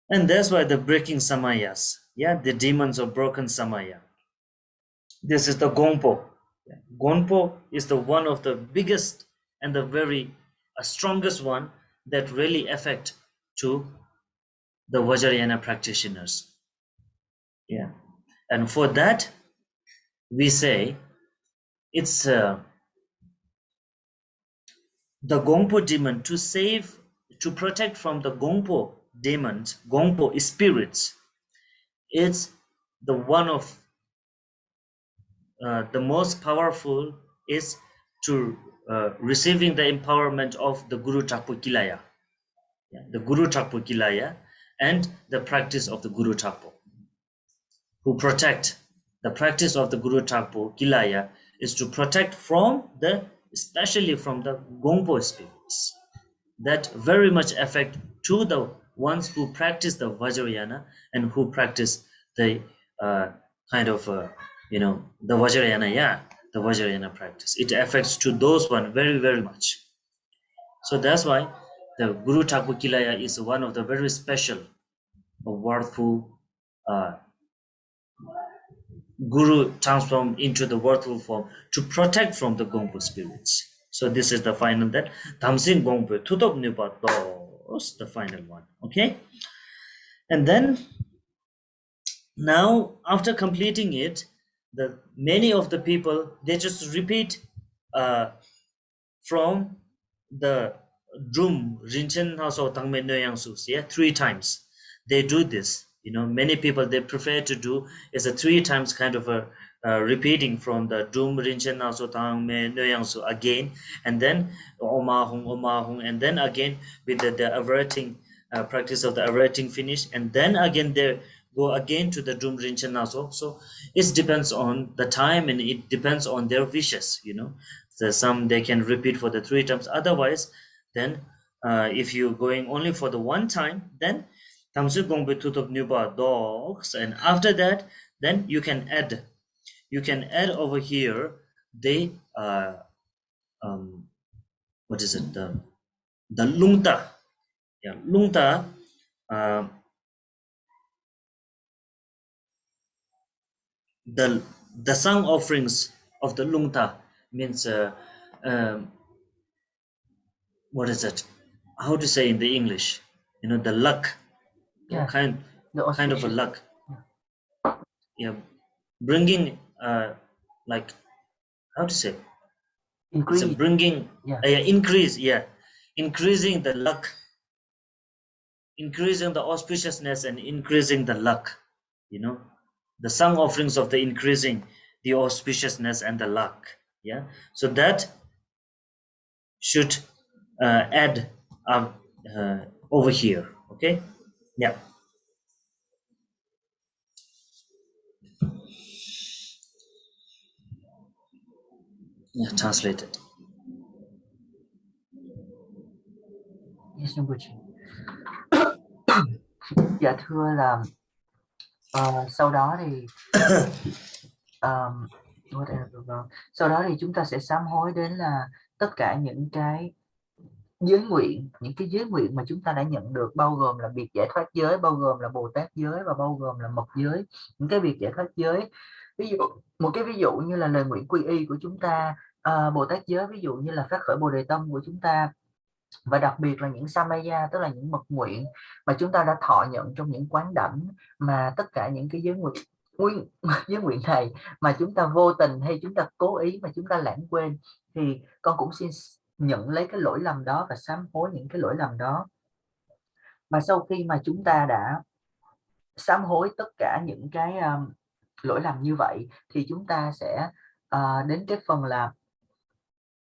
And that's why the breaking samayas. Yeah, the demons of broken samaya. This is the Gompo. Yeah. Gonpo is the one of the biggest and the very strongest one that really affect to the Vajrayana practitioners. Yeah. And for that, we say it's the Gompo demon to protect from the Gompo demons, Gompo spirits. It's the one of the most powerful is to receiving the empowerment of the Guru Chakpo Kilaya. Yeah, the Guru Chakpo Kilaya and the practice of the Guru Chakpo. Who protect the practice of the Guru Chakpo Kilaya is to protect from especially from the Gongpo spirits that very much affect to the ones who practice the Vajrayana and who practice the kind of the Vajrayana, the Vajrayana practice. It affects to those one very, very much. So that's why the Guru Chakpo Kilaya is one of the very special, worthful Guru transformed into the worthful form to protect from the Gongpo spirits. So this is the final that Tamsin Gongpo Tutop Nipa Dos, the final one. Okay? And then now after completing it, many of the people they just repeat from the drum Rinchen Haso Tangme Noyang Sus, 3 times. They do this. Many people they prefer to do is a 3 times kind of a repeating from the drum Rinchen Haso Tangme Noyang Su again, and then Oma Hung, and then again with the averting practice of the averting finish, and then again they go again to the drum Rinchen Haso. So it depends on the time and it depends on their wishes. So some they can repeat for the 3 times. Otherwise, then if you're going only for the 1 time, then tamsu gongbe tutup nuba dogs, and after that, then you can add over here the what is it, the lungta, lungta. The song offerings of the lungta means what is it? How to say in the English? The luck, kind of a luck. Yeah, bringing like how to say? Increase. It's bringing increase. Yeah, increasing the luck, increasing the auspiciousness, and increasing the luck. The song offerings of the increasing the auspiciousness and the luck. Yeah, so that should add over here. Okay. Yeah. Yeah, translated. Yes, Rinpoche. Dạ thưa là sau đó thì sau đó thì chúng ta sẽ sám hối đến là tất cả những cái giới nguyện, mà chúng ta đã nhận được, bao gồm là việc giải thoát giới, bao gồm là Bồ Tát giới và bao gồm là mật giới. Những cái việc giải thoát giới, một cái ví dụ như là lời nguyện quy y của chúng ta, Bồ Tát giới ví dụ như là phát khởi Bồ Đề Tâm của chúng ta, và đặc biệt là những samaya, tức là những mật nguyện mà chúng ta đã thọ nhận trong những quán đảnh, mà tất cả những cái giới nguyện này mà chúng ta vô tình hay chúng ta cố ý mà chúng ta lãng quên, thì con cũng xin nhận lấy cái lỗi lầm đó và sám hối những cái lỗi lầm đó. Mà sau khi mà chúng ta đã sám hối tất cả những cái lỗi lầm như vậy, thì chúng ta sẽ đến cái phần là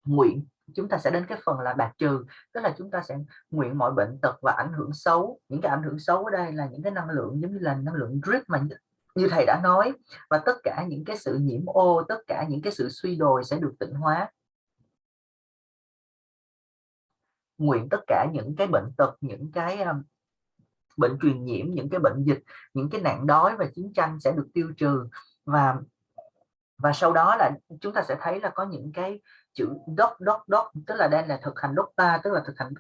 nguyện. Chúng ta sẽ đến cái phần là bạc trừ, tức là chúng ta sẽ nguyện mọi bệnh tật và ảnh hưởng xấu. Những cái ảnh hưởng xấu ở đây là những cái năng lượng giống như là năng lượng drip mà như thầy đã nói, và tất cả những cái sự nhiễm ô, tất cả những cái sự suy đồi sẽ được tịnh hóa. Nguyện tất cả những cái bệnh tật, những cái bệnh truyền nhiễm, những cái bệnh dịch, những cái nạn đói và chiến tranh sẽ được tiêu trừ. Và sau đó là chúng ta sẽ thấy là có những cái chữ dot, tức là đây là thực hành dotta, tức là thực hành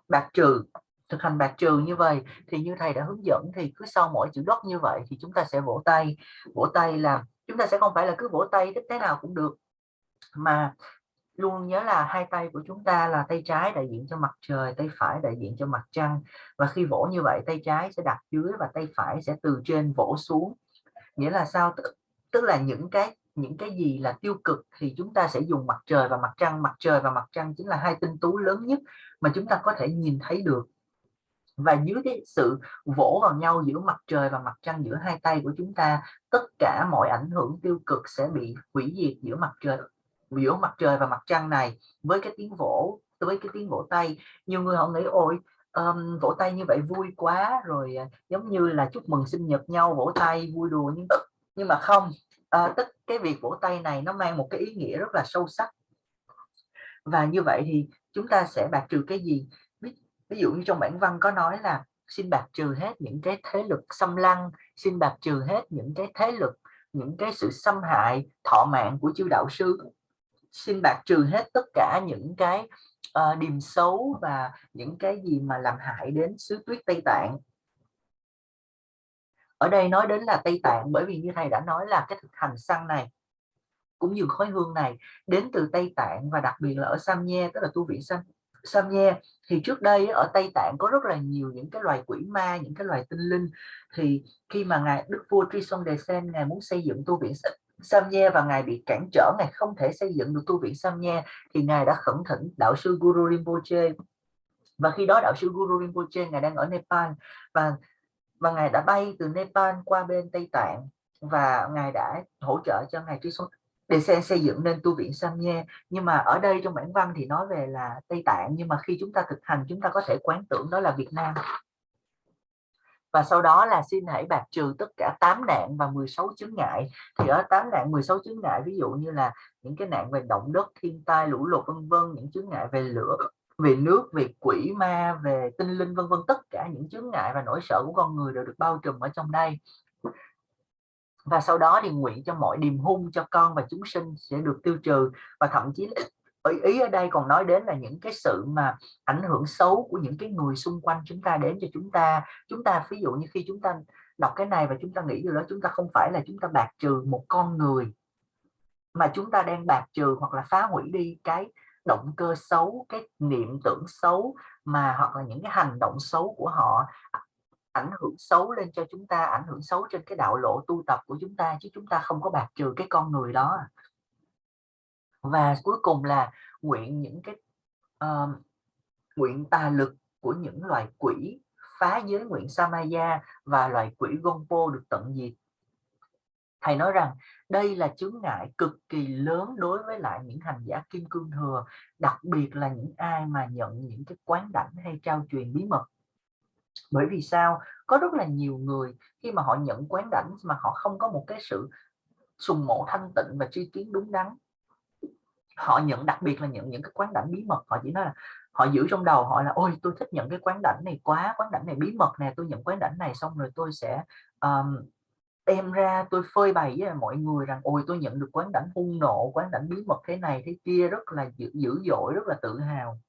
bạc trừ. Thực hành bạc trừ như vậy thì như thầy đã hướng dẫn, thì cứ sau mỗi chữ dot như vậy thì chúng ta sẽ vỗ tay. Vỗ tay là chúng ta sẽ không phải là cứ vỗ tay thích thế nào cũng được, mà luôn nhớ là hai tay của chúng ta là tay trái đại diện cho mặt trời, tay phải đại diện cho mặt trăng. Và khi vỗ như vậy, tay trái sẽ đặt dưới và tay phải sẽ từ trên vỗ xuống. Nghĩa là sao? Tức là những cái gì là tiêu cực thì chúng ta sẽ dùng mặt trời và mặt trăng. Mặt trời và mặt trăng chính là hai tinh tú lớn nhất mà chúng ta có thể nhìn thấy được. Và dưới cái sự vỗ vào nhau giữa mặt trời và mặt trăng, giữa hai tay của chúng ta, tất cả mọi ảnh hưởng tiêu cực sẽ bị hủy diệt giữa mặt trời giữa mặt trời và mặt trăng này với cái tiếng vỗ tay. Nhiều người họ nghĩ ôi vỗ tay như vậy vui quá rồi, giống như là chúc mừng sinh nhật nhau, vỗ tay vui đùa, nhưng mà không, cái việc vỗ tay này nó mang một cái ý nghĩa rất là sâu sắc. Và như vậy thì chúng ta sẽ bạc trừ cái gì? Ví dụ như trong bản văn có nói là xin bạc trừ hết những cái thế lực xâm lăng, xin bạc trừ hết những cái thế lực, những cái sự xâm hại thọ mạng của chư đạo sư, xin bạc trừ hết tất cả những cái điềm xấu và những cái gì mà làm hại đến xứ Tuyết Tây Tạng. Ở đây nói đến là Tây Tạng bởi vì như thầy đã nói là cái thực hành săn này cũng như khói hương này đến từ Tây Tạng, và đặc biệt là ở Samye, tức là tu viện Samye. Thì trước đây ở Tây Tạng có rất là nhiều những cái loài quỷ ma, những cái loài tinh linh. Thì khi mà ngài Đức vua Trison Decen ngài muốn xây dựng tu viện Samye và ngài bị cản trở, ngài không thể xây dựng được tu viện Samye, thì ngài đã khẩn thỉnh đạo sư Guru Rinpoche. Và khi đó đạo sư Guru Rinpoche ngài đang ở Nepal, và ngài đã bay từ Nepal qua bên Tây Tạng, và ngài đã hỗ trợ cho ngài Trison Decen xây dựng nên tu viện Samye. Nhưng mà ở đây trong bản văn thì nói về là Tây Tạng, nhưng mà khi chúng ta thực hành chúng ta có thể quán tưởng đó là Việt Nam. Và sau đó là xin hãy bạc trừ tất cả 8 nạn và 16 chướng ngại. Thì ở 8 nạn 16 chướng ngại ví dụ như là những cái nạn về động đất, thiên tai, lũ lụt vân vân, những chướng ngại về lửa, về nước, về quỷ ma, về tinh linh vân vân, tất cả những chướng ngại và nỗi sợ của con người đều được bao trùm ở trong đây. Và sau đó thì nguyện cho mọi điềm hung cho con và chúng sinh sẽ được tiêu trừ. Và thậm chí ý ở đây còn nói đến là những cái sự mà ảnh hưởng xấu của những cái người xung quanh chúng ta đến cho chúng ta ví dụ như khi chúng ta đọc cái này và chúng ta nghĩ điều đó, chúng ta không phải là chúng ta bạc trừ một con người, mà chúng ta đang bạc trừ hoặc là phá hủy đi cái động cơ xấu, cái niệm tưởng xấu, mà hoặc là những cái hành động xấu của họ ảnh hưởng xấu lên cho chúng ta, ảnh hưởng xấu trên cái đạo lộ tu tập của chúng ta, chứ chúng ta không có bạc trừ cái con người đó. Và cuối cùng là nguyện những cái nguyện tà lực của những loài quỷ phá giới nguyện Samaya và loài quỷ Gompo được tận diệt. Thầy nói rằng đây là chướng ngại cực kỳ lớn đối với lại những hành giả kim cương thừa, đặc biệt là những ai mà nhận những cái quán đảnh hay trao truyền bí mật. Bởi vì sao? Có rất là nhiều người khi mà họ nhận quán đảnh mà họ không có một cái sự sùng mộ thanh tịnh và tri kiến đúng đắn. Họ nhận, đặc biệt là nhận những cái quán đảnh bí mật, họ chỉ nói là họ giữ trong đầu họ là ôi tôi thích nhận cái quán đảnh này quá, quán đảnh này bí mật nè, tôi nhận quán đảnh này xong rồi tôi sẽ đem ra tôi phơi bày với mọi người rằng ôi tôi nhận được quán đảnh hung nộ, quán đảnh bí mật thế này thế kia, rất là dữ dội, rất là tự hào.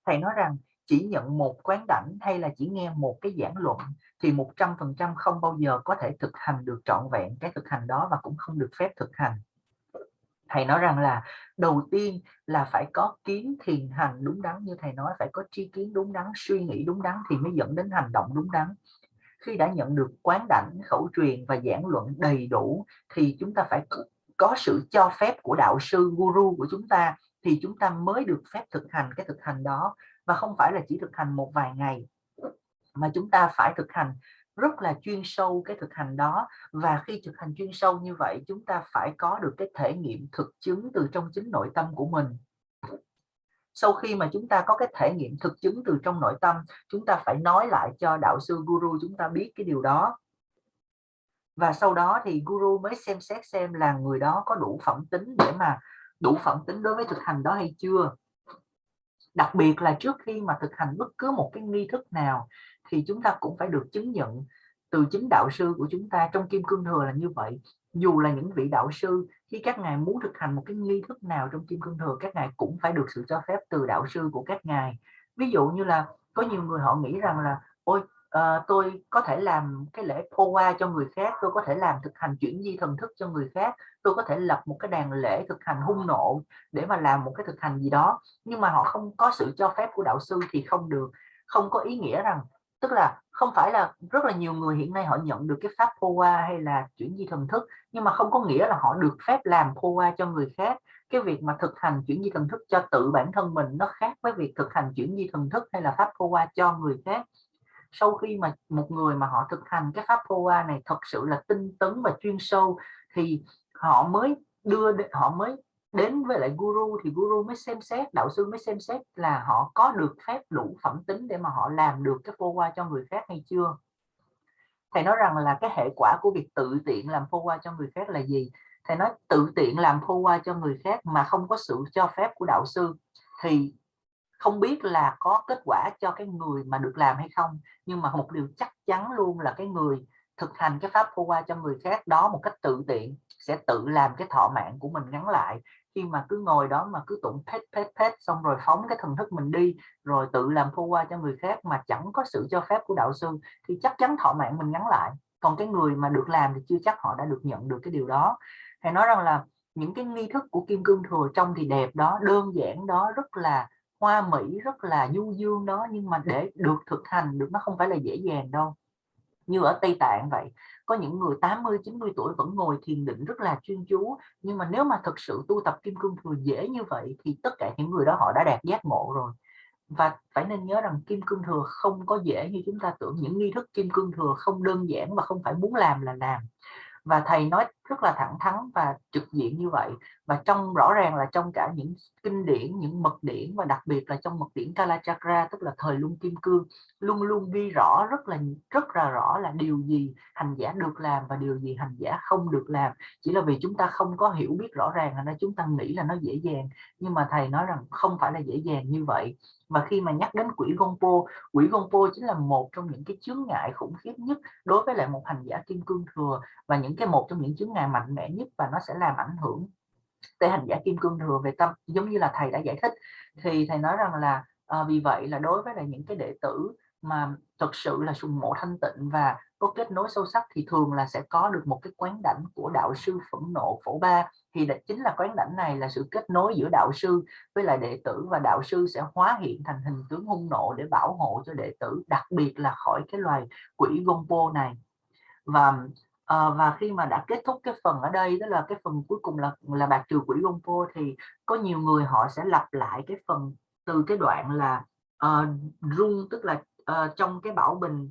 Thầy nói rằng chỉ nhận một quán đảnh hay là chỉ nghe một cái giảng luận thì 100% không bao giờ có thể thực hành được trọn vẹn cái thực hành đó, và cũng không được phép thực hành. Thầy nói rằng là đầu tiên là phải có kiến thiền hành đúng đắn, như thầy nói phải có tri kiến đúng đắn, suy nghĩ đúng đắn thì mới dẫn đến hành động đúng đắn. Khi đã nhận được quán đảnh, khẩu truyền và giảng luận đầy đủ thì chúng ta phải có sự cho phép của đạo sư guru của chúng ta thì chúng ta mới được phép thực hành cái thực hành đó, và không phải là chỉ thực hành một vài ngày, mà chúng ta phải thực hành rất là chuyên sâu cái thực hành đó. Và khi thực hành chuyên sâu như vậy, chúng ta phải có được cái thể nghiệm thực chứng từ trong chính nội tâm của mình. Sau khi mà chúng ta có cái thể nghiệm thực chứng từ trong nội tâm, chúng ta phải nói lại cho đạo sư guru chúng ta biết cái điều đó. Và sau đó thì guru mới xem xét xem là người đó có đủ phẩm tính đối với thực hành đó hay chưa. Đặc biệt là trước khi mà thực hành bất cứ một cái nghi thức nào thì chúng ta cũng phải được chứng nhận từ chính đạo sư của chúng ta. Trong Kim Cương Thừa là như vậy. Dù là những vị đạo sư, khi các ngài muốn thực hành một cái nghi thức nào trong Kim Cương Thừa, các ngài cũng phải được sự cho phép từ đạo sư của các ngài. Ví dụ như là có nhiều người họ nghĩ rằng là ôi tôi có thể làm cái lễ Powa cho người khác, tôi có thể làm thực hành chuyển di thần thức cho người khác, tôi có thể lập một cái đàn lễ thực hành hung nộ để mà làm một cái thực hành gì đó, nhưng mà họ không có sự cho phép của đạo sư thì không được. Không có ý nghĩa rằng, tức là không phải là rất là nhiều người hiện nay họ nhận được cái pháp Powa hay là chuyển di thần thức, nhưng mà không có nghĩa là họ được phép làm Powa cho người khác. Cái việc mà thực hành chuyển di thần thức cho tự bản thân mình nó khác với việc thực hành chuyển di thần thức hay là pháp Powa cho người khác. Sau khi mà một người mà họ thực hành cái pháp Powa này thật sự là tinh tấn và chuyên sâu thì họ mới đến với lại guru thì guru mới xem xét, đạo sư mới xem xét là họ có được phép đủ phẩm tính để mà họ làm được cái phô qua cho người khác hay chưa. Thầy nói rằng là cái hệ quả của việc tự tiện làm phô qua cho người khác là gì? Thầy nói tự tiện làm phô qua cho người khác mà không có sự cho phép của đạo sư thì không biết là có kết quả cho cái người mà được làm hay không, nhưng mà một điều chắc chắn luôn là cái người thực hành cái pháp phô qua cho người khác đó một cách tự tiện sẽ tự làm cái thọ mạng của mình ngắn lại. Khi mà cứ ngồi đó mà cứ tụng pet xong rồi phóng cái thần thức mình đi rồi tự làm phô qua cho người khác mà chẳng có sự cho phép của đạo sư thì chắc chắn thọ mạng mình ngắn lại. Còn cái người mà được làm thì chưa chắc họ đã được nhận được cái điều đó. Thầy nói rằng là những cái nghi thức của Kim Cương Thừa trông thì đẹp đó, đơn giản đó, rất là hoa mỹ, rất là du dương đó, nhưng mà để được thực hành được nó không phải là dễ dàng đâu. Như ở Tây Tạng vậy, có những người 80-90 tuổi vẫn ngồi thiền định rất là chuyên chú, nhưng mà nếu mà thực sự tu tập Kim Cương Thừa dễ như vậy thì tất cả những người đó họ đã đạt giác ngộ rồi. Và phải nên nhớ rằng Kim Cương Thừa không có dễ như chúng ta tưởng, những nghi thức Kim Cương Thừa không đơn giản và không phải muốn làm là làm. Và thầy nói rất là thẳng thắn và trực diện như vậy, và trong rõ ràng là trong cả những kinh điển, những mật điển, và đặc biệt là trong mật điển Kalachakra, tức là thời luân kim cương, luôn luôn ghi rõ rất là rõ là điều gì hành giả được làm và điều gì hành giả không được làm. Chỉ là vì chúng ta không có hiểu biết rõ ràng nên chúng ta nghĩ là nó dễ dàng, nhưng mà thầy nói rằng không phải là dễ dàng như vậy. Và khi mà nhắc đến quỷ Gompo chính là một trong những cái chướng ngại khủng khiếp nhất đối với lại một hành giả Kim Cương Thừa, và một trong những chướng ngại mạnh mẽ nhất, và nó sẽ làm ảnh hưởng tới hành giả Kim Cương Thừa về tâm, giống như là thầy đã giải thích. Thì thầy nói rằng là vì vậy là đối với lại những cái đệ tử mà thực sự là sùng mộ thanh tịnh và có kết nối sâu sắc thì thường là sẽ có được một cái quán đảnh của đạo sư Phẫn Nộ Phổ Ba. Thì chính là quán đảnh này là sự kết nối giữa đạo sư với lại đệ tử, và đạo sư sẽ hóa hiện thành hình tướng hung nộ để bảo hộ cho đệ tử, đặc biệt là khỏi cái loài quỷ Gompo này. Và khi mà đã kết thúc cái phần ở đây, đó là cái phần cuối cùng là bạc trừ quỷ Gompo, thì có nhiều người họ sẽ lặp lại cái phần từ cái đoạn là rung, tức là trong cái bảo bình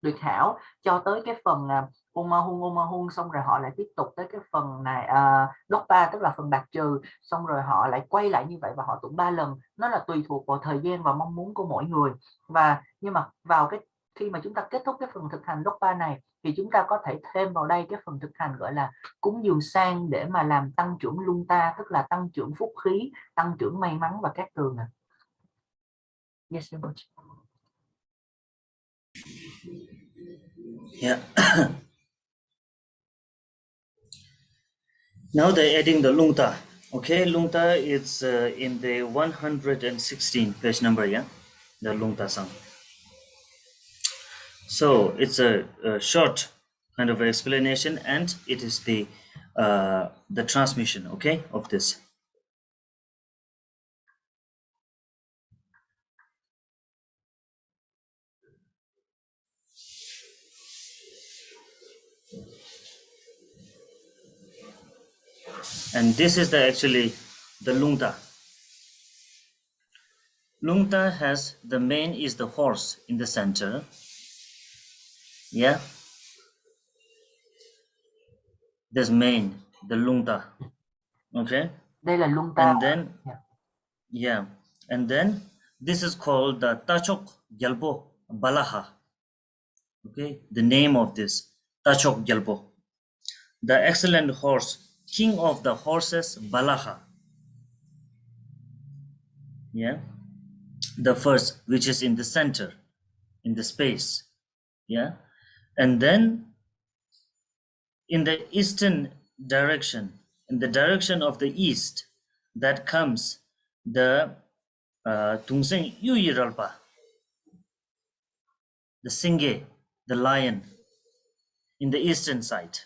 tuyệt hảo, cho tới cái phần Omahung, xong rồi họ lại tiếp tục tới cái phần này Dokpa, tức là phần bạc trừ, xong rồi họ lại quay lại như vậy và họ tụng 3 lần. Nó là tùy thuộc vào thời gian và mong muốn của mỗi người. Nhưng mà khi mà chúng ta kết thúc cái phần thực hành Dokpa này thì chúng ta có thể thêm vào đây cái phần thực hành gọi là cúng dường sang, để mà làm tăng trưởng Lunta, tức là tăng trưởng phúc khí, tăng trưởng may mắn và các tường. Yes, Yeah. Now they're adding the lungta. Okay, lungta is in the 116 page number, yeah, the lungta song. So it's a short kind of explanation, and it is the transmission, okay, of this. And this is actually the lungta. Lungta has the main is the horse in the center. Yeah. This main, the lungta. Okay. Đây là Lunta. And then, yeah. And then this is called the Tachok Gyalpo Balaha. Okay. The name of this Tachok Gyalpo. The excellent horse, king of the horses, Balaha. Yeah. The first, which is in the center, in the space. Yeah. And then in the eastern direction, in the direction of the east, that comes the Tungseng Yuyiralpa, the Singe, the lion, in the eastern side.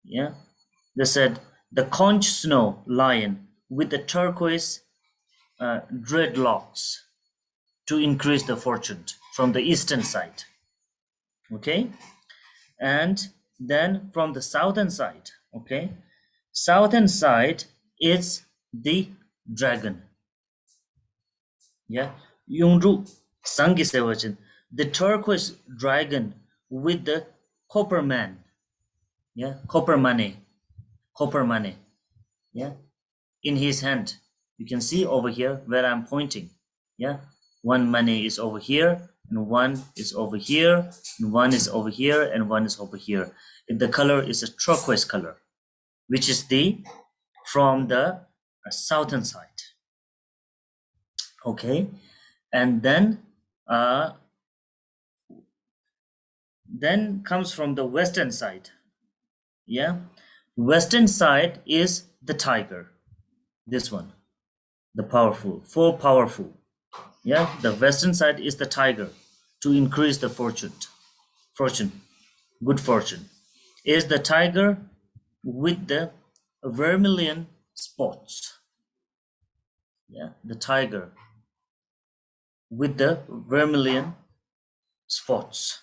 Yeah, they said the conch snow lion with the turquoise dreadlocks to increase the fortune from the eastern side. Okay, and then from the southern side, okay, southern side is the dragon. Yeah, Yungru Sangi Sevachin, the turquoise dragon with the copper man. Yeah, copper money. Yeah, in his hand. You can see over here where I'm pointing. Yeah, one money is over here, and one is over here, and one is over here, and one is over here. The color is a turquoise color, which is from the southern side. Okay, and then comes from the western side. Yeah, western side is the tiger. This one, the powerful. Yeah, the western side is the tiger, to increase the fortune, good fortune. Is the tiger with the vermilion spots. Yeah, the tiger with the vermilion spots.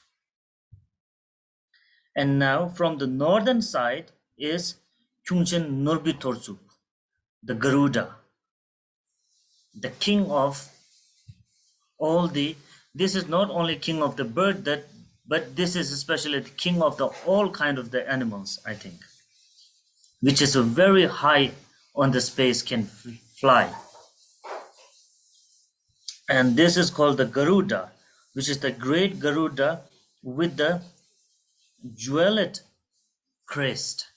And now from the northern side is Kyungchen Norbitorsu, the Garuda, the king of all the. This is not only king of the bird, but this is especially the king of the all kind of the animals, I think, which is a very high on the space, can fly. And this is called the Garuda, which is the great Garuda with the jeweled crest.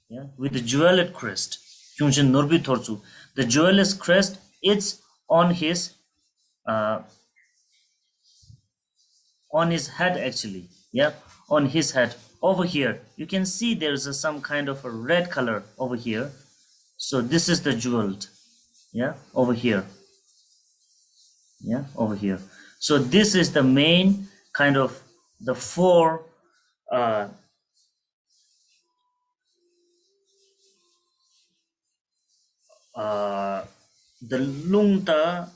Yeah, with the jeweled crest. Kyungshin Norbi Torsu. The jeweled crest, it's on his head actually. Yeah, on his head. Over here, you can see there's some kind of a red color over here. So this is the jeweled. Yeah, over here. Yeah, over here. So this is the main kind of the four the Lungta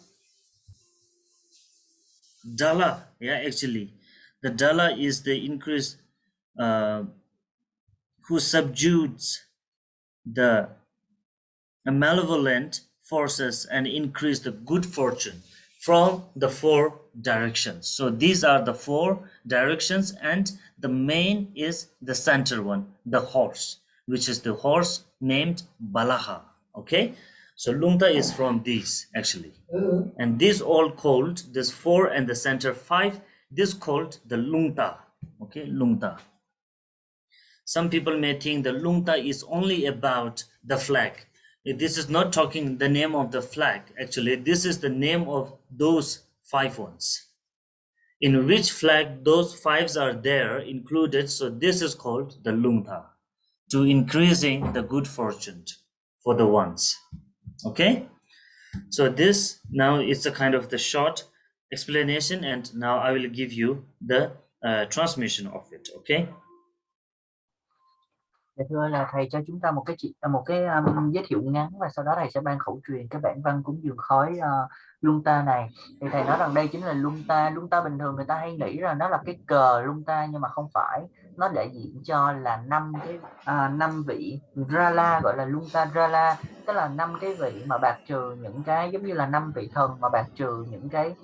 Dala. Yeah, actually, the Dala is the increase who subdues the malevolent forces and increase the good fortune from the four directions. So these are the four directions, and the main is the center one, the horse, which is the horse named Balaha. Okay, so Lungta is from these actually, and this all called, this four and the center five, this called the Lungta. Okay, Lungta. Some people may think the Lungta is only about the flag. This is not talking the name of the flag. Actually, this is the name of those five ones. In which flag those fives are there included. So this is called the Lungta, to increasing the good fortune for the ones. Okay. So this now it's a kind of the short explanation, and now I will give you the transmission of it. Okay. Dạ thưa, là thầy cho chúng ta một cái giới thiệu ngắn, và sau đó thầy sẽ ban khẩu truyền cái bản văn cúng dường khói Lunta này. Thì thầy nói rằng đây chính là Lunta. Lunta bình thường người ta hay nghĩ rằng nó là cái cờ Lunta, nhưng mà không phải. Nó đại diện cho là năm vị Rala, gọi là Lunta Rala, tức là 5 cái vị mà bạc trừ những cái giống như là 5 vị thần mà bạc trừ những cái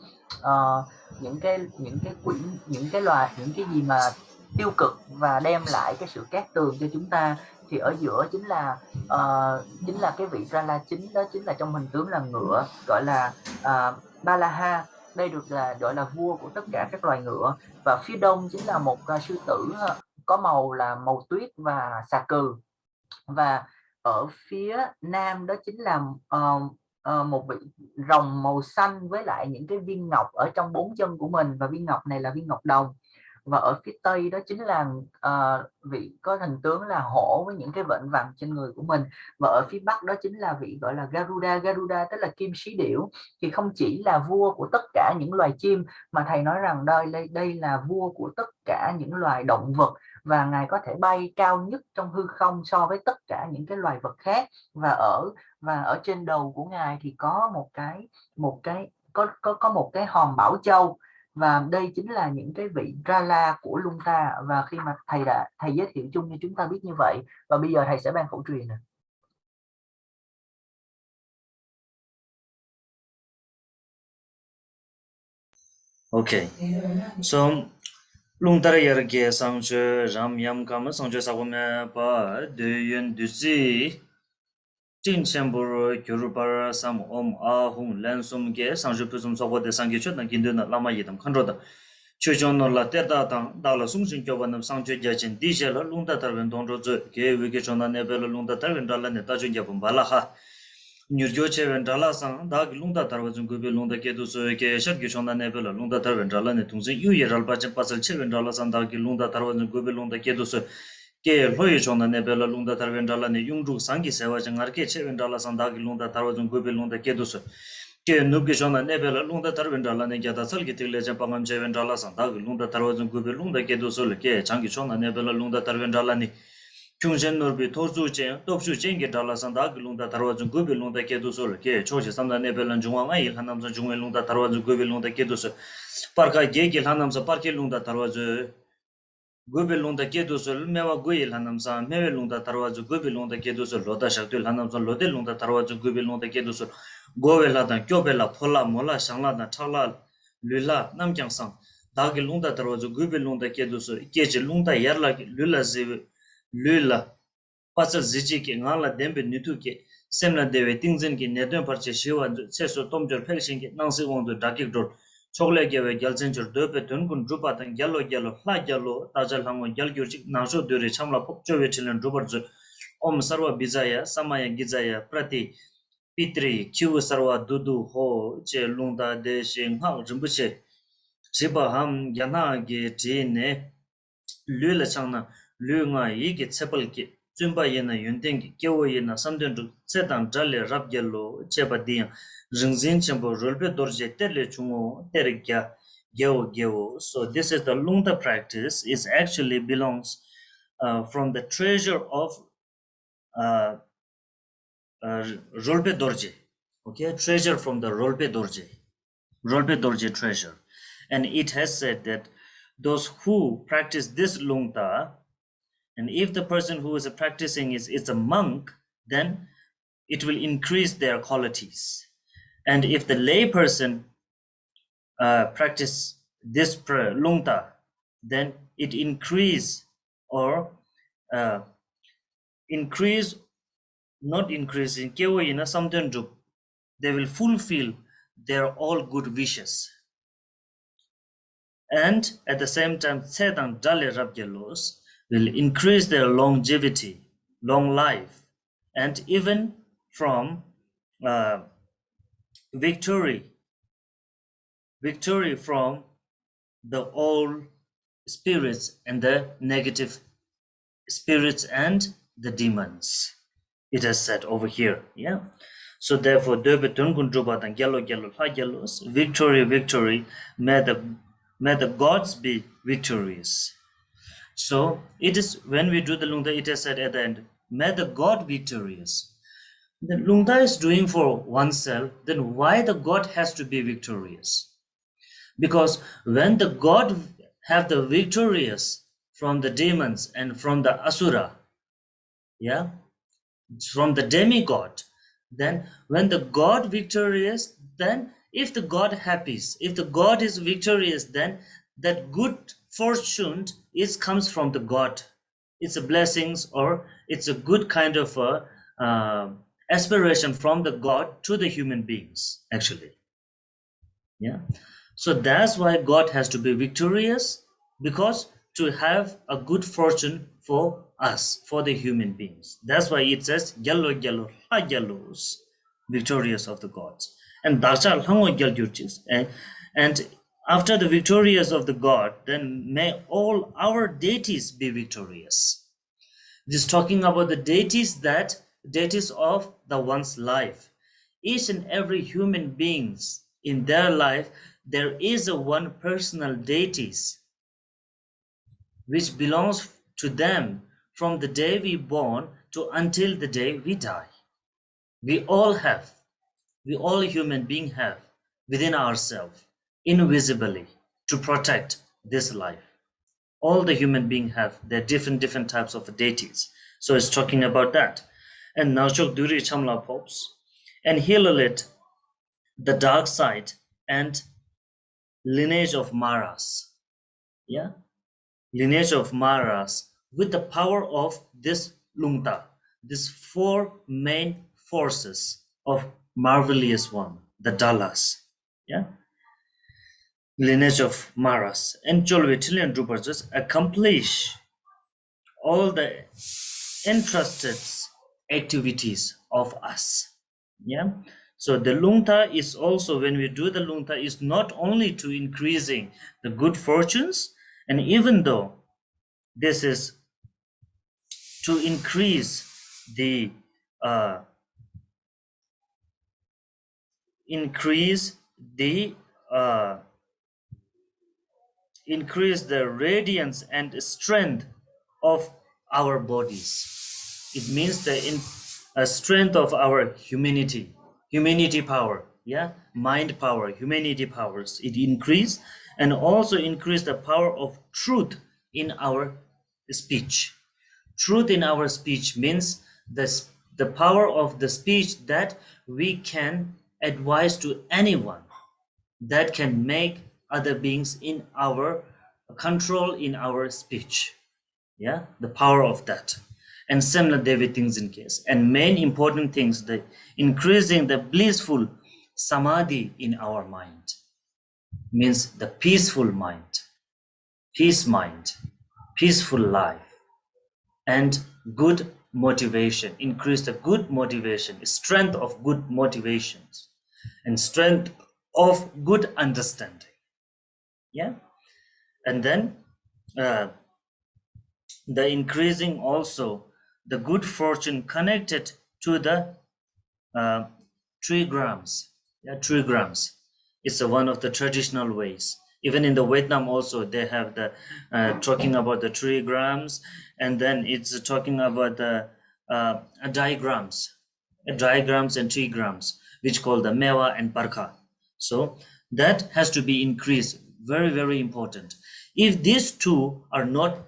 quỷ, những cái gì mà tiêu cực và đem lại cái sự cát tường cho chúng ta. Thì ở giữa chính là cái vị Rala chính, đó chính là trong hình tướng là ngựa, gọi là Balaha. Đây được gọi là vua của tất cả các loài ngựa. Và phía đông chính là một sư tử có màu là màu tuyết và xà cừ. Và ở phía nam đó chính là một vị rồng màu xanh với lại những cái viên ngọc ở trong 4 chân của mình, và viên ngọc này là viên ngọc đồng. Và ở phía tây đó chính là vị có hình tướng là hổ với những cái vện vằn trên người của mình. Và ở phía bắc đó chính là vị gọi là Garuda. Garuda tức là kim sĩ điểu. Thì không chỉ là vua của tất cả những loài chim, mà thầy nói rằng đây là vua của tất cả những loài động vật, và ngài có thể bay cao nhất trong hư không so với tất cả những cái loài vật khác. Và ở trên đầu của ngài thì có một cái hòm bảo châu. Và đây chính là những cái vị Rala của Lunta. Và khi mà thầy giới thiệu chung cho chúng ta biết như vậy, và bây giờ thầy sẽ ban khẩu truyền nè. Okay, so Lungtara yarge Sangchod ram yam kama Sangchod sabome pa de yun du si Tin Chambur, Kurupara, Sam Om Ahung, Lansum Ge, Sanju Pusum Sobo de Sangichut, and Kinduna Lama Yidam Kandroda. Chujon no la Teta Tang, Dala Sungshin Jobanam Sanju Jachin, Dijela, Lunda Tarvin Donro, Ge Wikishona Nebel, Lunda Tarvin Dala, Netajun Yapum Balaha. Nurjo Cheven Dala Sang, Dag Lunda Tarvazun Gubi Lunda Kedus, Ke Shakishona Nebel, Lunda Tarvin Dala, Netunzi, Uyeral Bachan Pasal Cheven Dala Sang, Dag Lunda Tarvazun Gubi Lunda Kedus. Ke loyi chonda nebela lungda tarvendala ne yungru sangi sewa jangar ke chevendala sandagi lungda tarwazun gobe lungda kedus ke nubge chonda nebela lungda tarvendala ne gyata salgi tigle jampangam chevendala sandagi lungda tarwazun gobe lungda kedus ke changi chonda nebela lungda tarvendala ne kyungshen norbi torzu chen topshu chenge dala sandagi lungda tarwazun gobe lungda kedus ke chochi samda nebela jungwa ngai hanamsa jungwe lungda tarwazun gobe lungda kedus parka gege hanamsa parke lungda tarwazun Gobe Lunda Kedusul, Mewa Guil Hanamsan, Mewe Lunda Tarwazu, Gobe Lunda Kedusul, Loda Shaktul Hanamsan, Lode Lunda Tarwazu, Gobe Lunda Kedusul, Gobe Ladan, Kyobela, Pola, Mola, Shanglada, Chala, Lula, Namkyang Sang, Dagi Lunda Tarwazu, Gobe Lunda Kedusul, Keji Lunda Yarla, Lula Ziv, Lula, Pasal Zijiki, Ngala Dembe Nituki, Semla Deve, Tingzenki, Nedun Parche Shiva, Seso Tomjor Pelshinki, Nansi Wondo, Dakik Dor. Chocolate gave Galsencher Dope Tunkun Drupat and Gallo, Flag Gallo, Tajal Hango, Galgurchik, Nasho Duri, Chamla Popchovich and Drubarzu, Om Sarva Bizaya, Samaya Gizaya, Prati, Pitri, Chu Sarva Dudu, Ho, Che Lunda de Shing Hang, Jumbuche, Chiba Ham, Yana Gene, Lula Chana, Lunga, Yiki Tsepelki, Zumba Yena, Yunting, Kewa Yena, something to set on Jolly Rap Yellow, Cheba Dian. Ringzin Chambo Rolpe Dorje Tele Chungo Terikya Geo. So this is the Lungta practice. It actually belongs from the treasure of uh, Rolpe Dorje. Okay, treasure from the Rolpe Dorje treasure. And it has said that those who practice this Lungta, and if the person who is practicing is a monk, then it will increase their qualities. And if the lay person practice this prayer, lungta, then it increase or increase, not increasing, something to, they will fulfill their all good wishes. And at the same time, Sedan Dale Rabgelos will increase their longevity, long life, and even from victory from the old spirits and the negative spirits and the demons. It has said over here, yeah. So therefore, victory, may the gods be victorious. So it is when we do the lungta, it has said at the end, may the God victorious. The lungta is doing for oneself, then why the God has to be victorious? Because when the God have the victorious from the demons and from the asura, yeah, from the demigod, then when the God victorious, then if the God happies, if the God is victorious, then that good fortune comes from the God. It's a blessings, or it's a good kind of aspiration from the God to the human beings, actually. Yeah. So that's why God has to be victorious, because to have a good fortune for us, for the human beings. That's why it says yellow, yellows, victorious of the gods. And Dachal Hango Gyalgyurchis. And after the victorious of the God, then may all our deities be victorious. This is talking about the deities of the one's life. Each and every human beings in their life, there is a one personal deities which belongs to them from the day we born to until the day we die. We all human beings have within ourselves, invisibly, to protect this life. All the human beings have their different types of deities. So it's talking about that. And Nauchok Duri Chamla Popes and Hilalit, the dark side and lineage of Maras. Yeah, lineage of Maras with the power of this Lungta, these four main forces of marvelous one, the Dalas, yeah, lineage of Maras, and Cholvitilian Drupas accomplish all the entrusted activities of us. Yeah. So the lungta is also, when we do the lungta, is not only to increasing the good fortunes, and even though this is to increase the increase the radiance and strength of our bodies. It means the strength of our humanity power, yeah, mind power, humanity powers. It increase, and also increase the power of truth in our speech. Truth in our speech means the power of the speech that we can advise to anyone, that can make other beings in our control in our speech. Yeah, the power of that. And similar David things in case. And main important things, the increasing the blissful samadhi in our mind, means the peaceful mind, peaceful life, and good motivation. Increase the good motivation, strength of good motivations, and strength of good understanding. Yeah. And then the increasing also the good fortune connected to the uh, trigrams. Yeah, trigrams. It's one of the traditional ways. Even in the Vietnam also, they have the talking about the trigrams, and then it's talking about the diagrams and trigrams, which call the mewa and parka. So that has to be increased. Very, very important. If these two are not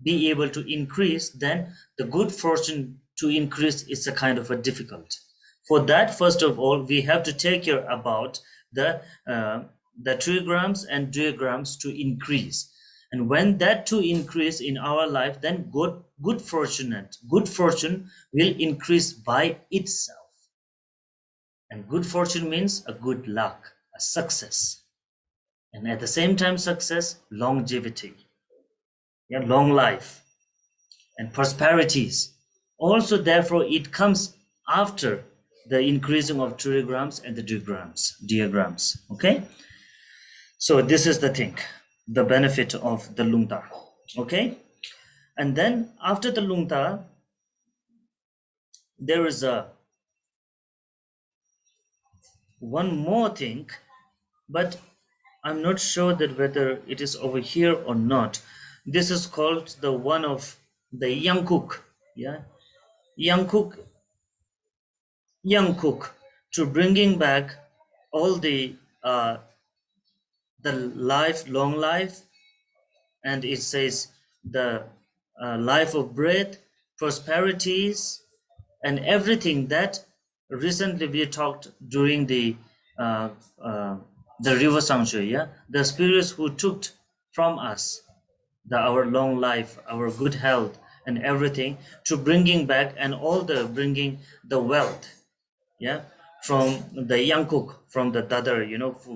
be able to increase, then the good fortune to increase is a kind of a difficult. For that, first of all, we have to take care about the trigrams and diagrams to increase. And when that to increase in our life, then good fortune will increase by itself. And good fortune means a good luck, a success. And at the same time, success, longevity, yeah, long life and prosperities. Also, therefore, it comes after the increasing of trigrams and the diagrams. Okay, so this is the thing, the benefit of the lungta. Okay, and then after the lungta, there is a one more thing, but I'm not sure that whether it is over here or not. This is called the one of the young cook. Yeah, young cook, to bringing back all the long life, and it says the life of breath, prosperities, and everything that recently we talked during the uh, uh, Riwo Sangchod, yeah, the spirits who took from us our long life, our good health, and everything, to bringing back, and all the bringing the wealth, yeah, from the young cook, from the dadar,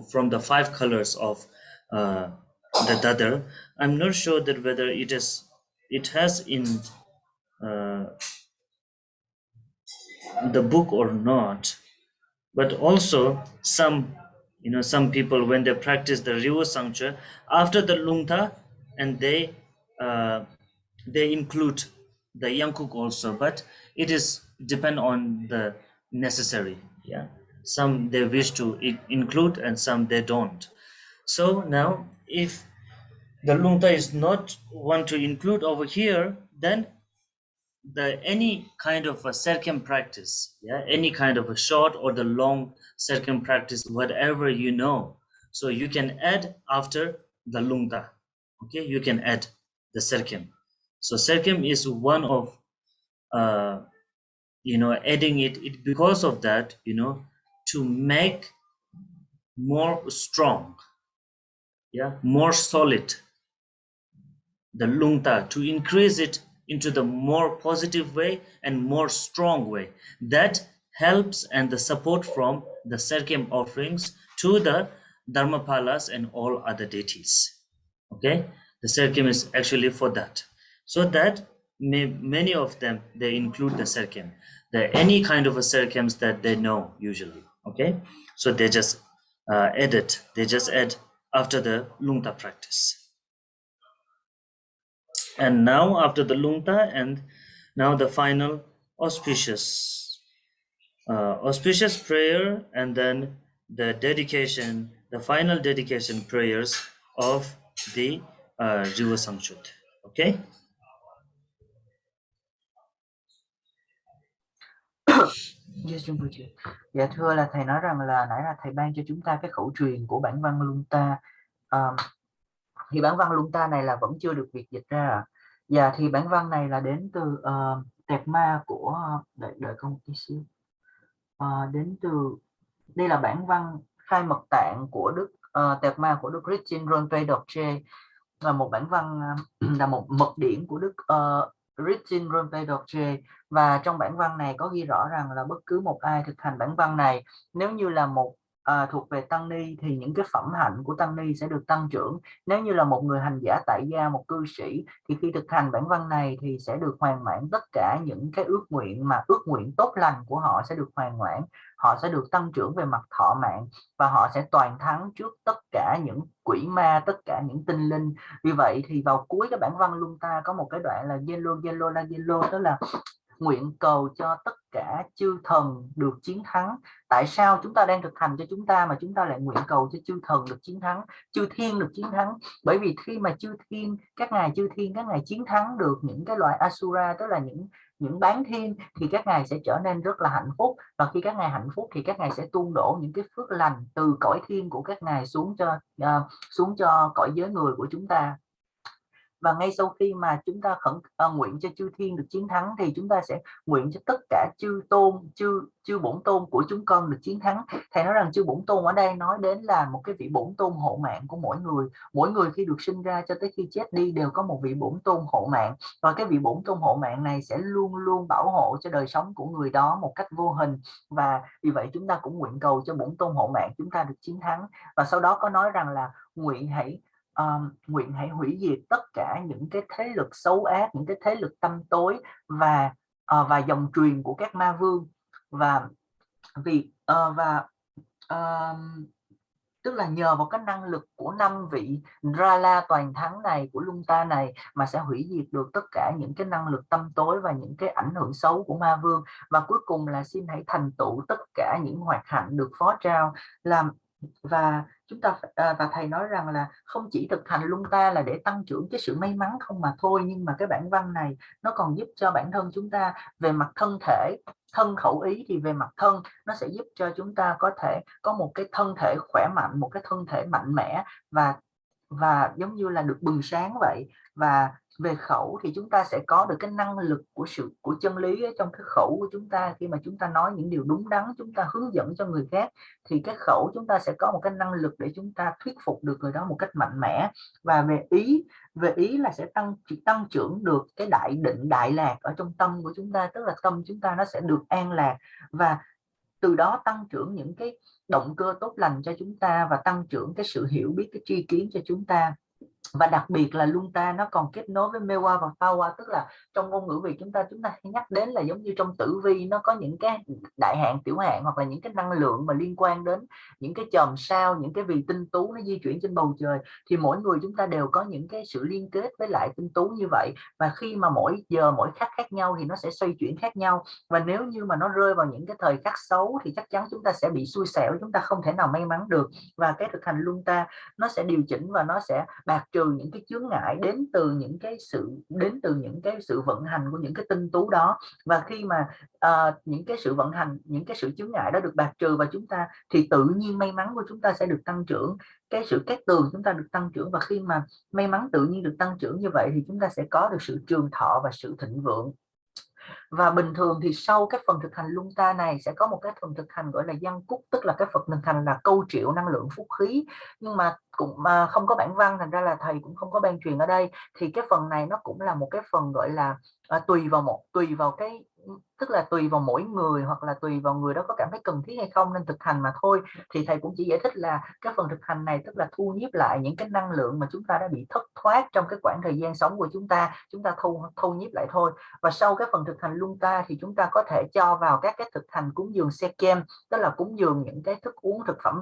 from the 5 colors of the dadar. I'm not sure that whether it has in uh, the book or not, but also some people, when they practice the Riwo Sangchod after the lungta, and they include the yangkuk also, but it is depend on the necessary. Yeah, some they wish to include, and some they don't. So now, if the lungta is not want to include over here, then the any kind of a circum practice, yeah, any kind of a short or the long circum practice, whatever so you can add after the lungta. Okay, you can add the circum. So circum is one of adding it because of that, to make more strong, yeah, more solid the lungta, to increase it into the more positive way and more strong way. That helps and the support from the Serkem offerings to the Dharmapalas and all other deities. Okay, the Serkem is actually for that. So that many of them, they include the Serkem. There any kind of a Serkems that they know usually. Okay, so they just they just add after the Lungta practice. And now after the Lungta, and now the final auspicious prayer, and then the dedication, the final dedication prayers of the Riwo Sangchod. Okay. Yes, Rinpoche. Dạ thưa là thầy nói rằng là nãy là thầy ban cho chúng ta cái khẩu truyền của bản văn Lunta. Thì bản văn Lunta này là vẫn chưa được Việt dịch ra ạ. Dạ thì bản văn này là đến từ tẹt ma của đợi con một tí xíu. Đến từ đây là bản văn khai mật tạng của Đức tẹt ma của Đức Rinpoche Rinpoche, là một bản văn là một mật điển của Đức Rinpoche Rinpoche. Và trong bản văn này có ghi rõ rằng là bất cứ một ai thực hành bản văn này, nếu như là một thuộc về tăng ni thì những cái phẩm hạnh của tăng ni sẽ được tăng trưởng. Nếu như là một người hành giả tại gia, một cư sĩ, thì khi thực hành bản văn này thì sẽ được hoàn mãn tất cả những cái ước nguyện tốt lành của họ sẽ được hoàn mãn. Họ sẽ được tăng trưởng về mặt thọ mạng và họ sẽ toàn thắng trước tất cả những quỷ ma, tất cả những tinh linh. Vì vậy thì vào cuối cái bản văn Lunta có một cái đoạn là Yelo, tức là nguyện cầu cho tất cả chư thần được chiến thắng. Tại sao chúng ta đang thực hành cho chúng ta mà chúng ta lại nguyện cầu cho chư thần được chiến thắng, chư thiên được chiến thắng? Bởi vì khi mà các ngài chiến thắng được những cái loại Asura, tức là những bán thiên, thì các ngài sẽ trở nên rất là hạnh phúc. Và khi các ngài hạnh phúc thì các ngài sẽ tuôn đổ những cái phước lành từ cõi thiên của các ngài xuống cho cõi giới người của chúng ta. Và ngay sau khi mà chúng ta nguyện cho chư thiên được chiến thắng thì chúng ta sẽ nguyện cho tất cả chư bổn tôn của chúng con được chiến thắng. Thầy nói rằng chư bổn tôn ở đây nói đến là một cái vị bổn tôn hộ mạng của mỗi người. Mỗi người khi được sinh ra cho tới khi chết đi đều có một vị bổn tôn hộ mạng, và cái vị bổn tôn hộ mạng này sẽ luôn luôn bảo hộ cho đời sống của người đó một cách vô hình. Và vì vậy chúng ta cũng nguyện cầu cho bổn tôn hộ mạng chúng ta được chiến thắng. Và sau đó có nói rằng là nguyện hãy hủy diệt tất cả những cái thế lực xấu ác, những cái thế lực tăm tối và dòng truyền của các ma vương. Và tức là nhờ vào cái năng lực của 5 vị Rala toàn thắng này của Lunta này mà sẽ hủy diệt được tất cả những cái năng lực tăm tối và những cái ảnh hưởng xấu của ma vương. Và cuối cùng là xin hãy thành tựu tất cả những hoạt hạnh được phó trao và thầy nói rằng là không chỉ thực hành Lunta là để tăng trưởng cái sự may mắn không mà thôi, nhưng mà cái bản văn này nó còn giúp cho bản thân chúng ta về mặt thân thể, thân khẩu ý. Thì về mặt thân nó sẽ giúp cho chúng ta có thể có một cái thân thể khỏe mạnh, một cái thân thể mạnh mẽ và giống như là được bừng sáng vậy. Và về khẩu thì chúng ta sẽ có được cái năng lực của chân lý ở trong cái khẩu của chúng ta. Khi mà chúng ta nói những điều đúng đắn, chúng ta hướng dẫn cho người khác, thì cái khẩu chúng ta sẽ có một cái năng lực để chúng ta thuyết phục được người đó một cách mạnh mẽ. Và về ý là sẽ tăng trưởng được cái đại định, đại lạc ở trong tâm của chúng ta, tức là tâm chúng ta nó sẽ được an lạc, và từ đó tăng trưởng những cái động cơ tốt lành cho chúng ta, và tăng trưởng cái sự hiểu biết, cái tri kiến cho chúng ta. Và đặc biệt là Lunta nó còn kết nối với Mewa và Pawa, tức là trong ngôn ngữ Việt chúng ta nhắc đến là giống như trong tử vi nó có những cái đại hạn, tiểu hạn, hoặc là những cái năng lượng mà liên quan đến những cái chòm sao, những cái vì tinh tú nó di chuyển trên bầu trời. Thì mỗi người chúng ta đều có những cái sự liên kết với lại tinh tú như vậy, và khi mà mỗi giờ mỗi khắc khác nhau thì nó sẽ xoay chuyển khác nhau. Và nếu như mà nó rơi vào những cái thời khắc xấu thì chắc chắn chúng ta sẽ bị xui xẻo, chúng ta không thể nào may mắn được. Và cái thực hành Lunta nó sẽ điều chỉnh và nó sẽ bạc trừ những cái chướng ngại đến từ những cái sự vận hành của những cái tinh tú đó. Và khi mà những cái sự vận hành, những cái sự chướng ngại đó được bạc trừ vào chúng ta, thì tự nhiên may mắn của chúng ta sẽ được tăng trưởng, cái sự cát tường chúng ta được tăng trưởng. Và khi mà may mắn tự nhiên được tăng trưởng như vậy thì chúng ta sẽ có được sự trường thọ và sự thịnh vượng. Và bình thường thì sau cái phần thực hành Lunta này sẽ có một cái phần thực hành gọi là Văn Cúc, tức là cái phần thực hành là câu triệu năng lượng phúc khí, nhưng mà cũng không có bản văn, thành ra là thầy cũng không có ban truyền ở đây. Thì cái phần này nó cũng là một cái phần gọi là tùy vào cái, tức là tùy vào mỗi người, hoặc là tùy vào người đó có cảm thấy cần thiết hay không nên thực hành mà thôi. Thì thầy cũng chỉ giải thích là cái phần thực hành này tức là thu nhiếp lại những cái năng lượng mà chúng ta đã bị thất thoát trong cái khoảng thời gian sống của chúng ta thu nhiếp lại thôi. Và sau cái phần thực hành Lunta thì chúng ta có thể cho vào các cái thực hành cúng dường Sekem, tức là cúng dường những cái thức uống thực phẩm,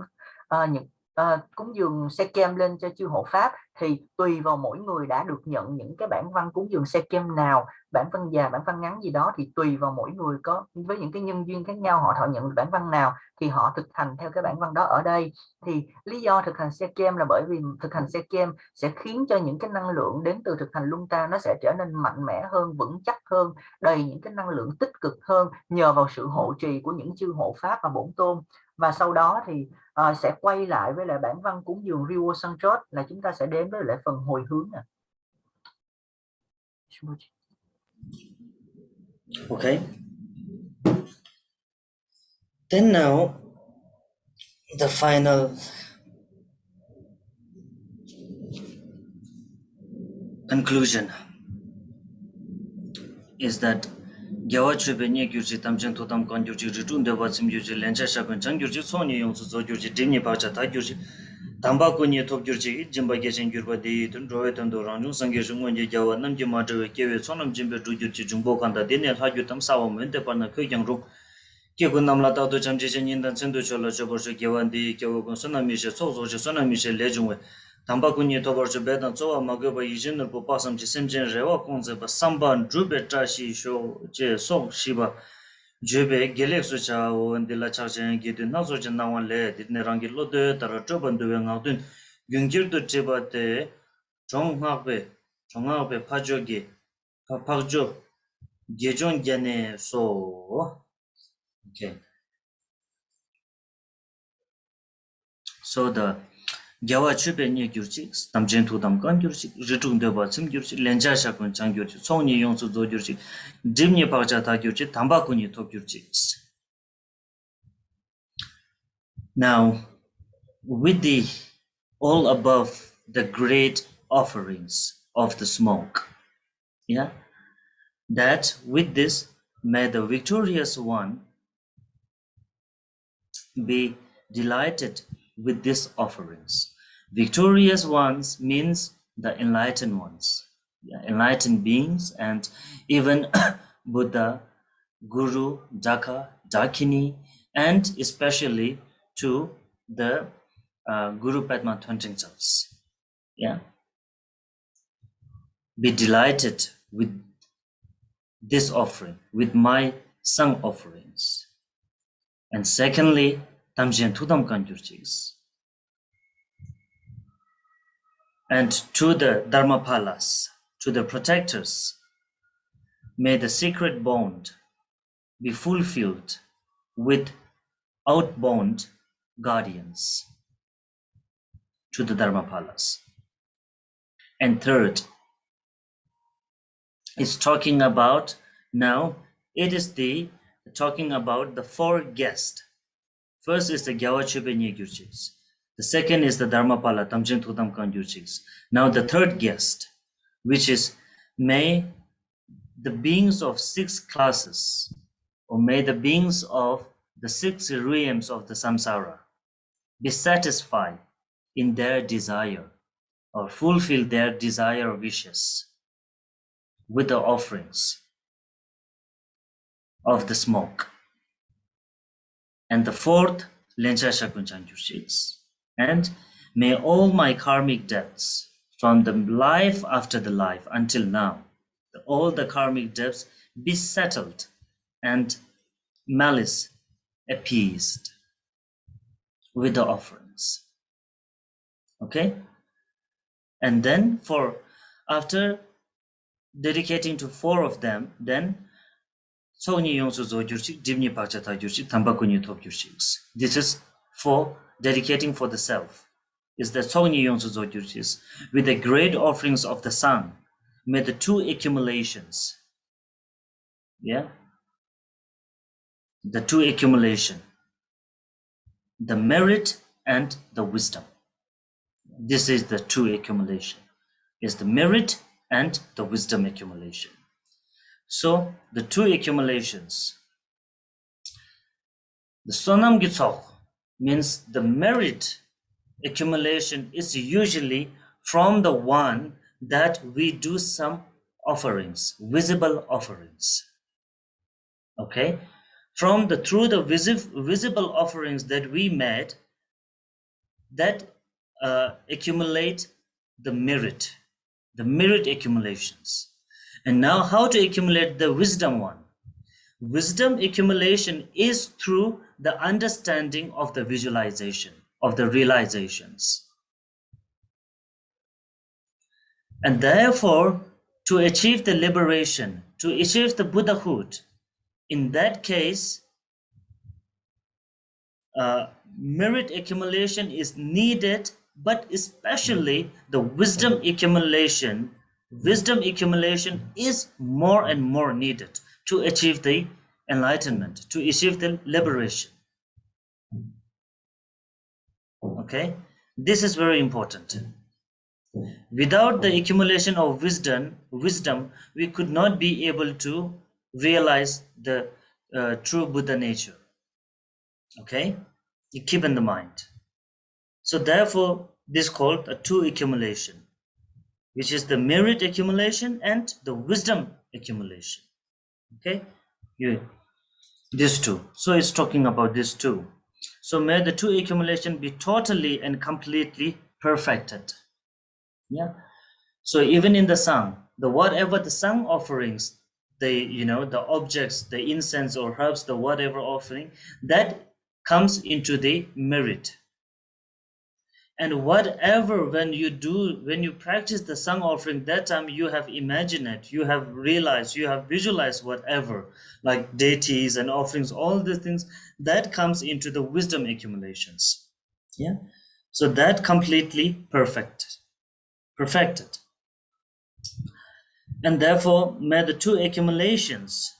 cúng dường Sekem lên cho chư hộ pháp. Thì tùy vào mỗi người đã được nhận những cái bản văn cúng dường Sekem nào, bản văn dài, bản văn ngắn gì đó, thì tùy vào mỗi người có với những cái nhân duyên khác nhau, họ nhận bản văn nào thì họ thực hành theo cái bản văn đó ở đây. Thì lý do thực hành Sekem là bởi vì thực hành Sekem sẽ khiến cho những cái năng lượng đến từ thực hành Lunta nó sẽ trở nên mạnh mẽ hơn, vững chắc hơn, đầy những cái năng lượng tích cực hơn, nhờ vào sự hộ trì của những chư hộ pháp và bổn tôn. Và sau đó thì sẽ quay lại với lại bản văn cúng dường Riwo Sangchod, là chúng ta sẽ đến với lại phần hồi hướng nè. Okay. Then now, the final conclusion is that gyawa chube nye gyurji tamchen totam kan gyurji ritun dewa tsim gyurji lencha shakun chang gyurji sonye yongsu zo gyurji dimni pacha ta gyurji tamba ko nye top gyurji jimba gechen gyurba deyi tun roe tando rangjung sangye shungon ye gyawa namji madrewe kewe sonam jimbe du gyurji jumbo kanda dene lha gyutam sawa mwente parna kyo kyang ruk kyo kun namla tawdo chamche chen yindan tsindu chola choborsho gyawan deyi gyawa kun sonami she sozo she sonami she lejungwe tamba kunye tobarcho bedan tsowa magyoba yijin nurpo pasam chi semchen rewa kongze ba samban drube trashi sho che sok shiba jube gelek su cha o ndila chakchen gidu naso chen nawan le ditne rangi lode tara choban duwe ngawdun gyungkir du cheba te chong ngakbe pajo ge pakjo gejon gyane so. Okay, so the gyawa chube nye gyurchi tamchen tudam kan gyurchi ritung deba tsim gyurchi lenja shakun chang gyurchi songni yongsu zo gyurchi dimni pakcha ta gyurchi tamba kunyi top gyurchi. Now, with the all above the great offerings of the smoke, yeah, that with this may the victorious one be delighted with these offerings. Victorious ones means the enlightened ones, enlightened beings, and even Buddha, Guru, Daka, Dakini, and especially to the Guru Padma Twenty-Souls. Yeah, be delighted with this offering, with my sung offerings. And secondly, Tamjen Tudam Kanjurjis. And to the Dharmapalas, to the protectors, may the secret bond be fulfilled with outbound guardians, to the Dharmapalas. And third, it's talking about now, it is talking about the four guests. First is the Gyawa Chube Nye Gyurchis. The second is the Dharmapala Tamjen Tudam Kan Gyurchis. Now the third guest, which is may the beings of six classes, or may the beings of the six realms of the samsara be satisfied in their desire or fulfill their desire wishes with the offerings of the smoke. And the fourth, Lencha Shakun Changyurchis. And may all my karmic debts from the life after the life until now, all the karmic debts be settled and malice appeased with the offerings. Okay? And then after dedicating to four of them, then this is for dedicating for the self. Is the with the great offerings of the sun, may the two accumulations Yeah, the two accumulation, the merit and the wisdom. This is the two accumulation, is the merit and the wisdom accumulation. So the two accumulations, the sonam gitzok means the merit accumulation is usually from the one that we do some offerings, visible offerings. Okay, from through the visible offerings that we made, that accumulate the merit accumulations. And now how to accumulate the wisdom one? Wisdom accumulation is through the understanding of the visualization, of the realizations. And therefore, to achieve the liberation, to achieve the Buddhahood, in that case, merit accumulation is needed, but especially the wisdom accumulation. Wisdom accumulation is more and more needed to achieve the enlightenment, to achieve the liberation. Okay, this is very important. Without the accumulation of wisdom, we could not be able to realize the true Buddha nature. Okay, you keep in the mind. So therefore, this is called a two accumulation, which is the merit accumulation and the wisdom accumulation. Okay, these two. So it's talking about these two. So may the two accumulation be totally and completely perfected. Yeah. So even in the song, the whatever the song offerings, the objects, the incense or herbs, the whatever offering, that comes into the merit. And whatever when you practice the song offering, that time you have imagined it, you have realized, you have visualized whatever, like deities and offerings, all these things, that comes into the wisdom accumulations. Yeah. So that completely perfected. And therefore, may the two accumulations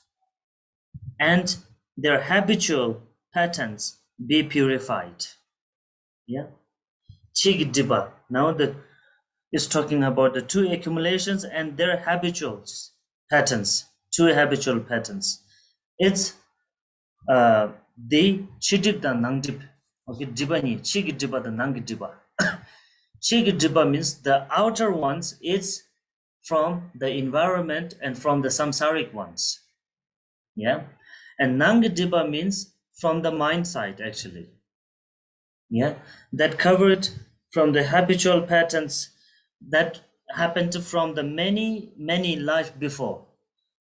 and their habitual patterns be purified. Yeah. Chigdiba. Now that is talking about the two accumulations and their habitual patterns. Two habitual patterns. It's the chidib da nangdib. Okay, dibani, chigdiba da nangdiba. Chigdiba means the outer ones, it's from the environment and from the samsaric ones. Yeah. And Nangdiba means from the mind side, actually. Yeah. That covered from the habitual patterns that happened from the many, many life before.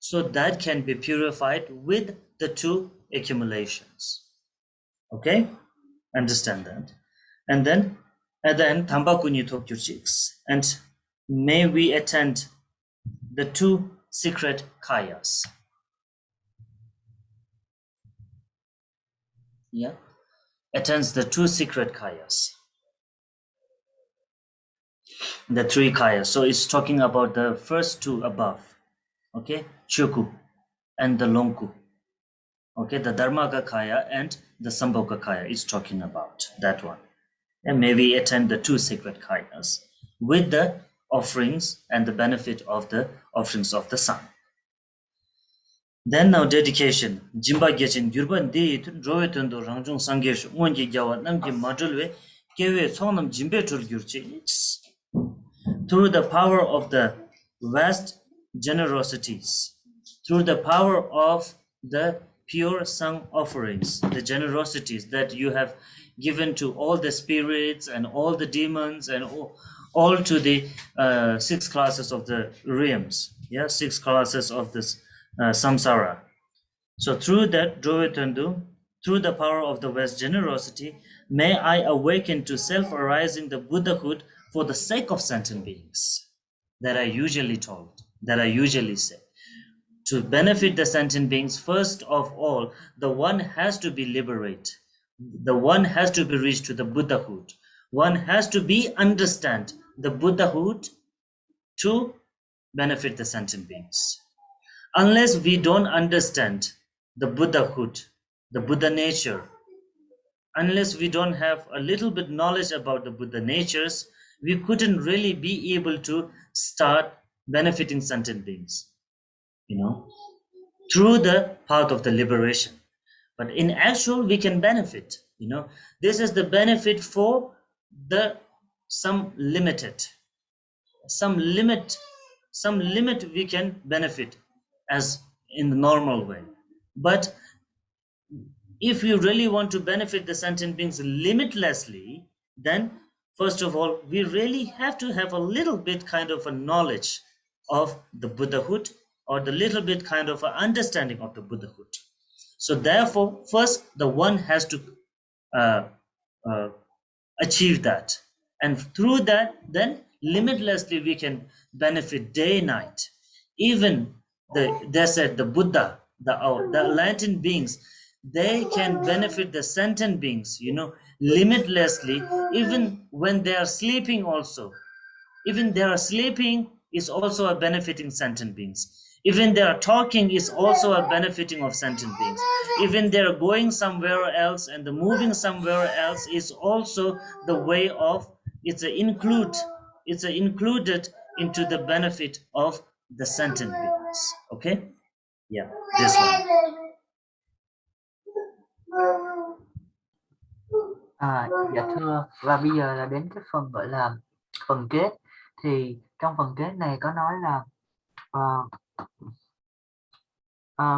So that can be purified with the two accumulations. Okay? Understand that. And then at the end, Thambakuni Tokyo and may we attend the two secret kayas. Yeah, attends the two secret kayas, the three kayas. So it's talking about the first two above. Okay, Chuku and the Longku. Okay, the Dharmaka kaya and the Sambhoga kaya is talking about that one. And maybe attend the two secret kayas with the offerings and the benefit of the offerings of the sun. Then now dedication. Jimba Gyachin Gyurban Di Roetundo Rangjung Sangesh Mongi Gyawa Namki Madulwe Kewe Sonam Jimbe Tur Gyurchi. Through the power of the vast generosities, through the power of the pure sung offerings, the generosities that you have given to all the spirits and all the demons and all to the 6 classes of the realms, 6 classes of this samsara. So through that Drovetandu, through the power of the vast generosity, may I awaken to self-arising the Buddhahood for the sake of sentient beings, that I usually say. To benefit the sentient beings, first of all, the one has to be liberated. The one has to be reached to the Buddhahood. One has to be understand the Buddhahood to benefit the sentient beings. unless we don't understand the Buddhahood, the Buddha nature, unless we don't have a little bit knowledge about the Buddha natures, we couldn't really be able to start benefiting sentient beings, through the path of the liberation. But in actual, we can benefit. This is the benefit for the some limit we can benefit as in the normal way. But if you really want to benefit the sentient beings limitlessly, then first of all, we really have to have a little bit kind of a knowledge of the Buddhahood, or the little bit kind of an understanding of the Buddhahood. So therefore, first the one has to uh, uh, achieve that, and through that, then limitlessly we can benefit day night. Even they said the Buddha, the enlightened beings, they can benefit the sentient beings, limitlessly, even when they are sleeping also. Even they are sleeping is also a benefiting sentient beings. Even they are talking is also a benefiting of sentient beings. Even they are going somewhere else and the moving somewhere else is also the way of, it's included into the benefit of the sentient beings. Okay? Yeah, this one. Dạ thưa, và bây giờ là đến cái phần gọi là phần kết. Thì trong phần kết này có nói là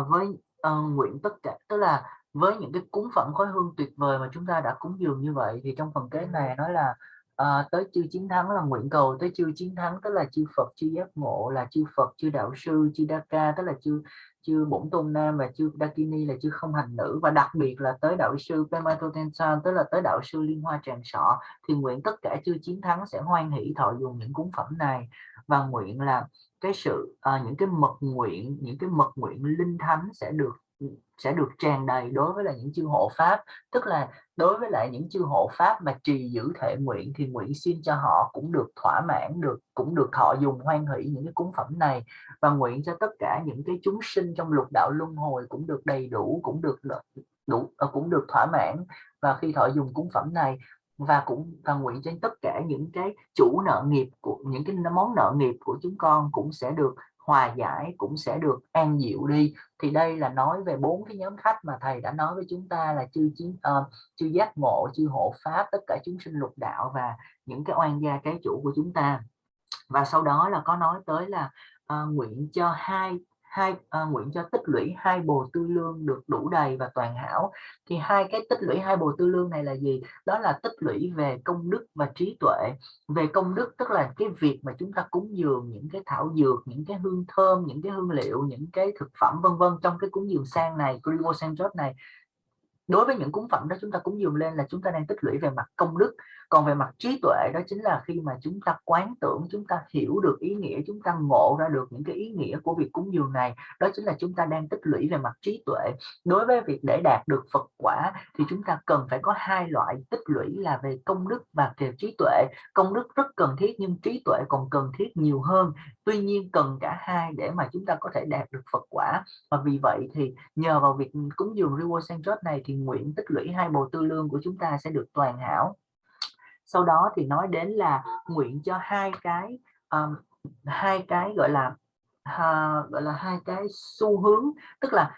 với nguyện tất cả, tức là với những cái cúng phẩm khói hương tuyệt vời mà chúng ta đã cúng dường như vậy, thì trong phần kết này nói là tới chư chiến thắng là nguyện cầu tới chư chiến thắng, tức là chư Phật, chư giác ngộ là chư Phật, chư đạo sư, chư Đa Ca, tức là chư bổn tôn nam, và chư Dakini là chư không hành nữ, và đặc biệt là tới đạo sư Pematotensan, tức là tới đạo sư Liên Hoa Tràng Sọ, thì nguyện tất cả chư chiến thắng sẽ hoan hỷ thọ dùng những cúng phẩm này, và nguyện là cái sự những cái mật nguyện linh thánh sẽ được tràn đầy đối với là những chư hộ pháp, tức là đối với lại những chư hộ pháp mà trì giữ thệ nguyện, thì nguyện xin cho họ cũng được thỏa mãn, cũng được thọ dùng hoan hỷ những cái cúng phẩm này, và nguyện cho tất cả những cái chúng sinh trong lục đạo luân hồi cũng được đầy đủ, cũng được thỏa mãn và khi thọ dùng cúng phẩm này, và nguyện cho tất cả những cái chủ nợ nghiệp của những cái món nợ nghiệp của chúng con cũng sẽ được hòa giải, cũng sẽ được an diệu đi. Thì đây là nói về 4 cái nhóm khách mà thầy đã nói với chúng ta là chư giác ngộ, chư hộ pháp, tất cả chúng sinh lục đạo và những cái oan gia trái chủ của chúng ta. Và sau đó là có nói tới là nguyện cho nguyện cho tích lũy 2 bồ tư lương được đủ đầy và toàn hảo. Thì 2 cái tích lũy 2 bồ tư lương này là gì? Đó là tích lũy về công đức và trí tuệ. Về công đức tức là cái việc mà chúng ta cúng dường những cái thảo dược, những cái hương thơm, những cái hương liệu, những cái thực phẩm vân vân trong cái cúng dường sang này, Riwo Sangchod này. Đối với những cúng phẩm đó chúng ta cúng dường lên là chúng ta đang tích lũy về mặt công đức. Còn về mặt trí tuệ, đó chính là khi mà chúng ta quán tưởng, chúng ta hiểu được ý nghĩa, chúng ta ngộ ra được những cái ý nghĩa của việc cúng dường này, đó chính là chúng ta đang tích lũy về mặt trí tuệ. Đối với việc để đạt được Phật quả thì chúng ta cần phải có 2 loại tích lũy là về công đức và về trí tuệ. Công đức rất cần thiết nhưng trí tuệ còn cần thiết nhiều hơn. Tuy nhiên cần cả hai để mà chúng ta có thể đạt được Phật quả. Và vì vậy thì nhờ vào việc cúng dường Riwo Sangchod này thì nguyện tích lũy 2 bồ tư lương của chúng ta sẽ được toàn hảo. Sau đó thì nói đến là nguyện cho hai cái gọi là 2 cái xu hướng, tức là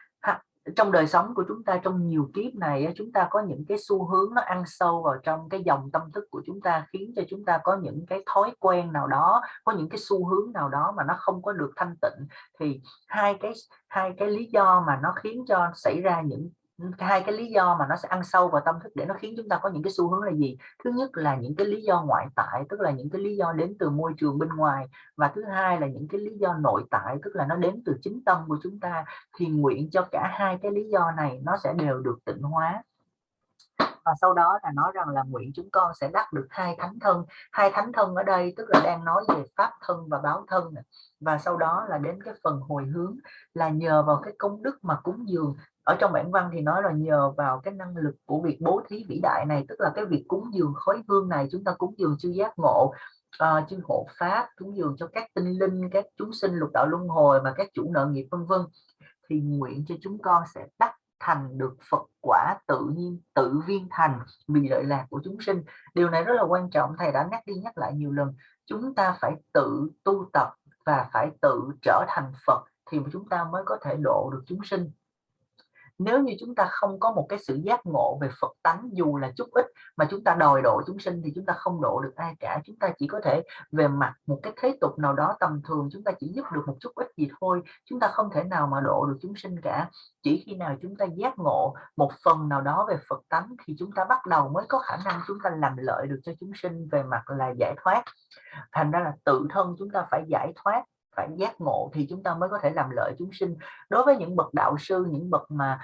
trong đời sống của chúng ta, trong nhiều kiếp này chúng ta có những cái xu hướng nó ăn sâu vào trong cái dòng tâm thức của chúng ta, khiến cho chúng ta có những cái thói quen nào đó, có những cái xu hướng nào đó mà nó không có được thanh tịnh. Thì hai cái lý do mà nó khiến cho xảy ra hai cái lý do mà nó sẽ ăn sâu vào tâm thức để nó khiến chúng ta có những cái xu hướng là gì? Thứ nhất là những cái lý do ngoại tại, tức là những cái lý do đến từ môi trường bên ngoài, và thứ hai là những cái lý do nội tại, tức là nó đến từ chính tâm của chúng ta. Thì nguyện cho cả hai cái lý do này nó sẽ đều được tịnh hóa. Và sau đó là nói rằng là nguyện chúng con sẽ đắc được 2 thánh thân. 2 thánh thân ở đây tức là đang nói về pháp thân và báo thân. Và sau đó là đến cái phần hồi hướng là nhờ vào cái công đức mà cúng dường. Ở trong bản văn thì nói là nhờ vào cái năng lực của việc bố thí vĩ đại này, tức là cái việc cúng dường khói hương này, chúng ta cúng dường chư giác ngộ chứng hộ pháp, cúng dường cho các tinh linh, các chúng sinh lục đạo luân hồi và các chủ nợ nghiệp vân vân, thì nguyện cho chúng con sẽ đắc thành được Phật quả tự nhiên, tự viên thành vì lợi lạc của chúng sinh. Điều này rất là quan trọng, thầy đã nhắc đi nhắc lại nhiều lần. Chúng ta phải tự tu tập và phải tự trở thành Phật thì chúng ta mới có thể độ được chúng sinh. Nếu như chúng ta không có một cái sự giác ngộ về Phật tánh dù là chút ít mà chúng ta đòi độ chúng sinh thì chúng ta không độ được ai cả. Chúng ta chỉ có thể về mặt một cái thế tục nào đó tầm thường, chúng ta chỉ giúp được một chút ít gì thôi. Chúng ta không thể nào mà độ được chúng sinh cả. Chỉ khi nào chúng ta giác ngộ một phần nào đó về Phật tánh thì chúng ta bắt đầu mới có khả năng chúng ta làm lợi được cho chúng sinh về mặt là giải thoát. Thành ra là tự thân chúng ta phải giải thoát, phải giác ngộ thì chúng ta mới có thể làm lợi chúng sinh. Đối với những bậc đạo sư, những bậc mà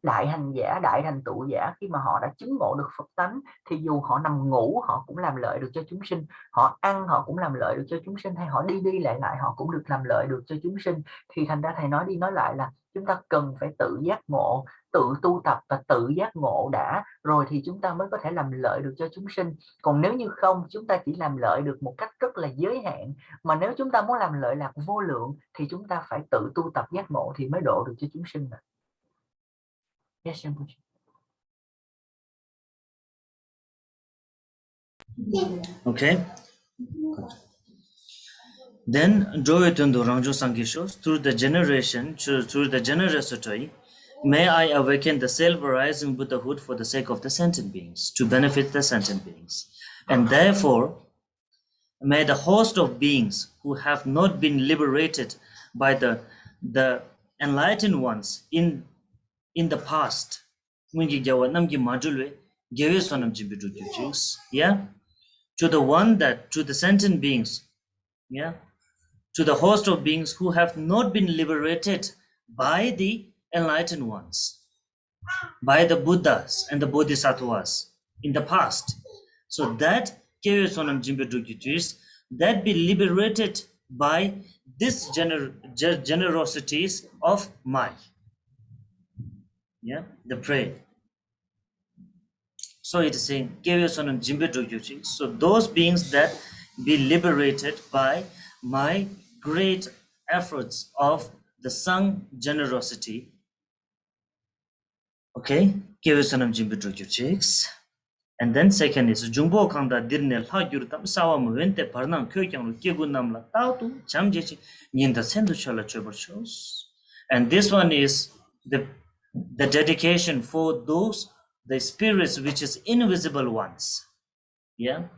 đại hành giả, đại thành tựu giả, khi mà họ đã chứng ngộ được Phật tánh thì dù họ nằm ngủ họ cũng làm lợi được cho chúng sinh, họ ăn họ cũng làm lợi được cho chúng sinh, hay họ đi đi lại lại họ cũng được làm lợi được cho chúng sinh. Thì thành ra thầy nói đi nói lại là chúng ta cần phải tự giác ngộ, tự tu tập và tự giác ngộ đã, rồi thì chúng ta mới có thể làm lợi được cho chúng sinh. Còn nếu như không, chúng ta chỉ làm lợi được một cách rất là giới hạn, mà nếu chúng ta muốn làm lợi lạc vô lượng thì chúng ta phải tự tu tập giác ngộ thì mới độ được cho chúng sinh. Yes, Rinpoche. Okay. Then, Joyatundo Rangjo Sankishos, through the generation, through the generosity, may I awaken the self-arising Buddhahood for the sake of the sentient beings, to benefit the sentient beings. And therefore, may the host of beings who have not been liberated by the enlightened ones in the past, yeah, to the sentient beings, yeah, to the host of beings who have not been liberated by the enlightened ones, by the Buddhas and the Bodhisattvas in the past, so that that be liberated by this generosities of my, yeah, the prayer. So it is saying, so those beings that be liberated by my great efforts of the Sang generosity. Okay, and then second is Jumbo Kanda Dirnel Hagyurtam Sawam Vente Parnam Kyokyang Kigunamla Tautu Chamjechi Ninda Sendushala shows. And this one is the dedication for those the spirits which is invisible ones. Yeah,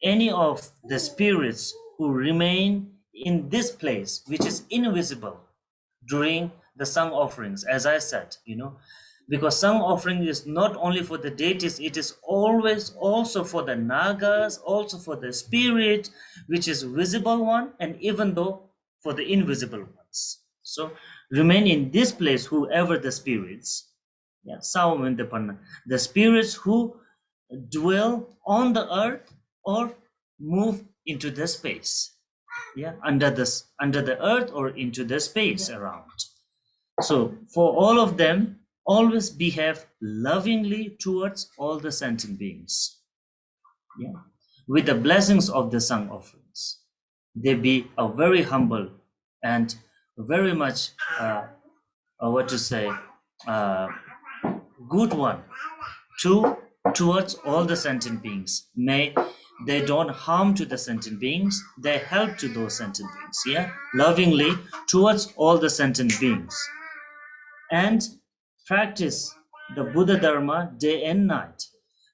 any of the spirits who remain in this place which is invisible during the sung offerings, as I said, because sung offering is not only for the deities, it is always also for the nagas, also for the spirit which is visible one, and even though for the invisible ones. So remain in this place whoever the spirits, yeah, the spirits who dwell on the earth or move into the space, yeah, under the earth or into the space around. So for all of them, always behave lovingly towards all the sentient beings, yeah, with the blessings of the sung offerings. They be a very humble and very much good one towards all the sentient beings. May they don't harm to the sentient beings, they help to those sentient beings, yeah, lovingly towards all the sentient beings, and practice the Buddha Dharma day and night,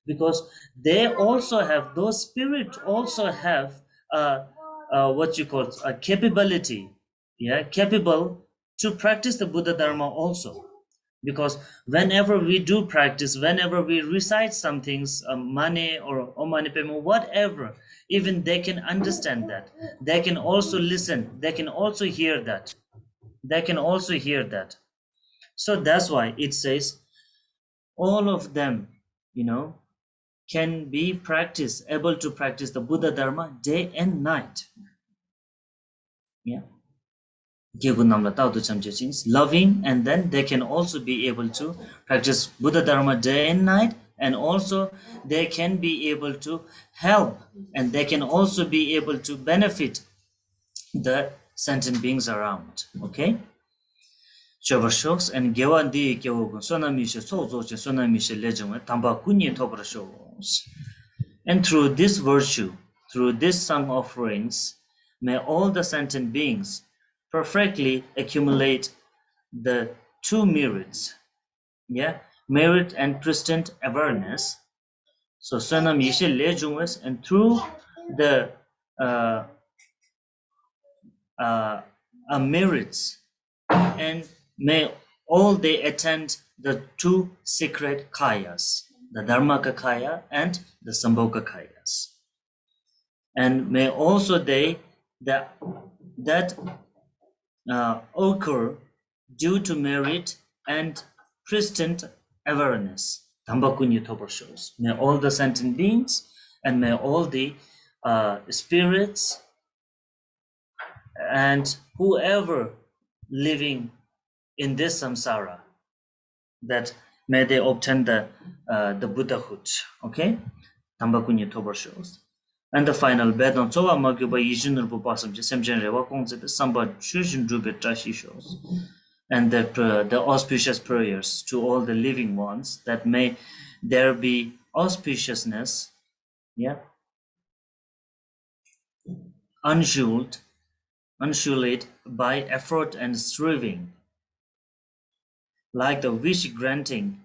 because they also have, those spirits also have a capability, yeah, capable to practice the Buddha Dharma also. Because whenever we do practice, whenever we recite some things, mane or omane pema, whatever, even they can understand that. They can also listen. They can also hear that. So that's why it says all of them, can be able to practice the Buddha Dharma day and night. Yeah. Loving, and then they can also be able to practice Buddha Dharma day and night and also they can be able to help, and they can also be able to benefit the sentient beings around. Okay. Shows and Gewandi Geogun Sonamisha Sozo Sonamisha legend Tamba Kunyi Topra shows. And through this virtue, through this sung offerings, may all the sentient beings perfectly accumulate the two merits, merit and pristine awareness. So Sonamisha legend, and through the merits, and may all they attend the two sacred kayas, the Dharmaka kaya and the Sambhoga kayas. And may also they that occur due to merit and pristine awareness. Dhambakunya Topar shows. May all the sentient beings and may all the spirits and whoever living in this samsara, that may they obtain the Buddhahood. Okay, Tambakunya Tobar shows. And the final Bedon Towa Maguba Yijunur Bupasam Semjan Rewa Kongzip Samba Shujin Drubit Trashi shows. And the auspicious prayers to all the living ones, that may there be auspiciousness, unsulate by effort and striving, like the wish granting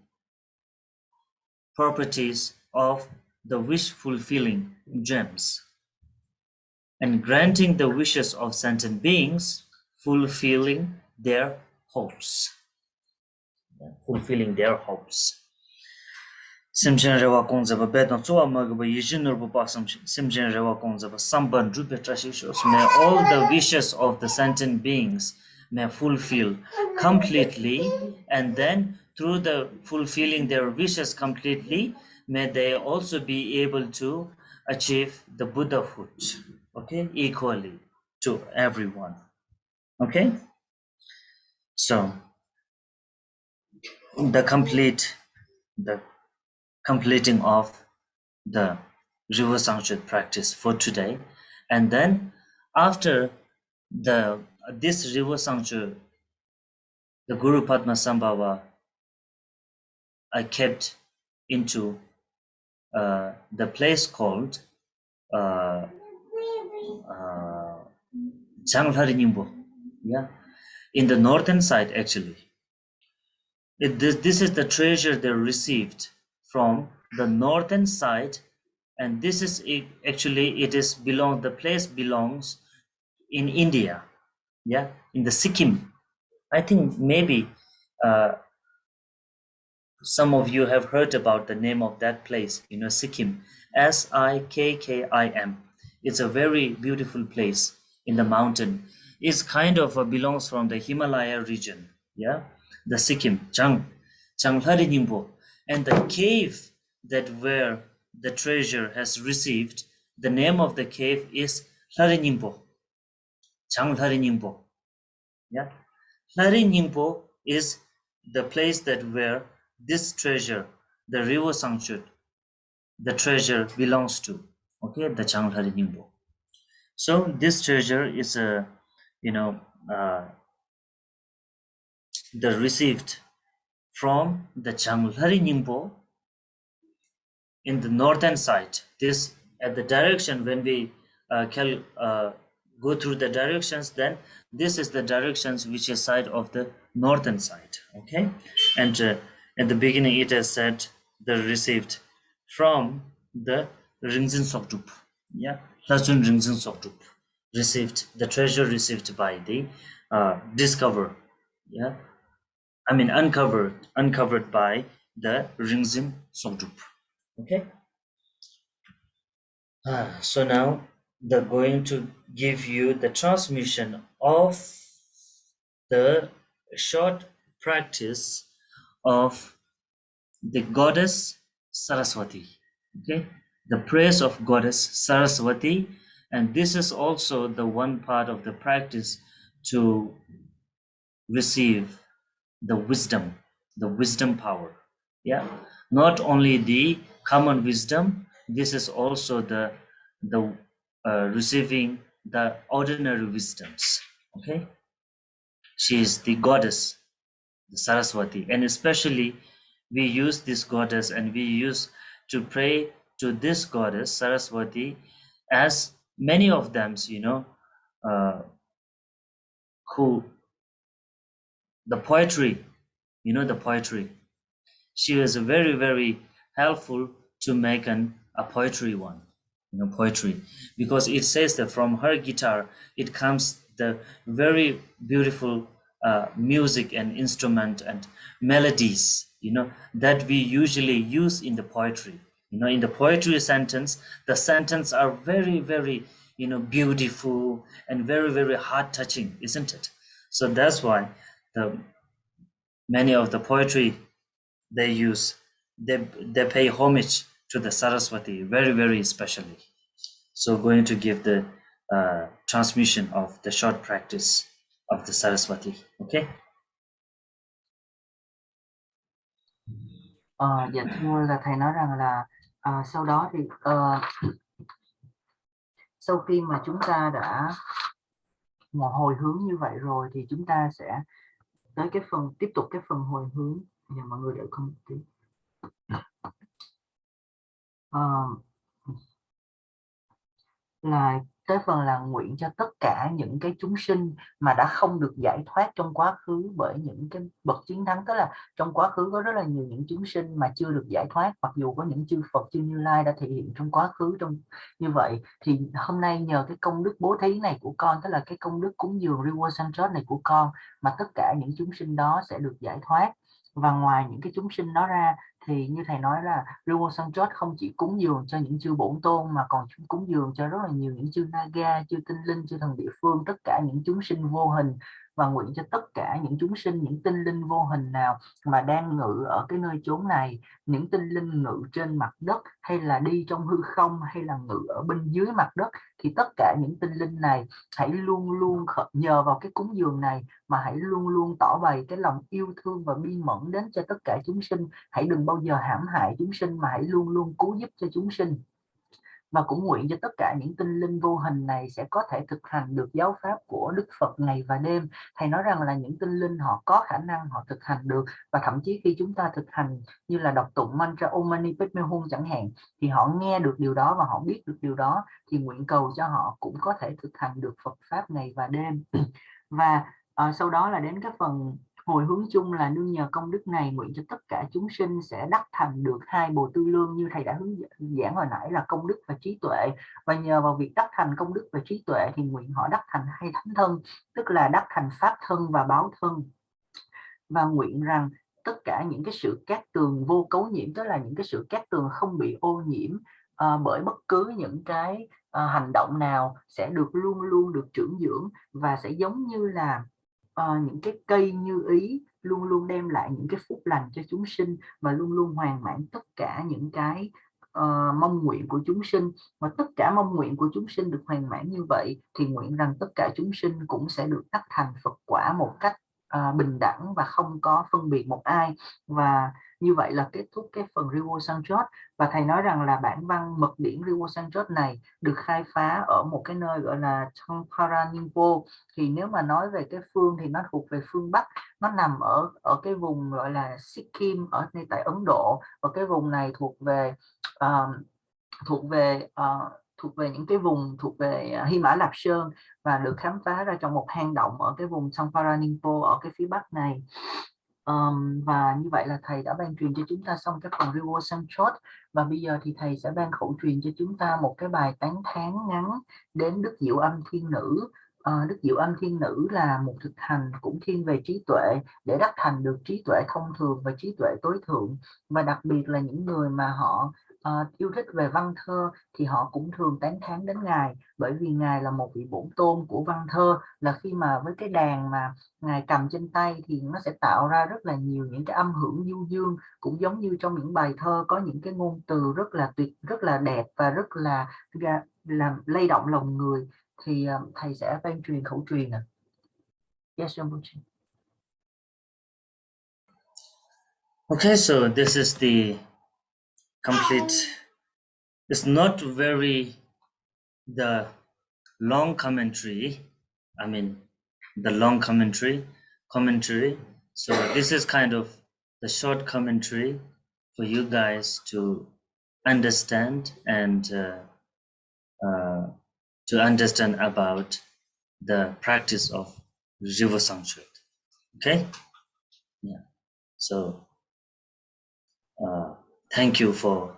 properties of the wish fulfilling gems, and granting the wishes of sentient beings, fulfilling their hopes. Simchen Rewa Kongzaba Bedon Tsuwa Magaba Yijinur Bupasam Simchen Rewa Kongzaba Samban Drupetrashishos. May all the wishes of the sentient beings may fulfill completely, and then through the fulfilling their wishes completely, may they also be able to achieve the Buddhahood, okay, equally to everyone. Okay, so the completing of the Riwo Sangchod practice for today, and then after this Riwo Sangchod, the Guru Padma Sambhava I kept into the place called Changlhari Nimbo, in the northern side actually. This is the treasure they received from the northern side, and this is actually the place belongs in India, in the Sikkim. I think maybe some of you have heard about the name of that place, Sikkim, Sikkim. It's a very beautiful place in the mountain. It's kind of belongs from the Himalaya region, the Sikkim, Changlhari Nimbo. And the cave that where the treasure has received, the name of the cave is Hlari Nimbo, Changlhari Nimbo. Hlari Nimbo is the place that where this treasure, the Riwo Sangchod, the treasure belongs to, okay, the Changlhari Nimbo. So this treasure is the received from the Changlhari Nimbo in the northern side. This at the direction, when we go through the directions, then this is the directions which is side of the northern side, okay. And at the beginning it has said the received from the Ringzin Sokdup, Lachun Ringzin Sokdup, received the treasure received by the uncovered by the Ringzin Sokdup, okay. So now they're going to give you the transmission of the short practice of the goddess Saraswati, okay, the praise of goddess Saraswati. And this is also the one part of the practice to receive the wisdom power, Not only the common wisdom, this is also the receiving the ordinary wisdoms. Okay, she is the goddess, the Saraswati, and especially we use this goddess and we use to pray to this goddess Saraswati, as many of them, uh, who the poetry, the poetry. She was very, very helpful to make a poetry one, poetry, because it says that from her guitar it comes the very beautiful music and instrument and melodies, that we usually use in the poetry. In the poetry sentence, the sentence are very, very, beautiful and very, very heart touching, isn't it? So that's why the many of the poetry they use, they pay homage to the Saraswati very, very especially. So going to give the transmission of the short practice of the Saraswati. Okay. Dạ thưa là thầy nói rằng là sau đó thì sau khi mà chúng ta đã hồi hướng như vậy rồi thì chúng ta sẽ tới cái phần tiếp tục cái phần hồi hướng. Giờ mọi người đợi không một tí. Là tới phần là nguyện cho tất cả những cái chúng sinh mà đã không được giải thoát trong quá khứ bởi những cái bậc chiến thắng, tức là trong quá khứ có rất là nhiều những chúng sinh mà chưa được giải thoát, mặc dù có những chư Phật, chư Như Lai đã thể hiện trong quá khứ trong như vậy. Thì hôm nay nhờ cái công đức bố thí này của con, tức là cái công đức cúng dường Riwo Sangchod này của con, mà tất cả những chúng sinh đó sẽ được giải thoát. Và ngoài những cái chúng sinh đó ra thì như thầy nói là Riwo Sangchod không chỉ cúng dường cho những chư bổn tôn mà còn cúng dường cho rất là nhiều những chư Naga, chư tinh linh, chư thần địa phương, tất cả những chúng sinh vô hình, và nguyện cho tất cả những chúng sinh, những tinh linh vô hình nào mà đang ngự ở cái nơi chốn này, những tinh linh ngự trên mặt đất hay là đi trong hư không hay là ngự ở bên dưới mặt đất, thì tất cả những tinh linh này hãy luôn luôn nhờ vào cái cúng dường này mà hãy luôn luôn tỏ bày cái lòng yêu thương và bi mẫn đến cho tất cả chúng sinh. Hãy đừng bao giờ hãm hại chúng sinh mà hãy luôn luôn cứu giúp cho chúng sinh. Và cũng nguyện cho tất cả những tinh linh vô hình này sẽ có thể thực hành được giáo pháp của Đức Phật ngày và đêm. Thầy nói rằng là những tinh linh họ có khả năng họ thực hành được, và thậm chí khi chúng ta thực hành như là đọc tụng mantra Om Mani Padme Hum chẳng hạn, thì họ nghe được điều đó và họ biết được điều đó, thì nguyện cầu cho họ cũng có thể thực hành được Phật pháp ngày và đêm. Và sau đó là đến cái phần hồi hướng chung là nương nhờ công đức này nguyện cho tất cả chúng sinh sẽ đắc thành được hai bồ tư lương như thầy đã hướng giảng hồi nãy là công đức và trí tuệ. Và nhờ vào việc đắc thành công đức và trí tuệ thì nguyện họ đắc thành hai thánh thân, tức là đắc thành pháp thân và báo thân. Và nguyện rằng tất cả những cái sự cát tường vô cấu nhiễm, tức là những cái sự cát tường không bị ô nhiễm bởi bất cứ những cái hành động nào, sẽ được luôn luôn được trưởng dưỡng và sẽ giống như là những cái cây như ý luôn luôn đem lại những cái phúc lành cho chúng sinh và luôn luôn hoàn mãn tất cả những cái mong nguyện của chúng sinh. Và tất cả mong nguyện của chúng sinh được hoàn mãn như vậy thì nguyện rằng tất cả chúng sinh cũng sẽ được đắc thành Phật quả một cách bình đẳng và không có phân biệt một ai. Và như vậy là kết thúc cái phần Riwo Sangchod. Và thầy nói rằng là bản văn mật điển Riwo Sangchod này được khai phá ở một cái nơi gọi là Sangchod Rinpoche. Thì nếu mà nói về cái phương thì nó thuộc về phương Bắc, nó nằm ở cái vùng gọi là Sikkim ở ngay tại Ấn Độ, và cái vùng này thuộc về những cái vùng thuộc về Hy Mã Lạp Sơn, và được khám phá ra trong một hang động ở cái vùng Sangchod ở cái phía bắc này. Và như vậy là thầy đã ban truyền cho chúng ta xong cái phần Riwo Sangchod, và bây giờ thì thầy sẽ ban khẩu truyền cho chúng ta một cái bài tán thán ngắn đến Đức Diệu Âm Thiên Nữ. Đức Diệu Âm Thiên Nữ là một thực hành cũng thiên về trí tuệ, để đắc thành được trí tuệ thông thường và trí tuệ tối thượng. Và đặc biệt là những người mà họ yêu thích về văn thơ thì họ cũng thường tán thán đến Ngài, bởi vì Ngài là một vị bổn tôn của văn thơ, là khi mà với cái đàn mà Ngài cầm trên tay thì nó sẽ tạo ra rất là nhiều những cái âm hưởng du dương, cũng giống như trong những bài thơ có những cái ngôn từ rất là tuyệt, rất là đẹp và rất là làm lay động lòng người. Thì thầy sẽ ban truyền khẩu truyền ạ. Yes, Okay, so this is the complete. It's not very the long commentary. I mean, the long commentary. So this is kind of the short commentary for you guys to understand and to understand about the practice of Riwo Sangchod. Okay? Yeah. So thank you for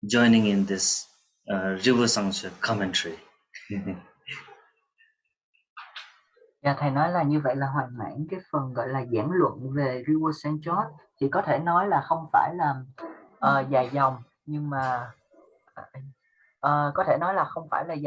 joining in this Riwo Sangchod commentary. Dạ, thầy nói là như vậy là hoàn mãn cái phần gọi là giảng luận về Riwo Sangchod, thì có thể nói là không phải là dài dòng, nhưng mà có thể nói là không phải là